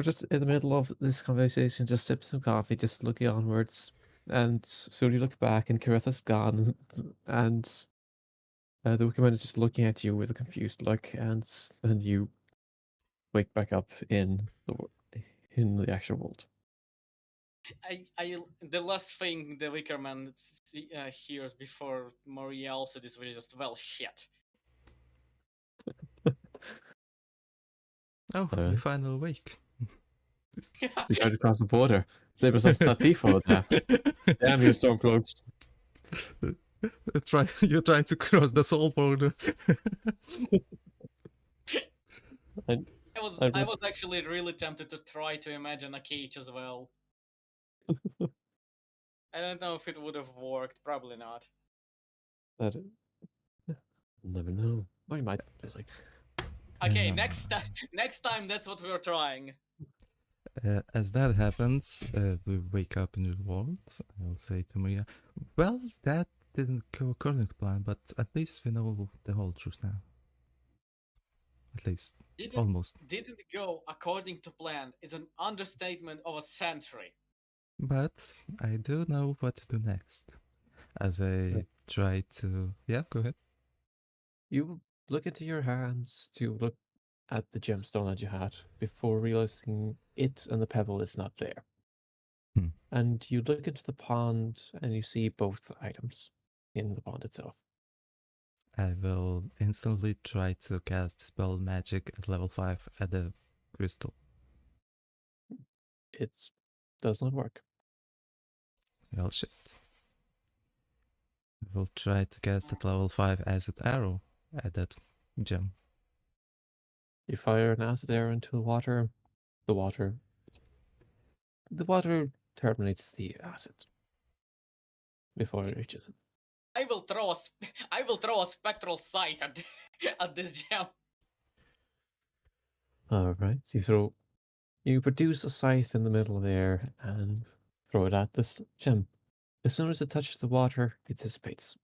just in the middle of this conversation, just sipping some coffee, just looking onwards, and soon you look back and Caretha's gone, and the Wickman is just looking at you with a confused look, and then you wake back up in the actual world. The last thing the Wicker Man hears before Maria also this was just, well, shit. Oh, we Alright. finally awake. We tried to cross the border. Sabers doesn't have before that. Damn you, Stormcloaks. You're trying to cross the soul border. I was actually really tempted to try to imagine a cage as well. I don't know if it would have worked. Probably not. But never know. Or you might just like Okay, next time that's what we're trying. As that happens, we wake up in the world. I'll say to Maria, well, that didn't go according to plan, but at least we know the whole truth now. At least, almost. Didn't go according to plan. It's an understatement of a century. But I do know what to do next. As I try to... Yeah, go ahead. you look into your hands to look at the gemstone that you had before realizing it and the pebble is not there. Hmm. And you look into the pond and you see both items in the pond itself. I will instantly try to cast Dispel Magic at level 5 at the crystal. It does not work. Well, shit. I will try to cast at level 5 Acid Arrow at that gem. You fire an acid arrow into the water. The water terminates the acid before it reaches it. I will throw a spectral sight at at this gem. All right, so you produce a scythe in the middle of the air and throw it at this gem. As soon as it touches the water, it dissipates.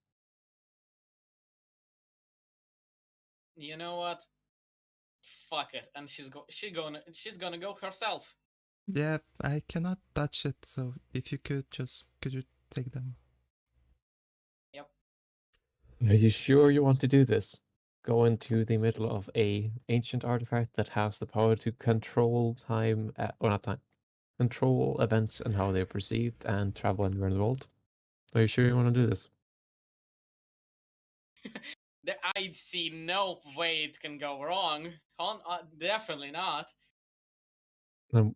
You know what? Fuck it, and she's gonna go herself. Yeah, I cannot touch it, so if you could you take them? Yep. Are you sure you want to do this? Go into the middle of a ancient artifact that has the power to control time, or not time, control events and how they're perceived and travel anywhere in the world. Are you sure you want to do this? I see no way it can go wrong. Definitely not. Um,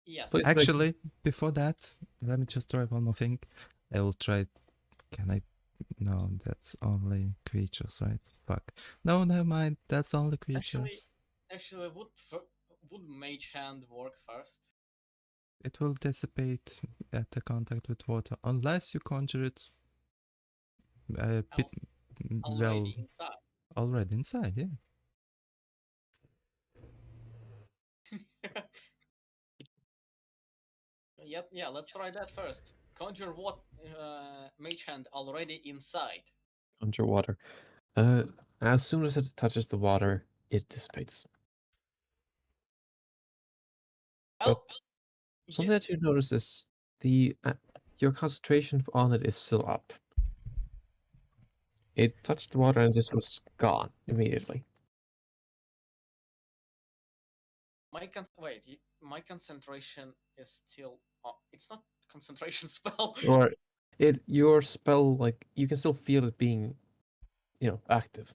Yes. Please- Actually, before that, let me just try one more thing. I will try... Can I... No, that's only creatures, right? Fuck. No, never mind. That's only creatures. Actually, would Mage Hand work first? It will dissipate at the contact with water, unless you conjure it... Already inside. already inside, yeah. Yep, yeah, let's try that first. Conjure what Mage Hand already inside. Conjure water. As soon as it touches the water, it dissipates. Well, Something that you notice is your concentration on it is still up. It touched the water and just was gone immediately. My concentration is still. Oh, it's not concentration spell. Or your spell, like, you can still feel it being, active.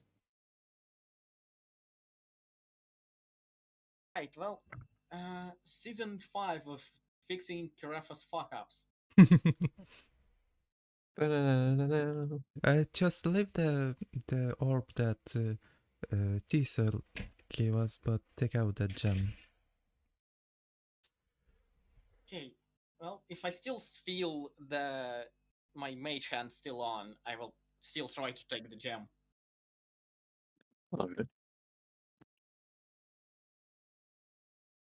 Right. Well, season 5 of fixing Carafa's fuck ups. Ba-da-da-da-da. Just leave the orb that T-Cell gave us, but take out that gem. Okay. Well, if I still feel my mage hand still on, I will still try to take the gem. Okay.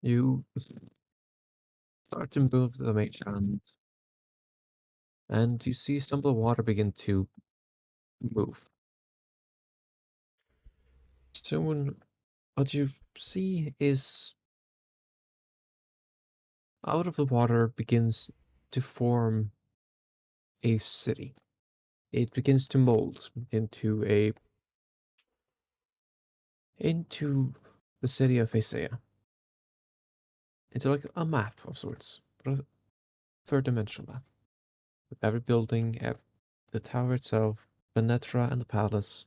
You start to move the mage hand, and you see some of the water begin to move. Soon, what you see is out of the water begins to form a city. It begins to mold into the city of Isaiah. Into like a map of sorts, but a third dimensional map. With every building, the tower itself, Venetra and the palace,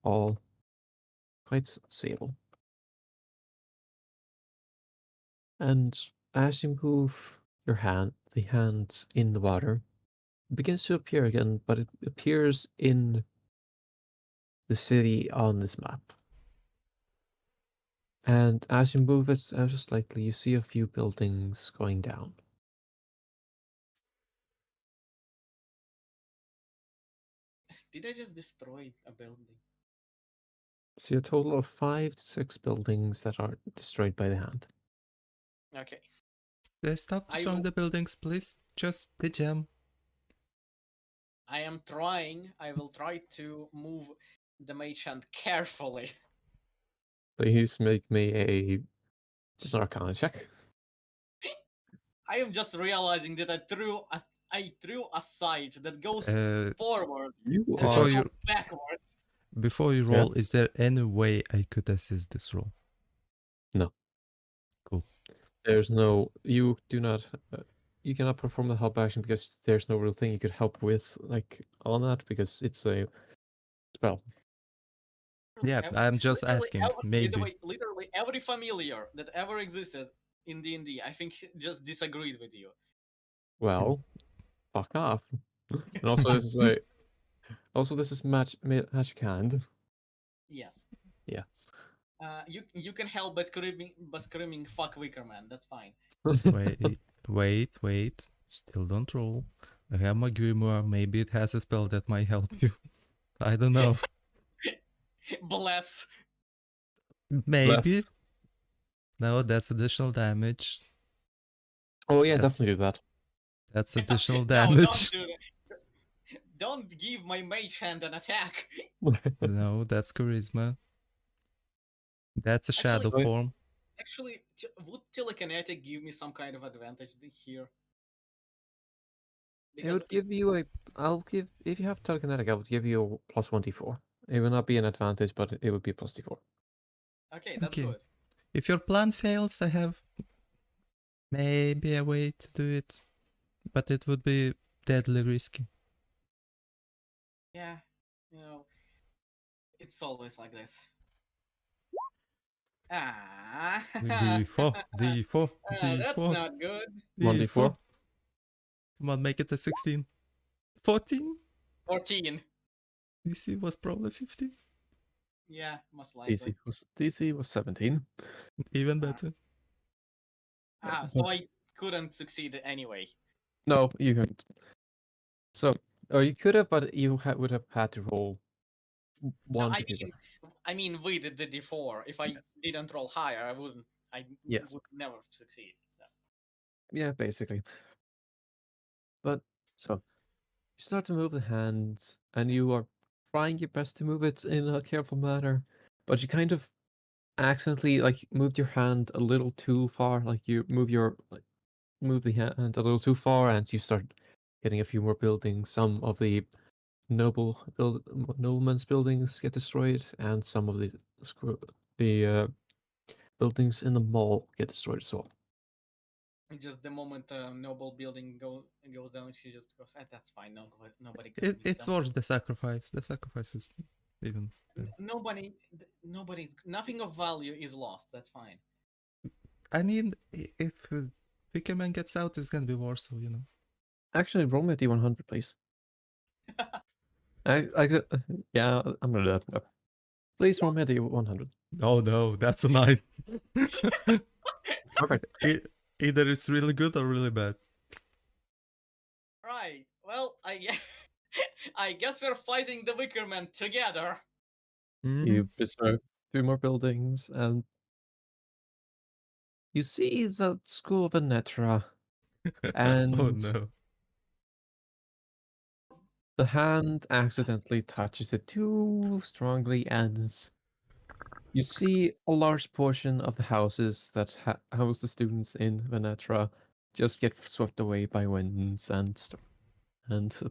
all quite seeable. And as you move the hands in the water, it begins to appear again, but it appears in the city on this map. And as you move it ever slightly, you see a few buildings going down. Did I just destroy a building? See a total of 5 to 6 buildings that are destroyed by the hand. Okay. Stop I destroying will- the buildings, please. Just the gem. I am trying. I will try to move the mage hand carefully. Please make me just an Arcana check. I am just realizing that I threw a sight that goes Uh, forward You and Before then you- goes backwards. Before you Yeah. roll, is there any way I could assist this roll? No. Cool. There's no. You do not. You cannot perform the help action because there's no real thing you could help with, like, on that, because it's a spell. Yeah, I'm just asking. By the Maybe. way, literally every familiar that ever existed in D&D, I think just disagreed with you. Well, fuck off. And also, this is like. Also, this is magic hand. Yes. Yeah. You can help by screaming "fuck Wickerman." That's fine. Wait. Still don't roll. I have my grimoire. Maybe it has a spell that might help you. I don't know. Bless. Maybe. Bless. No, that's additional damage. Oh yeah, Yes. definitely do that. That's additional No, damage. don't do that. Don't give my mage hand an attack. No, that's charisma. That's a shadow Actually- form. Actually, would telekinetic give me some kind of advantage here? It would give you a. If you have telekinetic, I would give you a plus 1d4. It would not be an advantage, but it would be plus d4. Okay, that's Okay. good. If your plan fails, I have maybe a way to do it, but it would be deadly risky. Yeah, it's always like this. Ah, D4, D4, that's D4, not good. 1d4. Come on, make it a 16. 14? 14. DC was probably 15. Yeah, most likely. DC was 17. Even better. So I couldn't succeed anyway. No, you couldn't. So, or you could have, but you would have had to roll No, one to do that. I mean, with the D4, if I didn't roll higher, I wouldn't. I Yes. would never succeed. So. Yeah, basically. But so you start to move the hands, and you are trying your best to move it in a careful manner, but you kind of accidentally moved your hand a little too far. Like you move the hand a little too far, and you start hitting a few more buildings. Some of the noblemen's buildings get destroyed, and some of the buildings in the mall get destroyed as well. Just the moment a noble building goes down, she just goes, "That's fine. Nobody can use It's them. worth the sacrifice. The sacrifice is even. Nothing of value is lost. That's fine." I mean, if Wickerman gets out, it's gonna be Warsaw, you know. Actually, roll me a D100, please. Yeah, I'm gonna do that. Okay. Please roll me a D100. Oh no, that's a 9. Perfect. Either it's really good or really bad. Right. Well, I guess we're fighting the Wickerman together. Mhm. You destroy 3 more buildings, and you see the school of Venetra, and Oh no. the hand accidentally touches it too strongly, and you see a large portion of the houses that house the students in Venetra just get swept away by winds and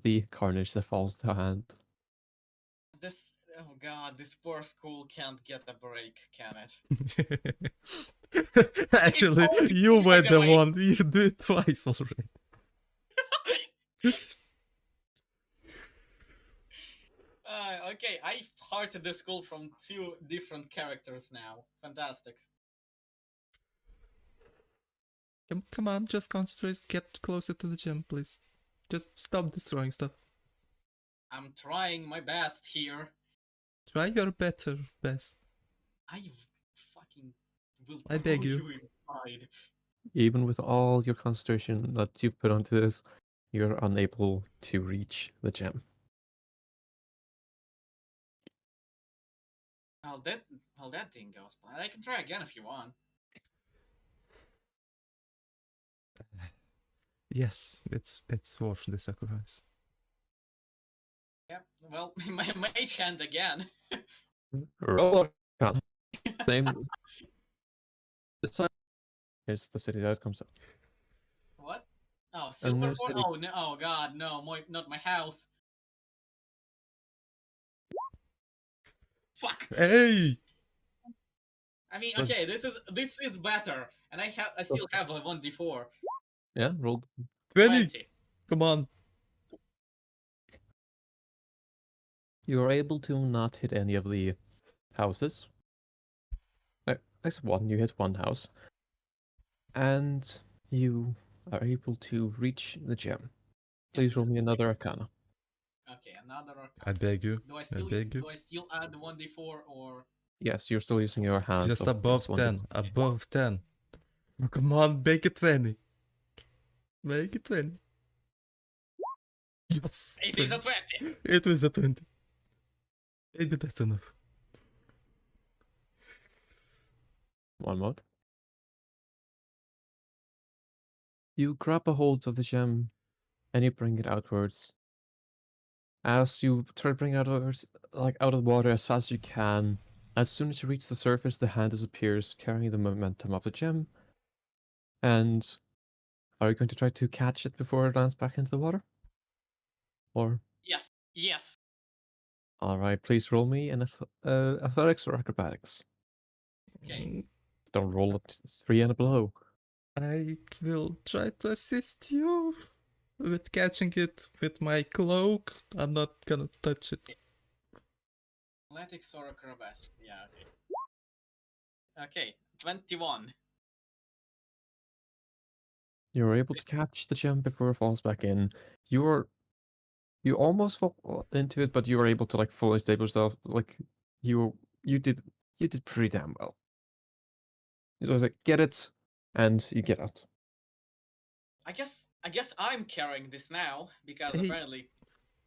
the carnage that falls to hand. Oh god, this poor school can't get a break, can it? Actually, always you seems were like a the way. one. You do it twice already. Okay, I hearted the school from 2 different characters now. Fantastic. Come on, just concentrate. Get closer to the gym, please. Just stop destroying stuff. I'm trying my best here. Try your better best. I fucking will I throw beg you. inside. Even with all your concentration that you've put onto this, you're unable to reach the gem. That thing goes. But I can try again if you want. Yes, it's worth the sacrifice. Yep. Well, my mage hand again. Roll Arcana. Same. This time, here's the city that comes up. What? Oh, A silver new for? city. Oh no! Oh god, no! Not my house. Fuck. Hey! I mean, Was- okay, this is better, and I still have a 1d4. Yeah, rolled 20! Come on. You're able to not hit any of the houses. I guess you hit one house. And you are able to reach the gem. Please Yes. roll me another Arcana. Okay, another I arcana. beg you. Do I I still beg you. do I still add 1d4 or? Yes, you're still using your hands. Just so above yes, 10. Above 10. Oh, come on, make it 20. Make it 20. Yes! It is a 20. It was a 20. Maybe that's enough. One more. You grab a hold of the gem and you bring it outwards. As you try to bring it outwards, like out of the water as fast as you can, as soon as you reach the surface, the hand disappears, carrying the momentum of the gem. And are you going to try to catch it before it lands back into the water? Or Yes. Yes. all right, please roll me an athletics or acrobatics. Okay. Don't roll a 3 and below. I will try to assist you with catching it with my cloak. I'm not gonna touch it. Athletics or acrobatics? Yeah. Okay. Okay. 21. You're able to catch the gem before it falls back in. You almost fall into it, but you were able to like fully stable yourself. Like you did pretty damn well. You was like get it, and you get out. I guess I'm carrying this now because Hey, apparently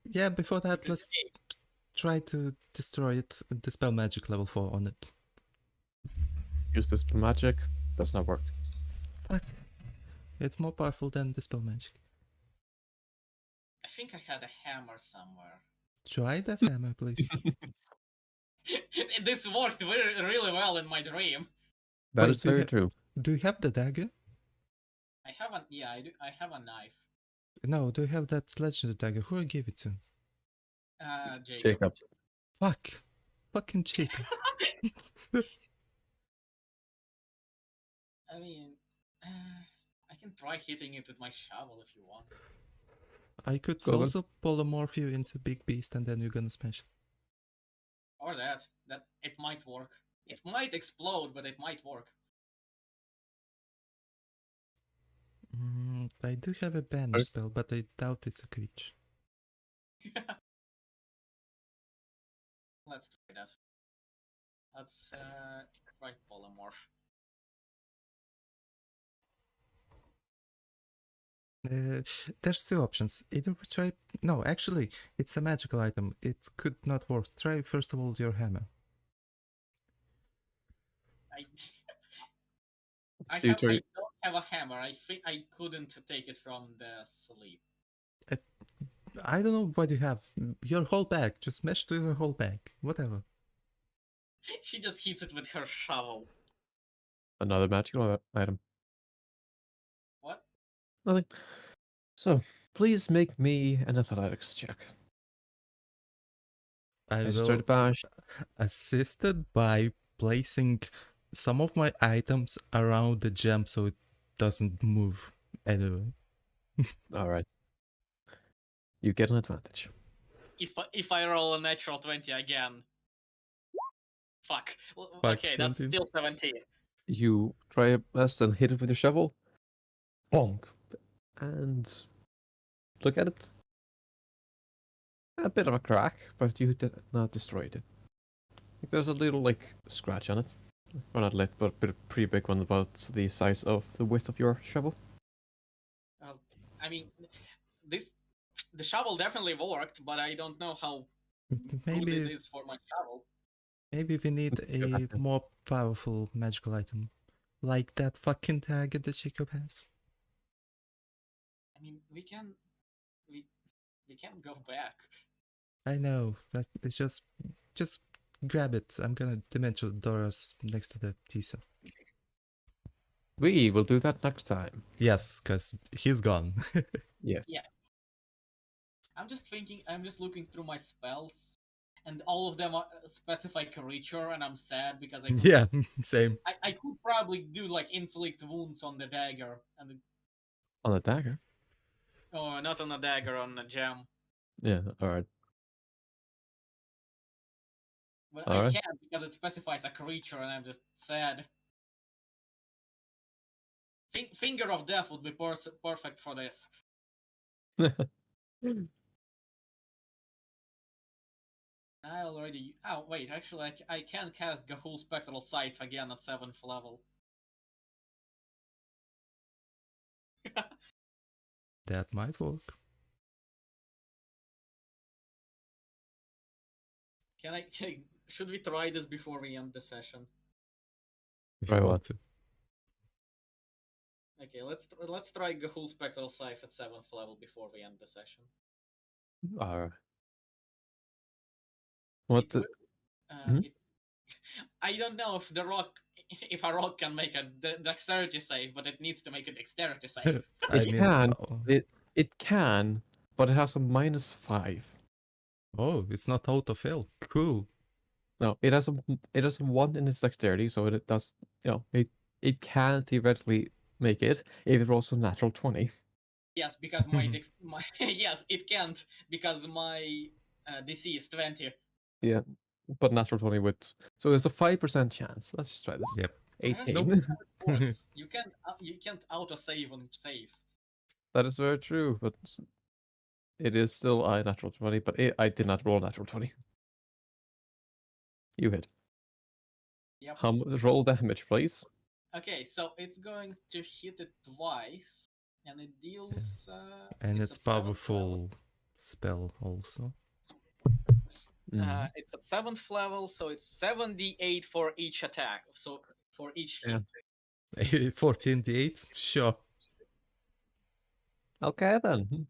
Yeah, before that, it let's escaped. try to destroy it. Dispel magic level 4 on it. Use this magic. Does not work. Fuck. It's more powerful than dispel magic. I think I had a hammer somewhere. Try that hammer, please. This worked really well in my dream. That Wait, is very true. Do you have the dagger? I have a I have a knife. No, do you have that legendary dagger? Who gave it to? Jacob. Jacob. Fuck. Fucking Jacob. I mean, I can try hitting it with my shovel if you want. I could Go on. also polymorph you into big beast and then you're gonna smash it. Or that. That it might work. It might explode, but it might work. I do have a banner Sorry? spell, but I doubt it's a creature. Let's try that. Let's try polymorph. There's two options. Either we try. No, actually, it's a magical item. It could not work. Try first of all your hammer. I You try- don't have a hammer. I think I couldn't take it from the sleep. I don't know what you have. Your whole bag. Just smash to your whole bag. Whatever. She just hits it with her shovel. Another magical item. What? Nothing. So, please make me an athletics check. I As you will start to bash. assisted by placing some of my items around the gem so it doesn't move anyway. Alright. You get an advantage. If I roll a natural 20 again. Fuck. Fuck, Okay, that's 17. still 17. You try your best and hit it with your shovel. Bonk. And look at it. A bit of a crack, but you did not destroy it. There's a little like scratch on it. Or not lit, but a pretty big one, about the size of the width of your shovel. I mean, the shovel definitely worked, but I don't know how good it Maybe is for my shovel. maybe we need a more powerful magical item. Like that fucking dagger that Jacob has. I mean, we can go back. I know. That it's just grab it. I'm gonna dimensional Doras next to the Tisa. We will do that next time. Yes, because he's gone. Yes. Yeah. I'm just looking through my spells, and all of them specify creature, and I'm sad because I could, Yeah, same. I could probably do like inflict wounds on the dagger, and On a dagger? oh, not on a dagger, on a gem. Yeah, alright. But All I right. can't because it specifies a creature, and I'm just sad. Finger of Death would be perfect for this. I already. Oh wait, actually, I can cast Gahul Spectral Scythe again at 7th level. That might work. Should we try this before we end the session? If Try you what? want to. Okay, let's try Gahul Spectral Scythe at 7th level before we end the session. Alright. What It the... will- Mhm. I don't know if a rock can make a dexterity save, but it needs to make a dexterity save. I mean, can. oh, It can, but it has a -5. oh, it's not autofill. Cool. No, it has a 1 in its dexterity, so it does, it can theoretically make it if it rolls a natural 20. Yes, because my yes, it can't because my DC is 20. Yeah, but natural 20 with... So there's a 5% chance. Let's just try this. Yep. 18. Nope. That's how it works. You can't auto save on saves. That is very true, but it is still a natural 20, but I did not roll a natural 20. You hit. Yep. Roll damage, please. Okay, so it's going to hit it twice, and it deals. And it's at 7th level. powerful spell also. Mhm. It's at 7th level, so it's 7d8 for each attack. So for each hit. Yeah. 14d8? Sure. Okay then.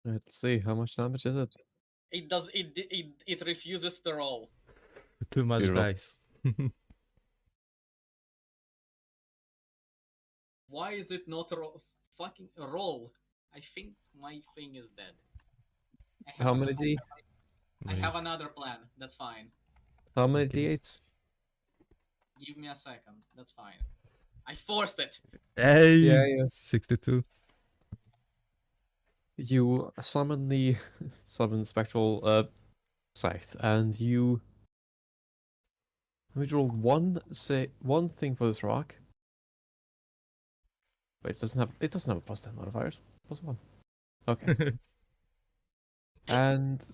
Let's see, how much damage is it? It refuses to roll. Too much Beautiful. dice. Why is it not fucking roll? I think my thing is dead. I have How an- many D? I have another plan. That's fine. How many Okay. D8s? Give me a second. That's fine. I forced it. Hey, Yeah, yeah. 62. You summon the spectral scythe, and you let me roll one thing for this rock. Wait, it doesn't have a +10 modifiers. +1. Okay. And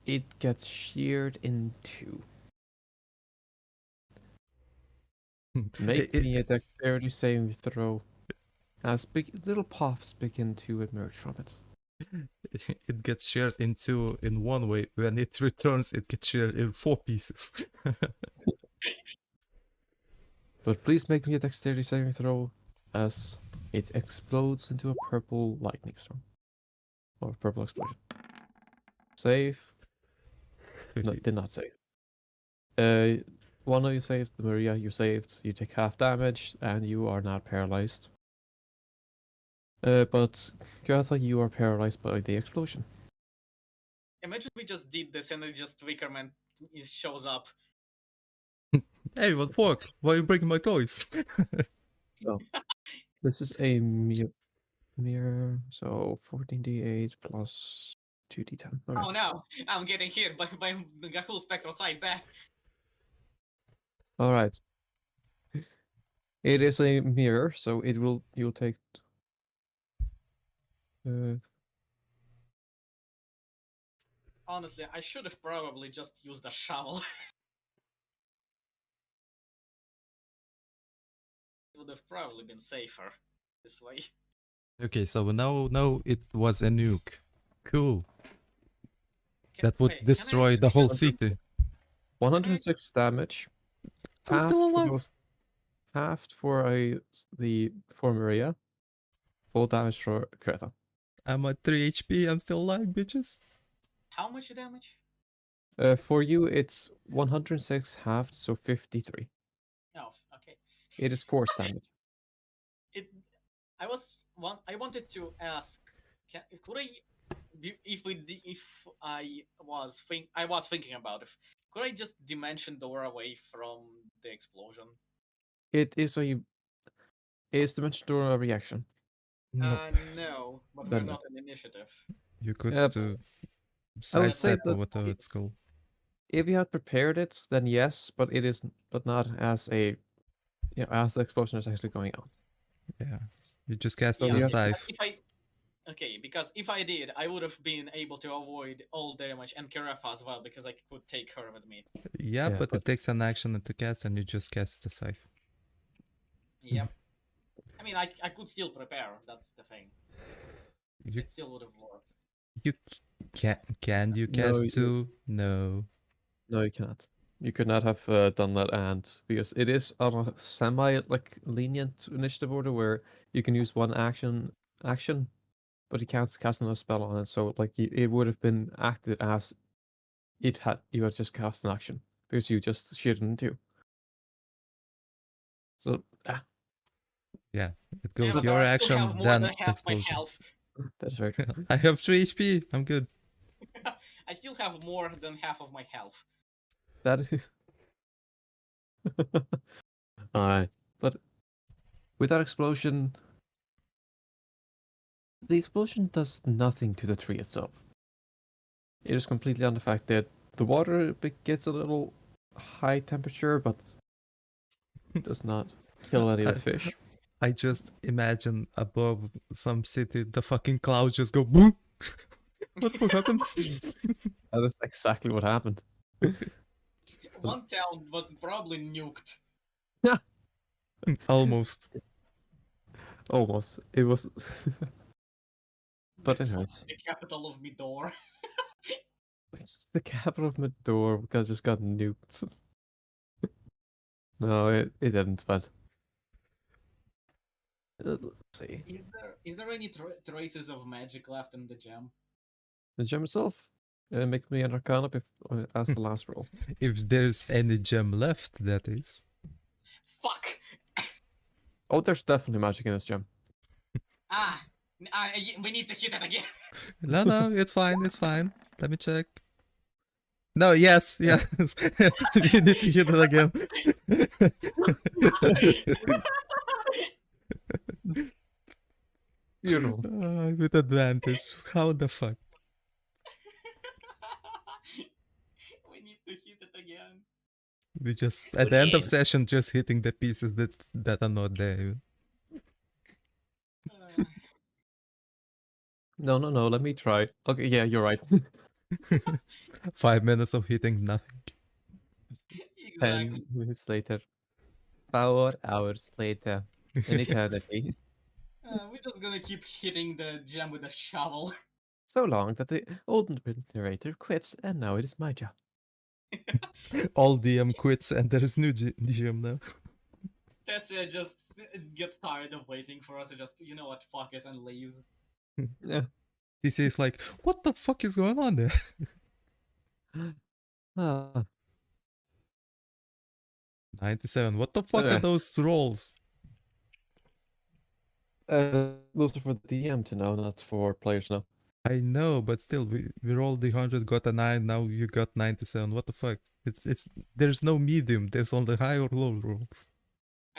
it gets sheared in two. Make It- me a dexterity saving throw. As big little puffs begin to emerge from it. it gets shared in two in one way. When it returns, it gets shared in 4 pieces. But please make me a dexterity saving throw as it explodes into a purple lightning storm. Or purple explosion. Save. No, 50. did not save. One of you saved, Maria, you saved. You take half damage and you are not paralyzed. But Gertha, you are paralyzed by the explosion. Imagine we just did this and it just Wickerman shows up. Hey, what fuck? Why are you breaking my toys? This is a mirror, so 14d8 plus 2d10. Okay. Oh no, I'm getting hit by the Gahul Spectral Side back. All right. It is a mirror, so you'll take. Honestly, I should have probably just used a shovel. It would have probably been safer this way. Okay, so now it was a nuke. Cool. That would Wait, destroy the whole because- city. 106 damage. I'm still Halved for alive. those- Halved for Maria. Full damage for Greta. I'm at 3 HP. I'm still alive, bitches. How much damage? For you, it's 106 halved, so 53. Oh, okay. It is force damage. It. I wanted to ask. Could I, if I was thinking about it, could I just dimension door away from the explosion? It is dimension door reaction. No, No, but Then we're no. not in initiative. you could I would say sidestep or that whatever it's called. if you had prepared it, then yes, but not as as the explosion is actually going on. Yeah, you just cast So the you have- scythe. Because if I did, I would have been able to avoid all damage and Karafa as well because I could take her with me. Yeah, Yeah, but but- it takes an action to cast, and you just cast the scythe. Yep. I mean, I could still prepare. That's the thing. You It still would have worked. you can you No, cast two? No. No, you cannot. You could not have done that, and because it is on a semi lenient initiative order where you can use one action, but you can't cast another spell on it. So it would have been acted as you had just cast an action because you just sheared it in two. So Yeah, it Yeah, goes but your I still have action, more then than half my explosion. health. that is very true. I have 3 HP. I'm good. I still have more than half of my health. That is. Alright, but with that explosion, the explosion does nothing to the tree itself. It is completely on the fact that the water gets a little high temperature, but does not kill any of the fish. I just imagine above some city, the fucking clouds just go boom. What happened? That is exactly what happened. One town was probably nuked. Almost. Almost. It was. But anyways, The capital of Midor. the capital of Midor just got nuked. No, it didn't, but. Let's see. Is there any traces of magic left in the gem? The gem itself, make me an arcana as the last roll. If there's any gem left, that is. Fuck! Oh, there's definitely magic in this gem. Ah! We need to hit it again. No, no, it's fine, it's fine. Let me check. No, yes, yes. You need to hit it again. Beautiful. With advantage. How the fuck? We need to hit it again. We just at the end of Again. session just hitting the pieces that are not there. Uh, No, no, no. Let me try. Okay, yeah, you're right. 5 minutes of hitting nothing. 10 exactly. minutes later. 4 hours later. An eternity. We're just gonna keep hitting the gem with a shovel. So long that the old narrator quits, and now it is my job. All DM quits and there is new GM now. Tessia just gets tired of waiting for us to just, you know what, fuck it, and leaves. Yeah. TC is like, what the fuck is going on there? Ah, 97. What the fuck are Okay. those rolls? those are for the DM to know, not for players to know. I know, but still, we rolled the 100, got a 9, now you got 97. What the fuck? It's there's no medium. There's only high or low rolls.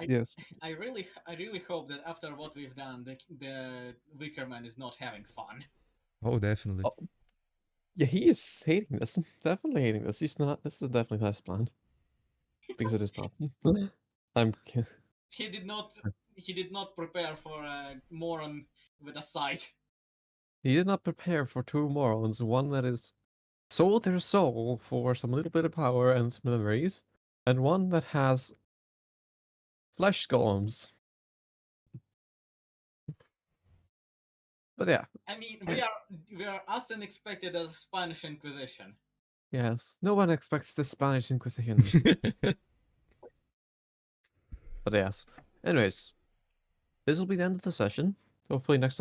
Yes. I really hope that after what we've done, the Wicker Man is not having fun. Oh, definitely. Oh. Yeah, he is hating this. Definitely hating this. He's not. This is definitely not his plan. Because it is not. I'm. He did not prepare for a moron with a sight. He did not prepare for two morons. One that is sold their soul for some little bit of power and some memories, and one that has flesh golems. But yeah, I mean, we are as unexpected as Spanish Inquisition. yes, no one expects the Spanish Inquisition. But yes. Anyways, this will be the end of the session. Hopefully next time